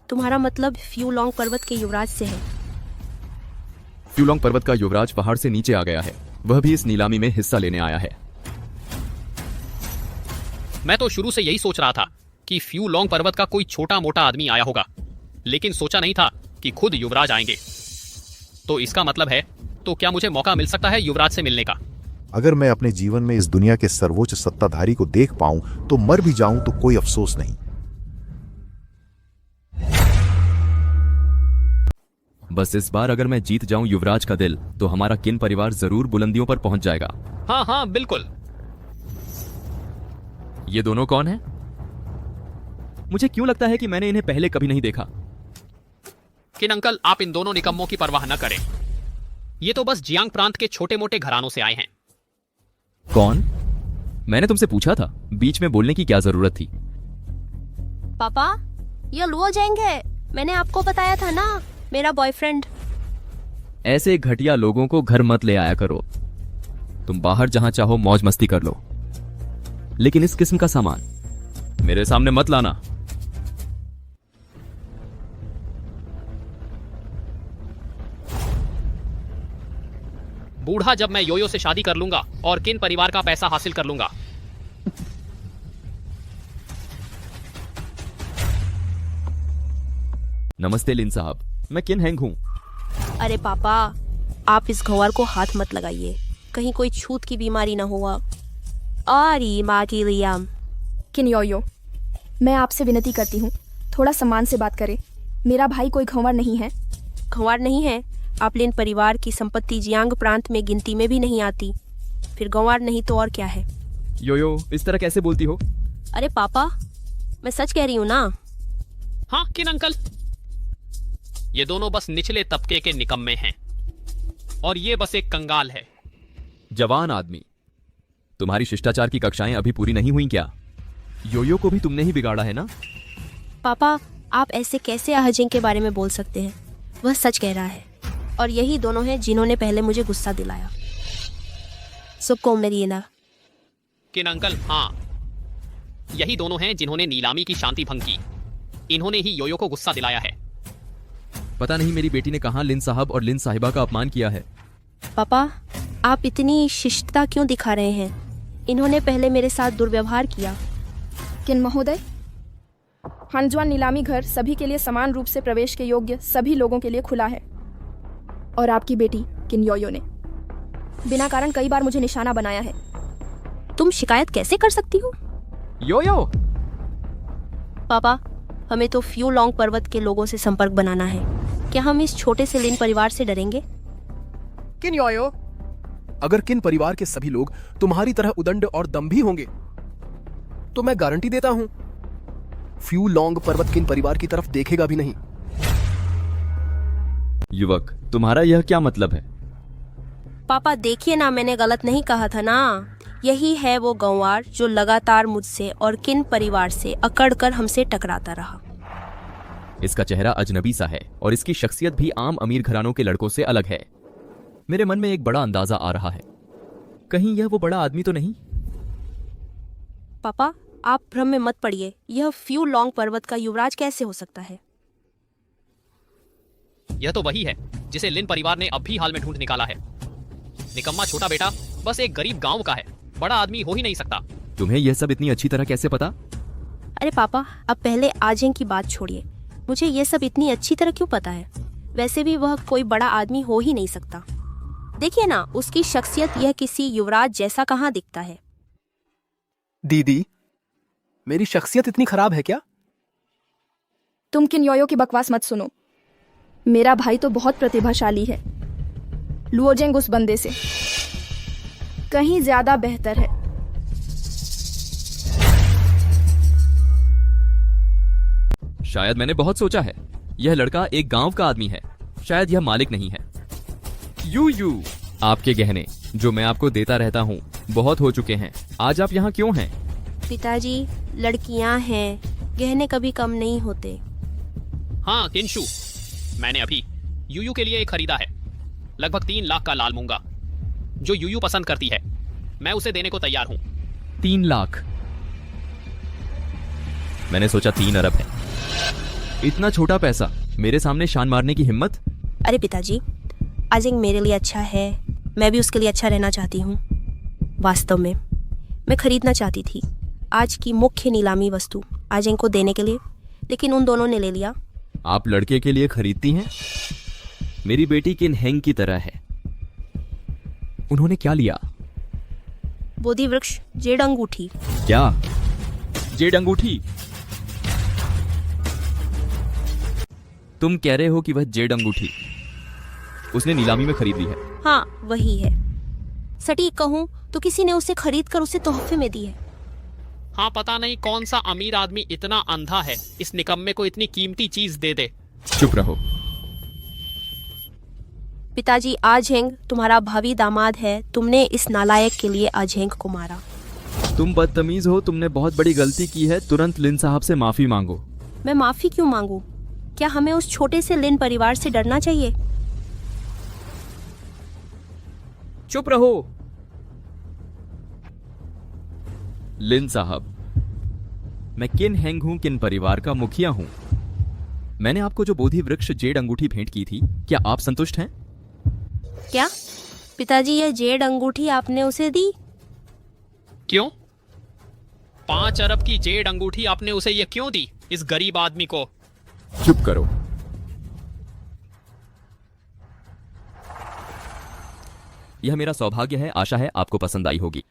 Q: तुम्हारा मतलब फ्यू लॉन्ग पर्वत के युवराज से है?
V: फ्यूलोंग पर्वत का युवराज पहाड़ से नीचे आ गया है। वह भी इस नीलामी में हिस्सा लेने आया है।
C: मैं तो शुरू से यही सोच रहा था कि फ्यू लॉन्ग पर्वत का कोई छोटा मोटा आदमी आया होगा, लेकिन सोचा नहीं था कि खुद युवराज आएंगे। तो इसका मतलब है, तो क्या मुझे मौका मिल सकता है युवराज से मिलने का?
I: अगर मैं अपने जीवन में इस दुनिया के सर्वोच्च सत्ताधारी को देख पाऊं तो मर भी जाऊं तो कोई अफसोस नहीं।
V: बस इस बार अगर मैं जीत जाऊं युवराज का दिल तो हमारा किन परिवार जरूर बुलंदियों पर पहुंच जाएगा।
C: हाँ हाँ बिल्कुल।
V: ये दोनों कौन हैं? मुझे क्यों लगता है कि मैंने इन्हें पहले कभी नहीं देखा।
C: किन अंकल, आप इन दोनों निकम्मों की परवाह न करें। ये तो बस जियांग प्रांत के छोटे मोटे घरानों से आए हैं।
V: कौन? मैंने तुमसे पूछा था, बीच में बोलने की क्या जरूरत थी?
Q: पापा, ये लुओ जेंग है। मैंने आपको बताया था ना, मेरा बॉयफ्रेंड।
V: ऐसे घटिया लोगों को घर मत ले आया करो। तुम बाहर जहां चाहो मौज मस्ती कर लो, लेकिन इस किस्म का सामान मेरे सामने मत लाना।
C: बूढ़ा जब मैं योयो से शादी कर लूंगा और किन परिवार का पैसा हासिल कर लूंगा।
V: नमस्ते लिन साहब, मैं किन हैंग हूं।
Q: अरे पापा, आप इस गंवार को हाथ मत लगाइए, कहीं कोई छूत की बीमारी ना हुआ। अरे माटी लियाम।
P: किन योयो, मैं आपसे विनती करती हूँ, थोड़ा सम्मान से बात करें। मेरा भाई कोई घंवर नहीं है।
Q: घंवार नहीं है? आप लिन परिवार की संपत्ति जियांग प्रांत में गिनती में भी नहीं आती, फिर गंवार नहीं तो और क्या है?
V: योयो, इस तरह कैसे बोलती हो?
Q: अरे पापा, मैं सच कह रही हूँ ना।
C: हाँ किन अंकल, ये दोनों बस निचले तबके के निकम्मे हैं और ये बस एक कंगाल है।
V: जवान आदमी, तुम्हारी शिष्टाचार की कक्षाएं अभी पूरी नहीं हुई क्या? योयो को भी तुमने ही बिगाड़ा है ना?
Q: पापा, आप ऐसे कैसे अहजिंग के बारे में बोल सकते हैं? वह सच कह रहा है और यही दोनों हैं जिन्होंने पहले मुझे गुस्सा दिलाया। सबको मेरी ना।
C: किन अंकल, हाँ, यही दोनों हैं जिन्होंने नीलामी की शांति भंग की। इन्होंने ही योयो को गुस्सा दिलाया है।
V: पता नहीं मेरी बेटी ने कहां लिन साहब और लिन साहिबा का अपमान किया है।
Q: पापा, आप इतनी शिष्टता क्यों दिखा रहे हैं? इन्होंने पहले मेरे साथ दुर्व्यवहार किया।
P: किन महोदय, हानजुआन नीलामी घर सभी के लिए समान रूप से प्रवेश के योग्य सभी लोगों के लिए खुला है। और आपकी बेटी किन योयो ने बिना कारण कई बार मुझे निशाना बनाया है।
Q: तुम शिकायत कैसे कर सकती हो?
V: योयो!
Q: पापा, हमें तो फ्यू लॉन्ग पर्वत के लोगों से संपर्क बनाना है। क्या हम इस छोटे से लिन परिवार से डरेंगे?
B: किन योयो, अगर किन परिवार के सभी लोग तुम्हारी तरह उदंड और दम्भी होंगे तो मैं गारंटी देता हूं, फ्यू लॉन्ग पर्वत किन परिवार की तरफ देखेगा भी नहीं।
V: युवक, तुम्हारा यह क्या मतलब है?
Q: पापा देखिए ना, मैंने गलत नहीं कहा था ना। यही है वो गंवार जो लगातार मुझसे और किन परिवार से अकड़कर हमसे टकराता रहा।
V: इसका चेहरा अजनबी सा है और इसकी शख्सियत भी आम अमीर घरानों के लड़कों से अलग है। मेरे मन में एक बड़ा अंदाजा आ रहा है, कहीं यह वो बड़ा आदमी तो नहीं?
Q: पापा, आप भ्रम में मत पड़िए। यह फ्यू लॉन्ग पर्वत का युवराज कैसे हो सकता है?
C: यह तो वही है जिसे लिन परिवार ने अब भी हाल में ढूंढ निकाला है। निकम्मा छोटा बेटा बस एक गरीब गांव का है, बड़ा आदमी हो ही नहीं सकता।
V: तुम्हें यह सब इतनी अच्छी तरह कैसे पता?
Q: अरे पापा, अब पहले आजेंग की बात छोड़िए। मुझे ये सब इतनी अच्छी तरह क्यों पता है? वैसे भी वह कोई बड़ा आदमी हो ही नहीं सकता। देखिए ना, उसकी शख्सियत यह किसी युवराज जैसा कहाँ दिखता है।
B: दीदी, मेरी शख्सियत इतनी खराब है क्या?
P: तुम किन योयो की बकवास मत सुनो। मेरा भाई तो बहुत प्रतिभाशाली है। लुओजेंग उस बंदे से कहीं ज्यादा बेहतर है।
V: शायद मैंने बहुत सोचा है। यह लड़का एक गांव का आदमी है, शायद यह मालिक नहीं है। यू आपके गहने जो मैं आपको देता रहता हूँ बहुत हो चुके हैं। आज आप यहाँ क्यों हैं?
Q: पिताजी, लड़कियां हैं, गहने कभी कम नहीं होते।
C: हाँ किंशु, मैंने अभी यूयू के लिए एक खरीदा है, लगभग 3 लाख का लाल मूंगा जो यूयू पसंद करती है। मैं उसे देने को तैयार हूँ।
V: 3 लाख? मैंने सोचा 3 अरब है। इतना छोटा पैसा, मेरे सामने शान मारने की हिम्मत?
Q: अरे पिताजी, आजेंग मेरे लिए अच्छा है, मैं भी उसके लिए अच्छा रहना चाहती हूँ। वास्तव में मैं खरीदना चाहती थी आज की मुख्य नीलामी वस्तु आजेंग को देने के लिए, लेकिन उन दोनों ने ले लिया।
V: आप लड़के के लिए खरीदती हैं? मेरी बेटी किन हेंग की तरह है। उन्होंने क्या लिया?
Q: बोधि वृक्ष जेड अंगूठी।
V: क्या? जेड अंगूठी? तुम कह रहे हो कि वह जेड अंगूठी उसने नीलामी में खरीद ली है?
Q: हाँ, वही है। सटीक कहूँ तो किसी ने उसे खरीद कर उसे तोहफे में दी है।
C: हाँ, पता नहीं कौन सा अमीर आदमी इतना अंधा है इस निकम्मे को इतनी कीमती चीज दे दे।
V: चुप रहो।
Q: पिताजी, आजेंग तुम्हारा भावी दामाद है, तुमने इस नालायक के लिए आजेंग को मारा।
V: तुम बदतमीज हो, तुमने बहुत बड़ी गलती की है। तुरंत लिन साहब से माफी मांगो।
Q: मैं माफी क्यों मांगू? क्या हमें उस छोटे से लिन परिवार से डरना चाहिए?
V: चुप रहो। लिन साहब, मैं किन हेंग हूं, किन परिवार का मुखिया हूं। मैंने आपको जो बोधि वृक्ष जेड अंगूठी भेंट की थी, क्या आप संतुष्ट हैं?
Q: क्या पिताजी, यह जेड अंगूठी आपने उसे दी?
C: क्यों? 5 अरब की जेड अंगूठी आपने उसे ये क्यों दी, इस गरीब आदमी को?
V: चुप करो। यह मेरा सौभाग्य है, आशा है आपको पसंद आई होगी।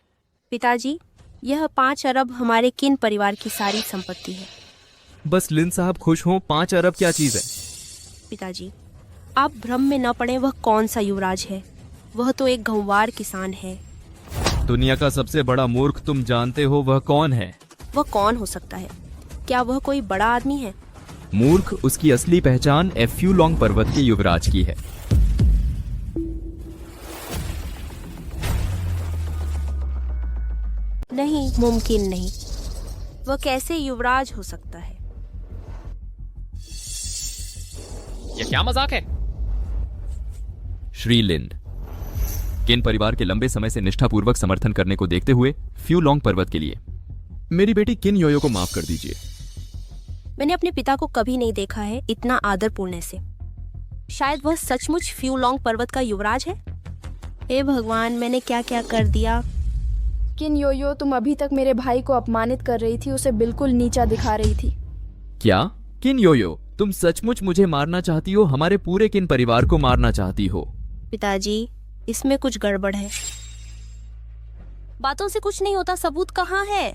Q: पिताजी, यह 5 अरब हमारे किन परिवार की सारी संपत्ति है।
V: बस लिन साहब खुश हों। 5 अरब क्या चीज है?
Q: पिताजी, आप भ्रम में न पड़े। वह कौन सा युवराज है? वह तो एक गंवार किसान है।
V: दुनिया का सबसे बड़ा मूर्ख तुम जानते हो वह कौन है?
Q: वह कौन हो सकता है? क्या वह कोई बड़ा आदमी है?
V: मूर्ख, उसकी असली पहचान फ्यू लॉन्ग पर्वत के युवराज की है।
Q: नहीं, मुमकिन नहीं। वह कैसे युवराज हो सकता है?
C: यह क्या मजाक है?
V: श्री लिंड, किन परिवार के लंबे समय से निष्ठापूर्वक समर्थन करने को देखते हुए फ्यू लॉन्ग पर्वत के लिए मेरी बेटी किन योयो को माफ कर दीजिए।
Q: मैंने अपने पिता को कभी नहीं देखा है इतना आदरपूर्ण से। शायद वह सचमुच फ्यू लॉन्ग पर्वत का युवराज है। हे भगवान, मैंने क्या क्या कर दिया।
P: किन योयो, तुम अभी तक मेरे भाई को अपमानित कर रही थी, उसे बिल्कुल नीचा दिखा रही थी।
V: क्या? किन योयो, तुम सचमुच मुझे मारना चाहती हो? हमारे पूरे किन परिवार को मारना चाहती हो?
Q: पिताजी, इसमें कुछ गड़बड़ है। बातों से कुछ नहीं होता, सबूत कहाँ है?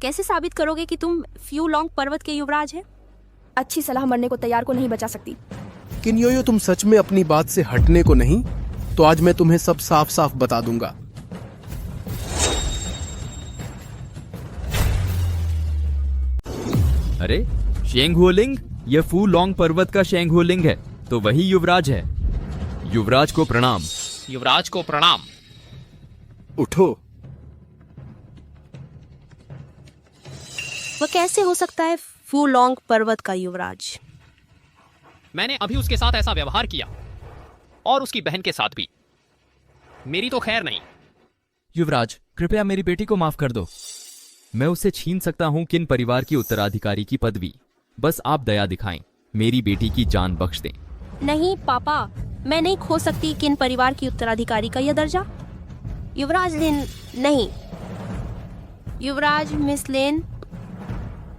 Q: कैसे साबित करोगे कि तुम फ्यू लॉन्ग पर्वत के युवराज हैं?
P: अच्छी सलाह मरने को तैयार को नहीं बचा सकती।
B: किन योयो, तुम सच में अपनी बात से हटने को नहीं? तो आज मैं तुम्हें सब साफ साफ बता दूंगा।
V: अरे शेंगहुलिंग, यह फू लॉन्ग पर्वत का शेंगहुलिंग है, तो वही युवराज है। युवराज को प्रणाम।
C: युवराज को प्रणाम।
B: उठो।
Q: वह कैसे हो सकता है फू लॉन्ग पर्वत का युवराज?
C: मैंने अभी उसके साथ ऐसा व्यवहार किया और उसकी बहन के साथ भी। मेरी तो खैर नहीं।
V: युवराज, कृपया मेरी बेटी को माफ कर दो। मैं उससे छीन सकता हूँ किन परिवार की उत्तराधिकारी की पदवी। बस आप दया दिखाएं, मेरी बेटी की जान बख्श दें।
Q: नहीं पापा, मैं नहीं खो सकती किन परिवार की उत्तराधिकारी का यह दर्जा। युवराज लिन, नहीं युवराज मिस लिन,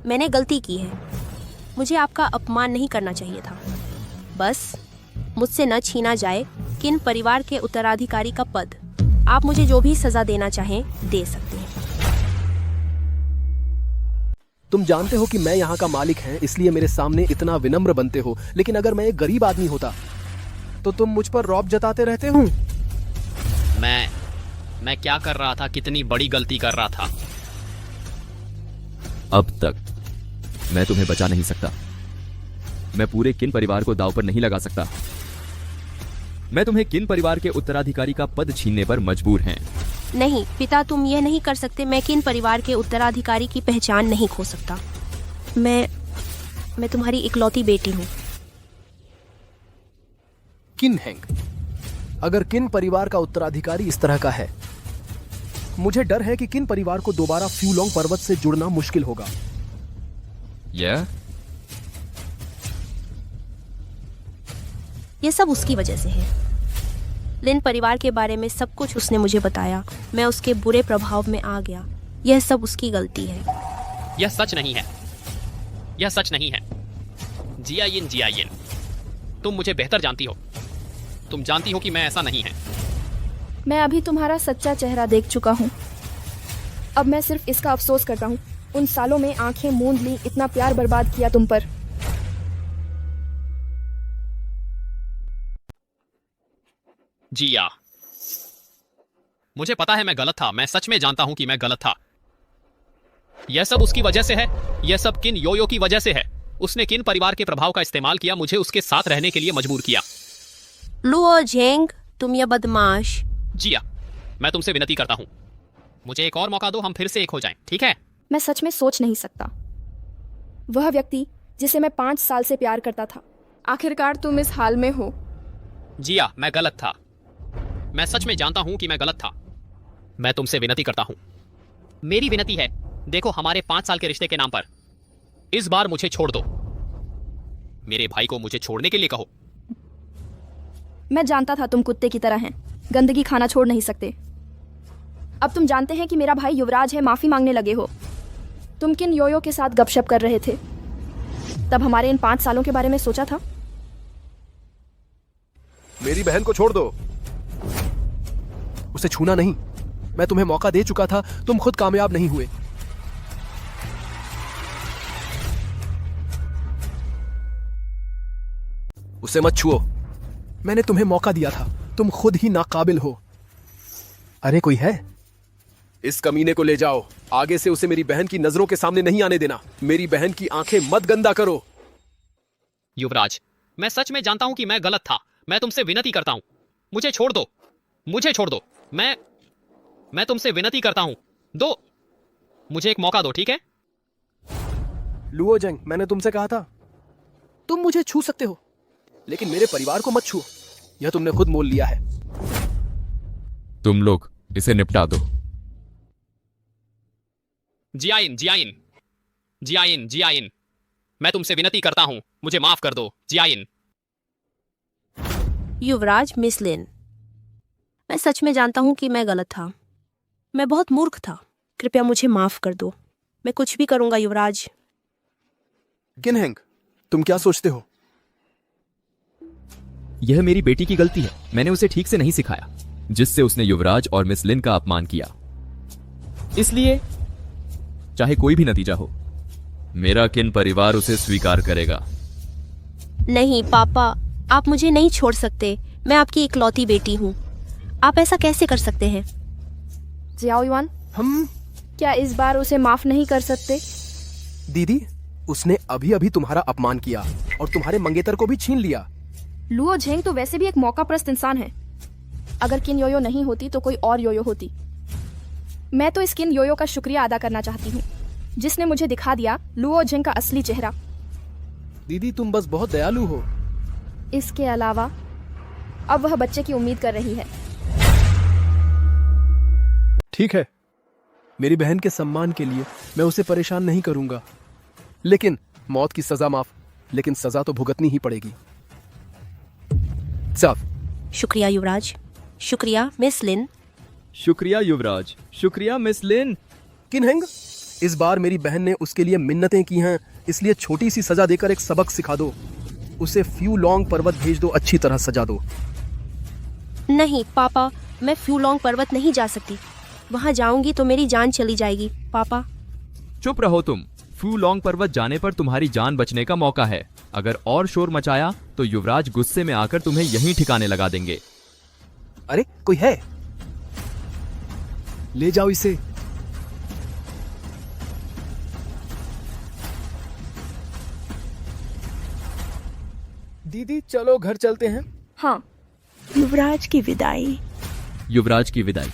Q: मैंने गलती की है। मुझे आपका अपमान नहीं करना चाहिए था। बस मुझसे न छीना जाए किन परिवार के उत्तराधिकारी का पद। आप मुझे जो भी सजा देना चाहें दे सकते हैं।
B: तुम जानते हो कि मैं यहाँ का मालिक है, इसलिए मेरे सामने इतना विनम्र बनते हो। लेकिन अगर मैं एक गरीब आदमी होता तो तुम मुझ पर रौब जताते रहते हो।
C: मैं क्या कर रहा था? कितनी बड़ी गलती कर रहा था।
V: अब तक मैं तुम्हें बचा नहीं सकता। मैं पूरे किन परिवार को दांव पर नहीं लगा सकता। मैं तुम्हें किन परिवार के उत्तराधिकारी का पद छीनने पर मजबूर हैं।
Q: नहीं पिता, तुम यह नहीं कर सकते। मैं किन परिवार के उत्तराधिकारी की पहचान नहीं खो सकता। मैं तुम्हारी इकलौती बेटी हूँ।
B: किन हैंग, अगर किन परिवार का उत्तराधिकारी इस तरह का है, मुझे डर है कि किन परिवार को दोबारा फ्यूलोंग पर्वत से जुड़ना मुश्किल होगा।
Q: यह सब उसकी वजह से है। लिन परिवार के बारे में सब कुछ उसने मुझे बताया। मैं उसके बुरे प्रभाव में आ गया। यह सब उसकी गलती है।
C: यह सच नहीं है। यह सच नहीं है। जियायिन, तुम मुझे बेहतर जानती हो। तुम जानती हो कि मैं ऐसा नहीं है।
P: मैं अभी तुम्हारा सच्चा चेहरा देख चुका हूँ। अब मैं सिर्फ इसका अफसोस करता हूँ, उन सालों में आंखें मूंद ली, इतना प्यार बर्बाद किया तुम पर।
C: जिया, मुझे पता है मैं गलत था। मैं सच में जानता हूं कि मैं गलत था। यह सब उसकी वजह से है। यह सब किन योयो की वजह से है। उसने किन परिवार के प्रभाव का इस्तेमाल किया, मुझे उसके साथ रहने के लिए मजबूर किया।
Q: लुओ झेंग, तुम यह बदमाश।
C: जिया, मैं तुमसे विनती करता हूं, मुझे एक और मौका दो। हम फिर से एक हो जाएं, ठीक है?
P: मैं सच में सोच नहीं सकता। वह व्यक्ति जिसे मैं 5 साल से प्यार करता था, आखिरकार तुम इस हाल में हो।
C: जिया, मैं गलत था। मैं सच में जानता हूं कि मैं गलत था। मैं तुमसे विनती करता हूं, मेरी विनती है, देखो हमारे 5 साल के रिश्ते के नाम पर इस बार मुझे छोड़ दो। मेरे भाई को मुझे छोड़ने के लिए कहो।
P: मैं जानता था तुम कुत्ते की तरह हैं, गंदगी खाना छोड़ नहीं सकते। अब तुम जानते हैं कि मेरा भाई युवराज है, माफी मांगने लगे हो। तुम किन योयो के साथ गपशप कर रहे थे? तब हमारे इन 5 सालों के बारे में सोचा था?
B: मेरी बहन को छोड़ दो, उसे छूना नहीं। मैं तुम्हें मौका दे चुका था, तुम खुद कामयाब नहीं हुए। उसे मत छुओ। मैंने तुम्हें मौका दिया था, तुम खुद ही नाकाबिल हो। अरे कोई है? इस कमीने को ले जाओ। आगे से उसे मेरी बहन की नजरों के सामने नहीं आने देना। मेरी बहन की आंखें मत गंदा करो।
C: युवराज, मैं सच में जानता हूं कि मैं गलत था। मैं तुमसे विनती करता हूं, मुझे छोड़ दो। मुझे छोड़ दो। मैं तुमसे विनती करता हूं, दो मुझे एक मौका दो, ठीक है?
B: लुओ जंग, मैंने तुमसे कहा था तुम मुझे छू सकते हो, लेकिन मेरे परिवार को मत छुओ। यह तुमने खुद मोल लिया है।
V: तुम लोग इसे निपटा दो।
C: जियायिन, मैं तुमसे विनती करता हूं, मुझे माफ कर दो। जियायिन।
Q: युवराज मिस लिन, मैं सच में जानता हूं कि मैं गलत था। मैं बहुत मूर्ख था। कृपया मुझे माफ कर दो। मैं कुछ भी करूंगा युवराज।
B: किनहेंग, तुम क्या सोचते हो?
V: यह मेरी बेटी की गलती है। मैंने उसे ठीक से नहीं सिखाया, जिससे उसने युवराज और मिस लिन का अपमान किया। इसलिए चाहे कोई भी नतीजा हो, मेरा किन परिवार उसे स्वीकार करेगा।
Q: नहीं पापा, आप मुझे नहीं छोड़ सकते। मैं आपकी इकलौती बेटी हूँ। आप ऐसा कैसे कर सकते हैं?
P: जियाओ युआन,
B: हम
P: क्या इस बार उसे माफ नहीं कर सकते?
B: दीदी, उसने अभी अभी तुम्हारा अपमान किया और तुम्हारे मंगेतर को भी छीन लिया।
P: लुओ झेंग तो वैसे भी एक मौकाप्रस्त इंसान है। अगर किन योयो नहीं होती तो कोई और योयो होती। मैं तो इस किन योयो का शुक्रिया अदा करना चाहती हूँ, जिसने मुझे दिखा दिया लुओ झेंग का असली चेहरा।
B: दीदी, तुम बस बहुत दयालु हो।
P: इसके अलावा अब वह बच्चे की उम्मीद कर रही है।
B: ठीक है, मेरी बहन के सम्मान के लिए मैं उसे परेशान नहीं करूंगा, लेकिन मौत की सजा माफ, लेकिन सजा तो भुगतनी ही पड़ेगी। साफ।
Q: शुक्रिया युवराज। शुक्रिया मिस लिन।
V: शुक्रिया युवराज। शुक्रिया मिस लिन।
B: किनहेंग, इस बार मेरी बहन ने उसके लिए मिन्नतें की हैं, इसलिए छोटी सी सजा देकर एक सबक सिखा दो। उसे फ्यू लॉन्ग पर्वत भेज दो, अच्छी तरह सजा दो।
Q: नहीं पापा, मैं फ्यूलोंग पर्वत नहीं जा सकती। वहां जाऊंगी तो मेरी जान चली जाएगी पापा।
V: चुप रहो तुम। फ्यू लॉन्ग पर्वत जाने पर तुम्हारी जान बचने का मौका है। अगर और शोर मचाया तो युवराज गुस्से में आकर तुम्हें यहीं ठिकाने लगा देंगे।
B: अरे कोई है? ले जाओ इसे। दीदी चलो घर चलते हैं।
F: हाँ, युवराज की विदाई।
V: युवराज की विदाई।